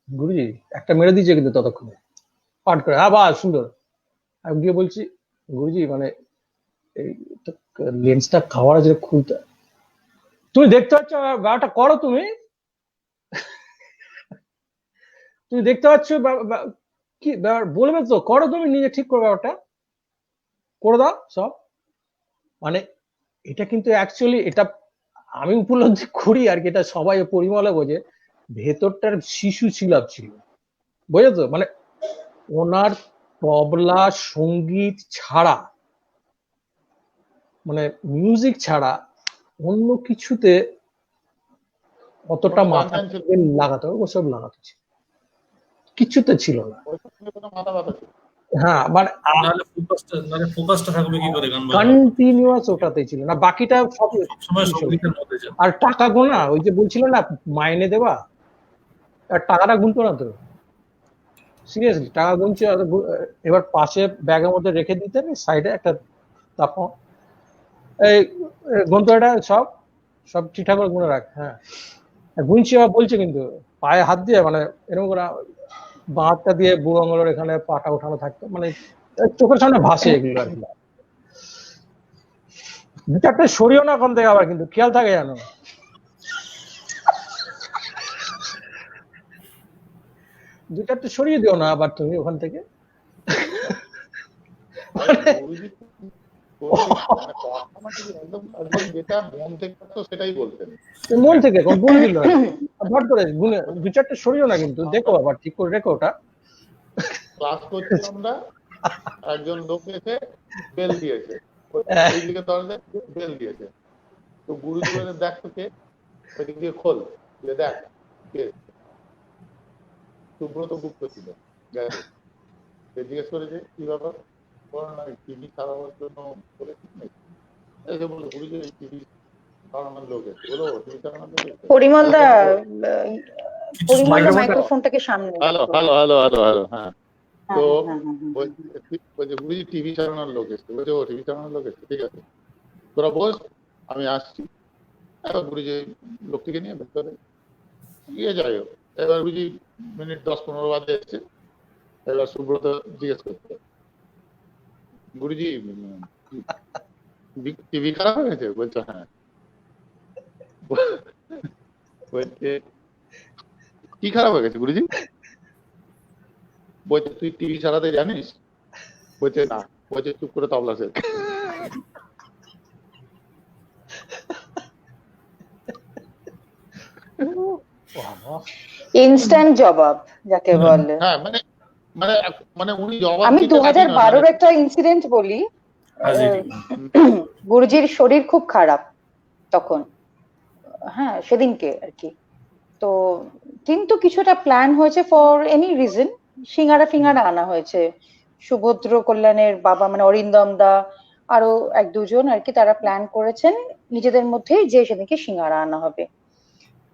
গুরুজি একটা মেরে দিয়েছে কিন্তু ততক্ষণে পাঠ করে, হ্যাঁ বাহ সুন্দর। আমি গিয়ে বলছি গুরুজি মানে এই লেন্সটা খাওয়ার আছে খুলতে, তুমি দেখতে পাচ্ছ ব্যাপারটা, করো তুমি দেখতে পাচ্ছ কি বলবে তো, করো তুমি নিজে ঠিক করে ব্যাপারটা করে দাও সব। মানে এটা কিন্তু অ্যাকচুয়ালি এটা আমি উপলব্ধি করি আর কি, এটা সবাই পরিমলে বোঝে, ভেতরটার শিশু ছিল বুঝেছো। মানে ওনার তবলা সঙ্গীত ছাড়া, মানে মিউজিক ছাড়া অন্য কিছুতে অতটা মাথা লাগাতে হবে, ওসব লাগাতে ছিল কিছুতে ছিল না। হ্যাঁ মানে কন্টিনিউয়াস ওটাতেই ছিল না, বাকিটা সব। আর টাকা গোনা, ওই যে বলছিল না মাইনে দেওয়া, আর টাকাটা গুনতো না তো, সিরিয়াসলি টাকা গুনছে। এবার পাশে ব্যাগের মধ্যে রেখে দিতেন সাইডে একটা, তারপর এই গন্তটা সব সব ঠিকঠাক করে গুনে রাখ। হ্যাঁ গুনছি, আবার বলছে কিন্তু পায়ে হাত দিয়ে, মানে এরকম করে বাঁধটা দিয়ে বুড়ো আঙুলের এখানে পাটা ওঠানো থাকতো, মানে চোখের সামনে ভাসে এগুলো আর কি। দু চারটে সরিও না কোন থেকে আবার, কিন্তু খেয়াল থাকে জানো। দু চারটে সরিয়ে দিও না আবার তুমি ওখান থেকে। গুরুজি একদম একদম যেটা মন থেকে আসতো সেটাই বলতেন। মন থেকে বলে দিল হট করে দু চারটে সরিও না, কিন্তু দেখো আবার ঠিক করে রেখো ওটা। ক্লাস করছি আমরা, একজন লোক এসে বেল দিয়েছে, ওইদিকে দরজায় বেল দিয়েছে, তো গুরুজি বলে দেখ তো কে, ওইদিক দিয়ে খোল, দেখ কে। সুব্রত গুপ্ত ছিল, গেছে, জিজ্ঞেস করেছে কি ব্যাপার, টিভি সারাবার জন্য বলেছিস নাকি? এসে বলে গুরুজি এই টিভি সারানোর লোক এসে, বলো টিভি সারানোর লোক এসে। পরিমল দা, মাইক্রোফোনটাকে সামনে। Hello hello hello hello hello, হ্যাঁ। তো বলছে গুরুজি টিভি চালানোর লোক এসছে, বলছে ও টিভি চালানোর লোক এসছে, ঠিক আছে তোরা বস আমি আসছি। এবার গুরুজি লোকটিকে নিয়ে ভেতরে গিয়ে যাই হোক, এবার গুরুজি মিনিট 10-15 বাদে এসছে। এবার সুব্রত জিজ্ঞেস করতে, গুরুজি টিভি খারাপ হয়ে গেছে? বলছে হ্যাঁ। বলছে কি খারাপ হয়ে গেছে গুরুজি? বলছে তুই টিভি চালাতে জানিস? বলছে না। বলছে চুপ করে তবলা শেখ। ইনস্ট্যান্ট জবাব যাকে বলে। হ্যাঁ মানে মানে মানে উনি জবাব আমি 2012-এর একটা ইনসিডেন্ট বলি। গুরুজির শরীর খুব খারাপ তখন, হ্যাঁ সেদিনকে আর কি। তো কিন্তু কিছুটা প্ল্যান হয়েছে ফর এনি রিজন, সিঙ্গারা আনা হয়েছে। সুভদ্র কল্যাণের বাবা মানে অরিন্দম দা আরো 1-2 জন আর কি, তারা প্ল্যান করেছেন নিজেদের মধ্যেই যে সেদিনকে সিঙ্গারা আনা হবে।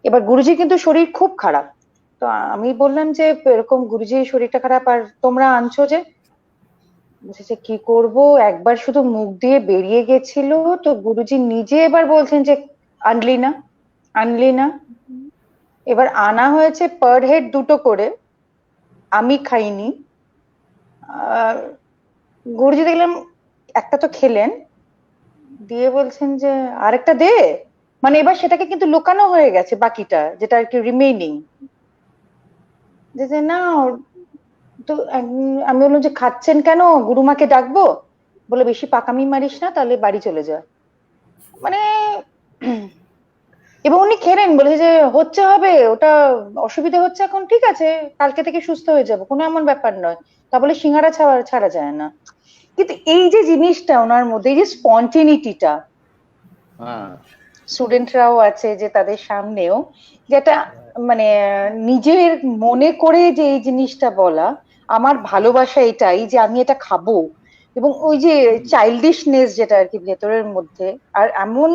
এবার গুরুজির কিন্তু শরীর খুব খারাপ, তো আমি বললাম যে এরকম গুরুজির শরীরটা খারাপ আর তোমরা আনছো যে, বলছে কি করব, একবার শুধু মুখ দিয়ে বেরিয়ে গেছিল, তো গুরুজি নিজে এবার বলছেন যে আনলি না। এবার আনা হয়েছে পার হেড 2টো করে, আমি খাইনি। গুরুজি দেখলাম একটা তো খেলেন, দিয়ে বলছেন যে আরেকটা দে, মানে এবার সেটাকে কিন্তু লুকানো হয়ে গেছে বাকিটা, যেটা আর কি রিমেইনিং, যে না। তো আমি বললাম যে খাচ্ছেন কেন, গুরুমাকে ডাকবো? বলে বেশি পাকামি মারিস না, তাহলে বাড়ি চলে যা। মানে এবং উনি খেলেন, বলেছে যে হচ্ছে হবে, ওটা অসুবিধা হচ্ছে এখন, ঠিক আছে কালকে থেকে সুস্থ হয়ে যাবো, কোনো এমন ব্যাপার নয়। তা বলে সিঙ্গারা ছাড়া যায় না। কিন্তু এই যে জিনিসটা ওনার মধ্যে, এই যে স্পন্টেনিটিটা, স্টুডেন্টরাও আছে যে তাদের সামনেও, যেটা মানে নিজের মনে করে যে এই জিনিসটা বলা, আমার ভালোবাসা এটাই যে আমি এটা খাবো, এবং ওই যে চাইল্ডিশনেস যেটা আর কি ভেতরের মধ্যে। আর এমন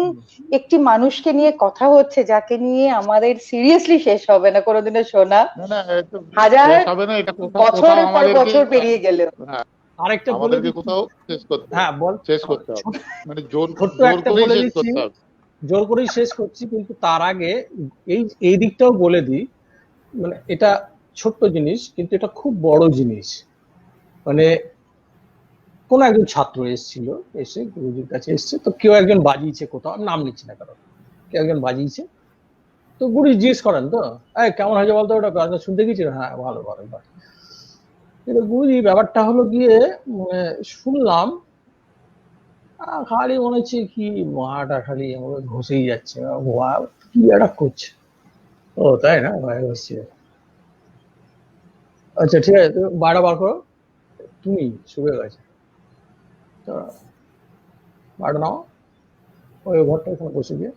একটি মানুষকে নিয়ে কথা হচ্ছে যাকে নিয়ে আমাদের সিরিয়াসলি শেষ হবে না কোনোদিনও শোনা, হাজার বছরের পর বছর পেরিয়ে গেলেও। আরেকটা আমাদেরকে কোথাও শেষ করতে, হ্যাঁ বল, শেষ করতে হবে, মানে জোর করেই শেষ করছি। কিন্তু তার আগে এই দিকটাও বলে দিই, মানে এটা ছোট্ট জিনিস কিন্তু এটা খুব বড় জিনিস। মানে কোন একজন ছাত্র এসেছিল, এসে গুরুজির কাছে এসছে, তো কেউ একজন বাজিয়েছে কোথাও, নাম নিচ্ছি না কারণ, কেউ একজন বাজিয়েছে, তো গুরুজি জিজ্ঞেস করেন তো কেমন হয়েছে বলতো, ওটা শুনতে গেছিল? হ্যাঁ ভালো। কিন্তু গুরুজি ব্যাপারটা হলো গিয়ে শুনলাম খালি মনে হচ্ছে কি মাটা খালি আমাকে ঘষেই যাচ্ছে, কি একটা করছে। ও তাই না, ভাই হচ্ছে আচ্ছা ঠিক আছে, তুমি বারোটা বার করো, তুমি শুয়ে গেছে তো বারোটা নাও, ওই ঘরটা ওখানে বসে গিয়ে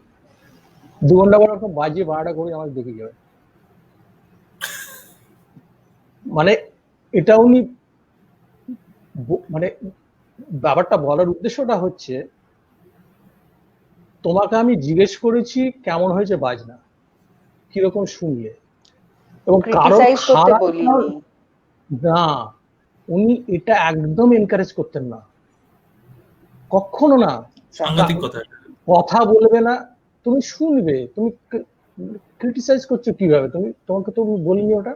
2 ঘন্টা পর ওরকম বাজিয়ে ভাড়াটা করে আমাকে দেখে যাবে। মানে এটা উনি মানে ব্যাপারটা বলার উদ্দেশ্যটা হচ্ছে, তোমাকে আমি জিজ্ঞেস করেছি কেমন হয়েছে বাজনা, কিরকম শুনলে, এবং কারণ না, উনি এটা একদম এনকারেজ করতেন না, কখনো না। কথা বলবে না, তুমি শুনবে, তুমি ক্রিটিসাইজ করছো কিভাবে, তোমাকে তো বলিনি ওটা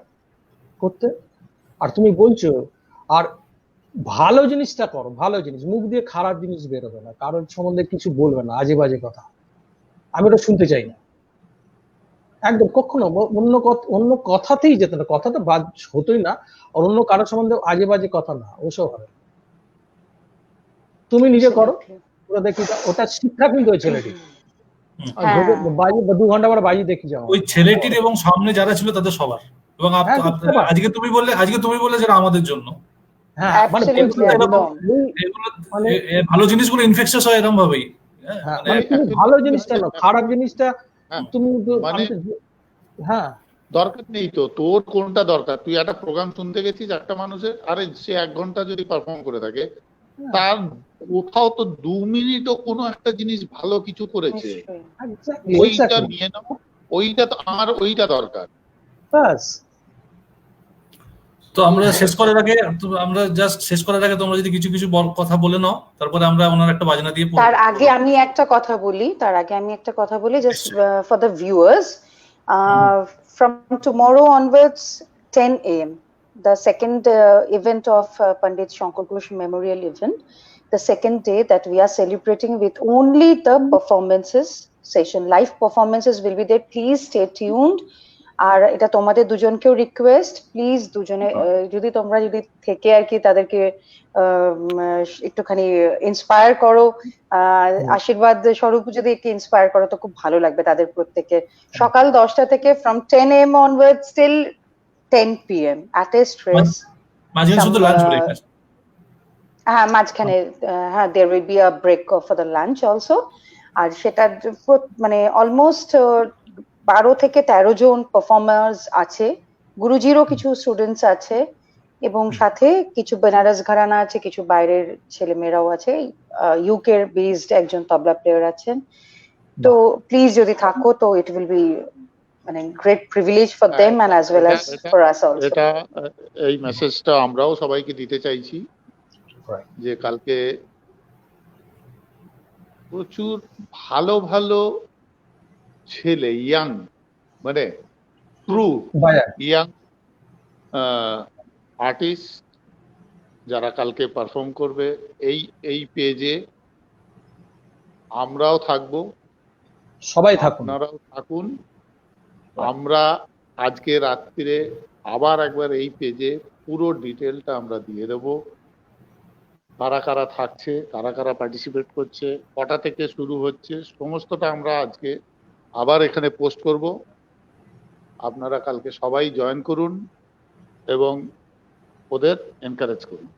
করতে, আর তুমি বলছো। আর ভালো জিনিসটা করো, ভালো জিনিস, মুখ দিয়ে খারাপ জিনিস বেরোবে না, কারোর সম্বন্ধে কিছু বলবে না, আজে বাজে কথা, আমি ওটা শুনতে চাই না। একদম কখনো অন্য কথাতেই যেত না, কথাটা বাদ হতোই না, আর অন্য কারোর সম্বন্ধে আজে বাজে কথা না, ওসব হবে। তুমি নিজে করো, ওরা দেখি ওটা শিক্ষা কিন্তু ওই ছেলেটি। হ্যাঁ। বাজি 2 ঘন্টা পরে বাজি দেখি যাও ওই ছেলেটির এবং সামনে যারা ছিল তাদের সবার, এবং হ্যাঁ, সবার। আজকে তুমি বললে যেটা আমাদের জন্য, হ্যাঁ মানে Absolutely, এগুলো এগুলো মানে ভালো জিনিসগুলো ইনফেকশাস হয় এরকম ভাবেই। হ্যাঁ, মানে তুমি ভালো জিনিসটা না, খারাপ জিনিসটা হ্যাঁ, তুমি মানে হ্যাঁ দরকার নেই তো, তোর কোনটা দরকার? তুই একটা প্রোগ্রাম শুনতে গেছিস একটা মানুষের, আরে সে 1 ঘন্টা যদি পারফর্ম করে থাকে, তার কোথাও তো 2 মিনিটও কোনো একটা জিনিস ভালো কিছু করেছে, নিশ্চয়ই। ওইটা নিয়ে নাও, ওইটা তো আমার ওইটা দরকার। বাস। তো আমরা শেষ করার আগে তোমরা যদি কিছু কথা বলে নাও, তারপরে আমরা ওনার একটা বাজনা দিয়ে তার আগে আমি একটা কথা বলি just for the viewers, from tomorrow onwards 10 a.m. the second event of Pandit Shankar Ghosh Memorial event, the second day that we are celebrating with only the performances session, live performances will be there. Please stay tuned. আর এটা তোমাদের দুজনকেও request, please দুজনে যদি তোমরা যদি থেকে আর কি তাদেরকে একটুখানি ইন্সপায়ার করো, আশীর্বাদ স্বরূপ যদি একটু ইন্সপায়ার করো তো খুব ভালো লাগবে তাদের প্রত্যেকের। সকাল 10টা থেকে from 10 a.m. onwards till 10 p.m. at a stress। মাঝখানে শুধু লাঞ্চ ব্রেক আছে। হ্যাঁ, মাঝখানে হ্যাঁ there will be a break for the lunch also। আর সেটা মানে অলমোস্ট 12 থেকে 13 জন পারফর্মার্স আছে, গুরুজিরও কিছু স্টুডেন্টস আছে, এবং সাথে কিছু বেনারস ঘরানা আছে, কিছু বাইরের ছেলেমেয়েরাও আছে, ইউকে বেসড একজন তবলা প্লেয়ার আছেন। তো প্লিজ যদি থাকো তো ইট উইল বি মানে great privilege for them and as well as for us also. এটা এই মেসেজটা আমরাও সবাইকে দিতে চাইছি যে কালকে প্রচুর ভালো ভালো ছেলে, ইয়াং মানে ট্রু ইয়াং আর্টিস্ট যারা কালকে পারফর্ম করবে এই পেজে, আমরাও থাকবো, সবাই থাকুন, আপনারাও থাকুন। আমরা আজকে রাত্রিরে আবার একবার এই পেজে পুরো ডিটেলটা আমরা দিয়ে দেবো, কারা কারা থাকছে, কারা কারা পার্টিসিপেট করছে, কটা থেকে শুরু হচ্ছে, সমস্তটা আমরা আজকে আবার এখানে পোস্ট করব। আপনারা কালকে সবাই জয়েন করুন এবং ওদের এনকারেজ করুন।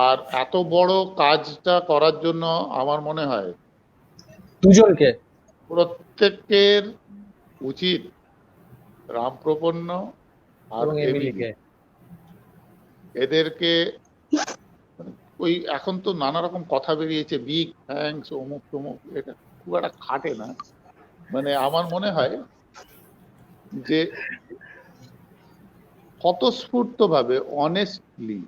আর এত বড় কাজটা করার জন্য আমার মনে হয় দুজনকে প্রত্যেকের উচিত, রামপ্রপন্ন আর এমিলিকে, এদেরকে ওই এখন তো নানা রকম কথা বেরিয়েছে, বিগ থ্যাঙ্কস অমুক তমুক, এটা খুব একটা খাটে না। মানে আমার মনে হয় যে স্বতঃস্ফূর্ত ভাবে অনেস্টলি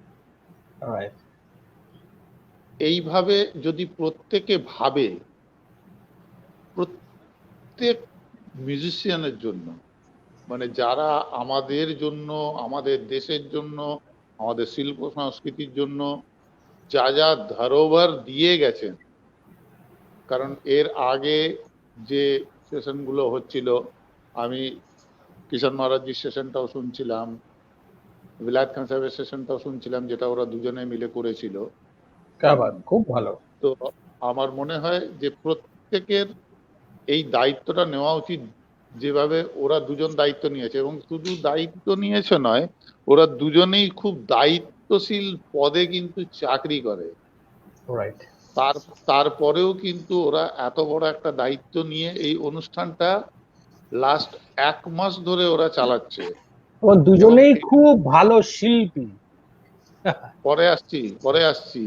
এইভাবে যদি প্রত্যেকে ভাবে, প্রত্যেক মিউজিশিয়ানের জন্য, মানে যারা আমাদের জন্য, আমাদের দেশের জন্য, আমাদের শিল্প সংস্কৃতির জন্য যা যা ধরোহর দিয়ে গেছেন, কারণ এর আগে যে সেশনগুলো হচ্ছিল, আমি কিষাণ মহারাজজির সেশনটাও শুনছিলাম, বিলায়ত খান সাহেবের সেশনটাও শুনছিলাম, যেটা ওরা দুজনে মিলে করেছিল, খুব ভালো। তো আমার মনে হয় যে প্রত্যেকের এই দায়িত্বটা নেওয়া উচিত, যেভাবে ওরা দুজন দায়িত্ব নিয়েছে, এবং শুধু দায়িত্ব নিয়েছে নয়, ওরা দুজনেই খুব দায়িত্বশীল পদে কিন্তু চাকরি করে। তারপরেও কিন্তু ওরা এত বড় একটা দায়িত্ব নিয়ে এই অনুষ্ঠানটা লাস্ট 1 মাস ধরে ওরা চালাচ্ছে। দুজনেই খুব ভালো শিল্পী। পরে আসছি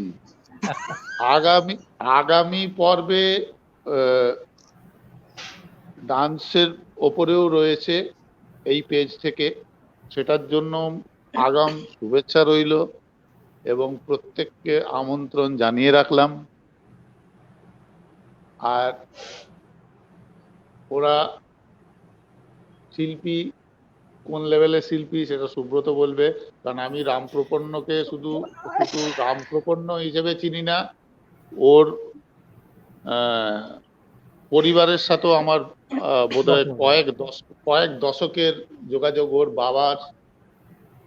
আগামী পর্বে ডান্সের ওপরেও রয়েছে এই পেজ থেকে, সেটার জন্য আগাম শুভেচ্ছা রইল এবং প্রত্যেককে আমন্ত্রণ জানিয়ে রাখলাম। আর ওরা শিল্পী কোন লেভেলের শিল্পী সেটা সুব্রত বলবে, কারণ আমি রামপ্রপন্নকে শুধু রামপ্রপন্ন হিসেবে চিনি না, ওর পরিবারের সাথেও আমার বোধহয় কয়েক দশকের যোগাযোগ। ওর বাবার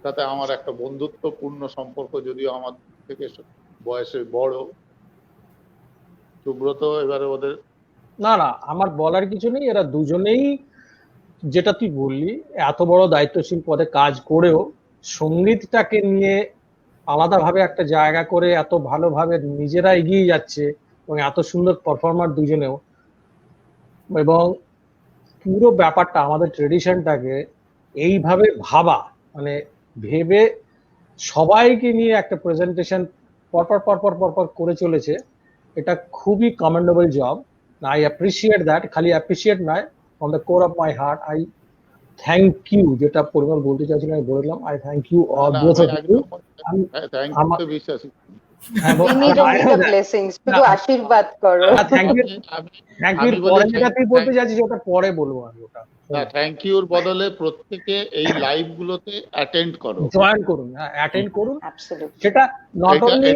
সাথে আমার একটা বন্ধুত্বপূর্ণ সম্পর্ক, যদিও আমার থেকে বয়সে বড়। সুব্রত এবারে ওদের না না, আমার বলার কিছু নেই, এরা দুজনেই যেটা তুই বললি এত বড় দায়িত্বশীল পদে কাজ করেও সঙ্গীতটাকে নিয়ে আলাদাভাবে একটা জায়গা করে এত ভালোভাবে নিজেরা এগিয়ে যাচ্ছে এবং এত সুন্দর পারফর্মার দুজনেও, এবং পুরো ব্যাপারটা আমাদের ট্রেডিশনটাকে এইভাবে ভাবা, মানে ভেবে সবাইকে নিয়ে একটা প্রেজেন্টেশন পরপর পরপর পরপর করে চলেছে। এটা খুবই commendable job. I appreciate that. খালি অ্যাপ্রিসিয়েট নয়, from the core of my heart I thank you. যেটা পরিমাণ বলতে চাইছিলাম আমি বললাম, I thank you both of you. বিশ্বাসী। শুধু আশীর্বাদ করো। থ্যাংক ইউ পরে যেটা তুই বলতে চাইছিস ওটা পরে বলবো আমি। ওটা থ্যাংক ইউর বদলে প্রত্যেকে এই লাইভ গুলোতে অ্যাটেন্ড করো, জয়েন করুন, অ্যাটেন্ড করুন। Absolutely. সেটা নট অনলি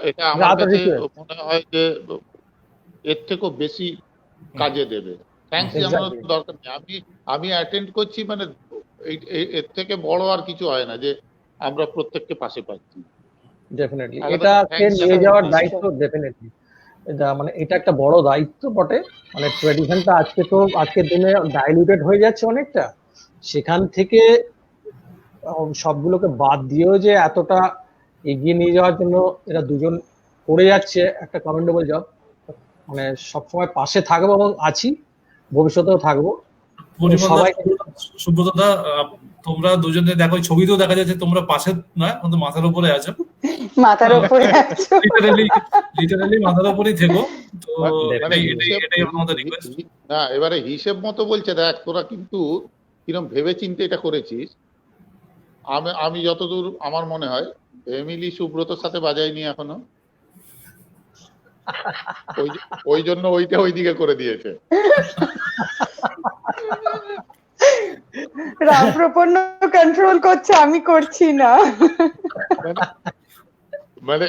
এটা আমার কাছে মনে হয় যে এর থেকেও বেশি কাজে দেবে। থ্যাংকস জানানোর দরকার নেই। আমি অ্যাটেন্ড করছি, মানে এর থেকে বড় আর কিছু হয় না যে আমরা প্রত্যেককে পাশে পাচ্ছি। ডেফিনেটলি এটাকে নিয়ে যাওয়ার দায়িত্ব ডেফিনেটলি এটা, মানে এটা একটা বড় দায়িত্ব বটে। মানে ট্রেডিশনটা আজকের দিনে ডাইলুটেড হয়ে যাচ্ছে অনেকটা, সেখান থেকে সবগুলোকে বাদ দিয়েও যে এতটা এগিয়ে নিয়ে যাওয়ার জন্য এরা দুজন করে যাচ্ছে একটা কমেন্ডেবল জব। মানে সবসময় পাশে থাকবো এবং আছি, ভবিষ্যতেও থাকবো। সবাই সুব্রতদা, তোমরা দুজনে দেখো, ছবিতেও দেখা যাচ্ছে তোমরা পাশে নয়, কিন্তু মাথার উপরে আছো। মাথার উপরে আছো, লিটারালি মাথার উপরেই থেকো। তো এটাই আমাদের রিকোয়েস্ট। না, এবারে হিসেব মতো বলছে, দেখ তোরা কিন্তু কিরকম ভেবে চিন্তে এটা করেছিস। আমি যতদূর আমার মনে হয় এমিলি সুব্রতর সাথে বাজাইনি এখনো, ওই জন্য ওইটা ওইদিকে করে দিয়েছে। রামপ্রপন্ন কন্ট্রোল করছে, আমি করছি না। মানে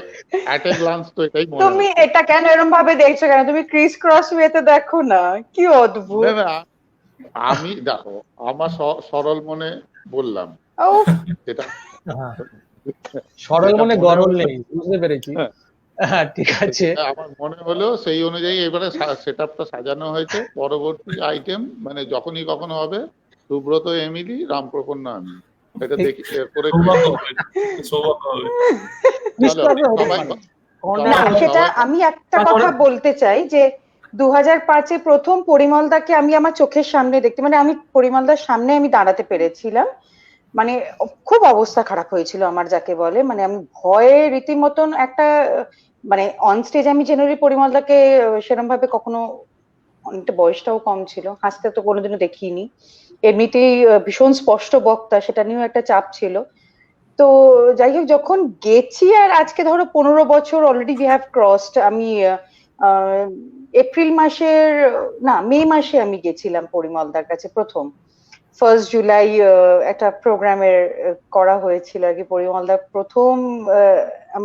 অ্যাট এ গ্লান্স তো এটাই মনে হয়। তুমি এটা কেন এরকম ভাবে দেখছো কেন? তুমি ক্রিস ক্রস ওয়েতে দেখো না, কি অদ্ভুত। আমি দেখো আমার সরল মনে বললাম, এটা সরল মনে গরল নেই, বুঝতে পেরেছি। ঠিক আছে, আমার মনে হলো সেই অনুযায়ী এবারে সেটআপটা সাজানো হয়েছে। পরবর্তী আইটেম মানে যখনই কখনো হবে, সুব্রত এমিলি, রামপ্রপন্ন আমি, এটা দেখি করে সেটা। আমি একটা কথা বলতে চাই যে 2005-এ প্রথম পরিমলদাকে আমি আমার চোখের সামনে দেখতে, মানে আমি পরিমলদার সামনে আমি দাঁড়াতে পেরেছিলাম। মানে খুব অবস্থা খারাপ হয়েছিল আমার, যাকে বলে মানে আমি ভয়ে রীতিমতন একটা, মানে অন স্টেজ আমি জেনারেলি পরিমলদাকে সেরকম ভাবে কখনো, অনেকটা বয়সটাও কম ছিল, হাসতে তো কোনোদিনও দেখিনি। এমনিতেই ভীষণ স্পষ্ট বক্তা, সেটা নিয়েও একটা চাপ ছিল। তো যাই হোক, যখন গেছি আর আজকে ধরো 15 বছর অলরেডি উই হ্যাভ ক্রসড। আমি এপ্রিল মাসের না মে মাসে আমি গেছিলাম পরিমলদার কাছে প্রথম। 1 জুলাই একটা প্রোগ্রামের করা হয়েছিল আর কি। পরিমলদা প্রথম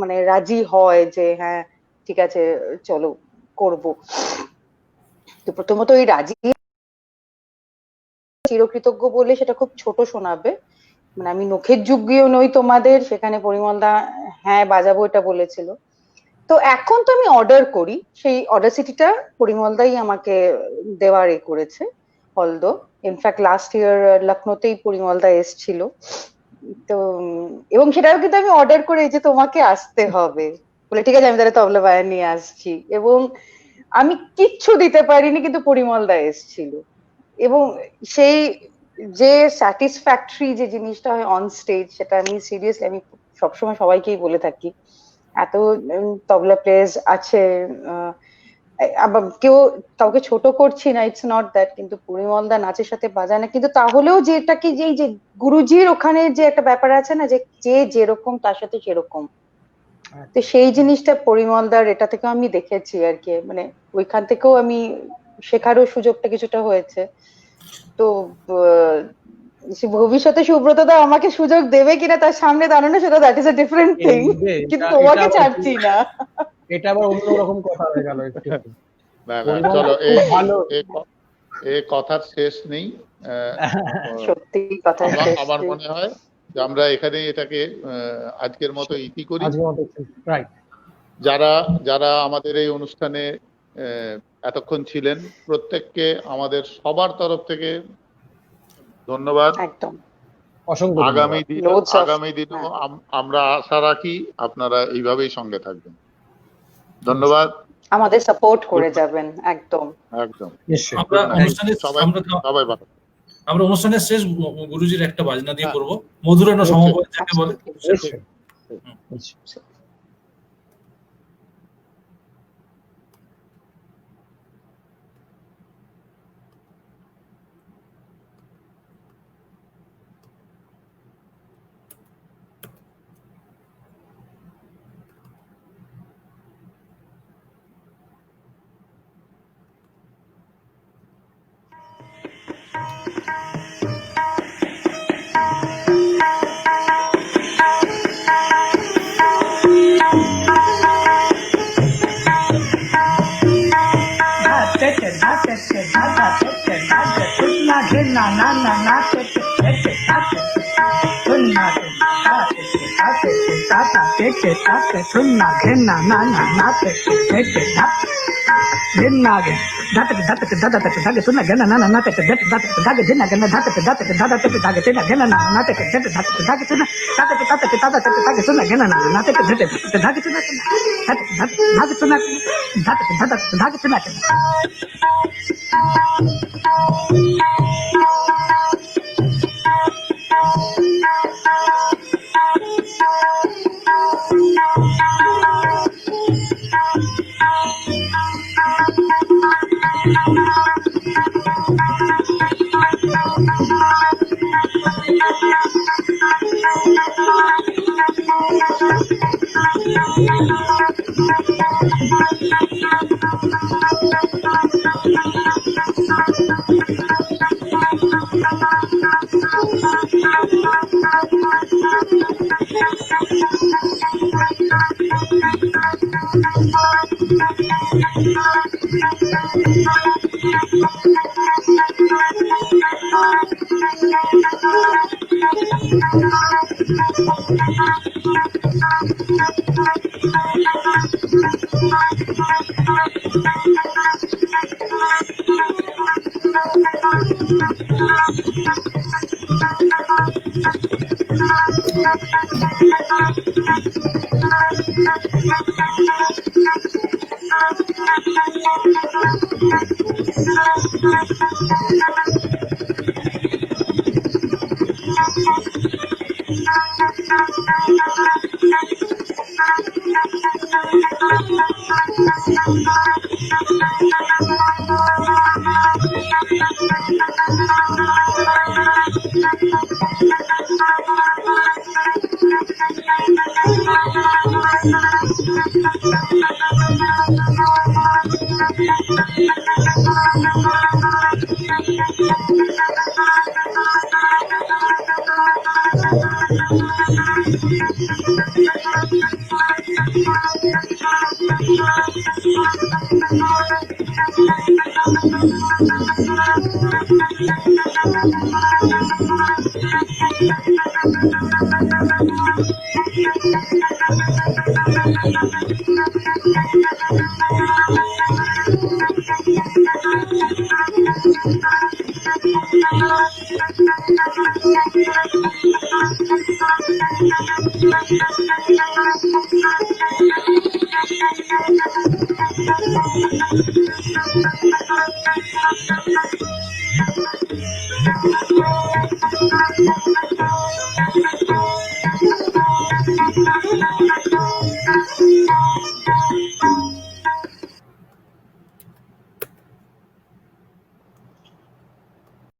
মানে রাজি হয় যে হ্যাঁ ঠিক আছে চলো করব। তো প্রথমত ওই রাজি, চিরকৃতজ্ঞ বলে সেটা খুব ছোট শোনাবে, মানে আমি নখের যোগ্যও নই তোমাদের, সেখানে পরিমলদা হ্যাঁ বাজাবো এটা বলেছিল। তো এখন তো আমি অর্ডার করি, সেই অডাসিটিটা পরিমলদাই আমাকে দেওয়ার করেছে। অলদো ইনফ্যাক্ট লাস্ট ইয়ার লখনৌতেই পরিমলদা এসছিল। তো এবং সেটাও কিন্তু আমি অর্ডার করে যে তোমাকে আসতে হবে বলে, ঠিক আছে আমি তাহলে তবলা বায়ান নিয়ে আসছি। এবং আমি কিচ্ছু দিতে পারিনি, কিন্তু পরিমলদা এসছিল। এবং সেই যে স্যাটিসফ্যাক্টরি যে জিনিসটা হয় অন স্টেজ, সেটা আমি সিরিয়াসলি আমি সবসময় সবাইকেই বলে থাকি। এত তবলা প্লেয়ার্স আছে, আবার কেউ কাউকে ছোট করছি না, ইটস নট দ্যাট, কিন্তু পরিমলদা নাচের সাথে বাজায় না, কিন্তু তাহলেও যেটা কি যে গুরুজির ওখানে যে একটা ব্যাপার আছে না, যে যেরকম তার সাথে সেরকম। তো সেই জিনিসটা পরিমলদার এটা থেকে আমি দেখেছি আর কি, মানে ওইখান থেকেও আমি শেখারও সুযোগটা কিছুটা হয়েছে। তো ভবিষ্যতে সুব্রতদা আমাকে সুযোগ দেবে কিনা তার সামনে দাঁড়ানো, সেটা that is a different thing, কিন্তু তোমাকে ছাড়ছি না। এটা আবার অন্যরকম কথা হয়ে গেল। চলো এ কথার শেষ নেই। সত্যি কথা আমার মনে হয় যে আমরা এখানে এটাকে আজকের মতো ইতি করি। রাইট। যারা আমাদের এই অনুষ্ঠানে এতক্ষণ ছিলেন প্রত্যেককে আমাদের সবার তরফ থেকে ধন্যবাদ। একদম। অসংখ্য আগামী দিনও আমরা আশা রাখি আপনারা এইভাবেই সঙ্গে থাকবেন। ধন্যবাদ। আমাদের সাপোর্ট করে যাবেন। একদম নিশ্চয়ই। আমরা অনুষ্ঠানের শেষ গুরুজির একটা বাজনা দিয়ে করব, মধুরানো সমবায় যাকে বলে।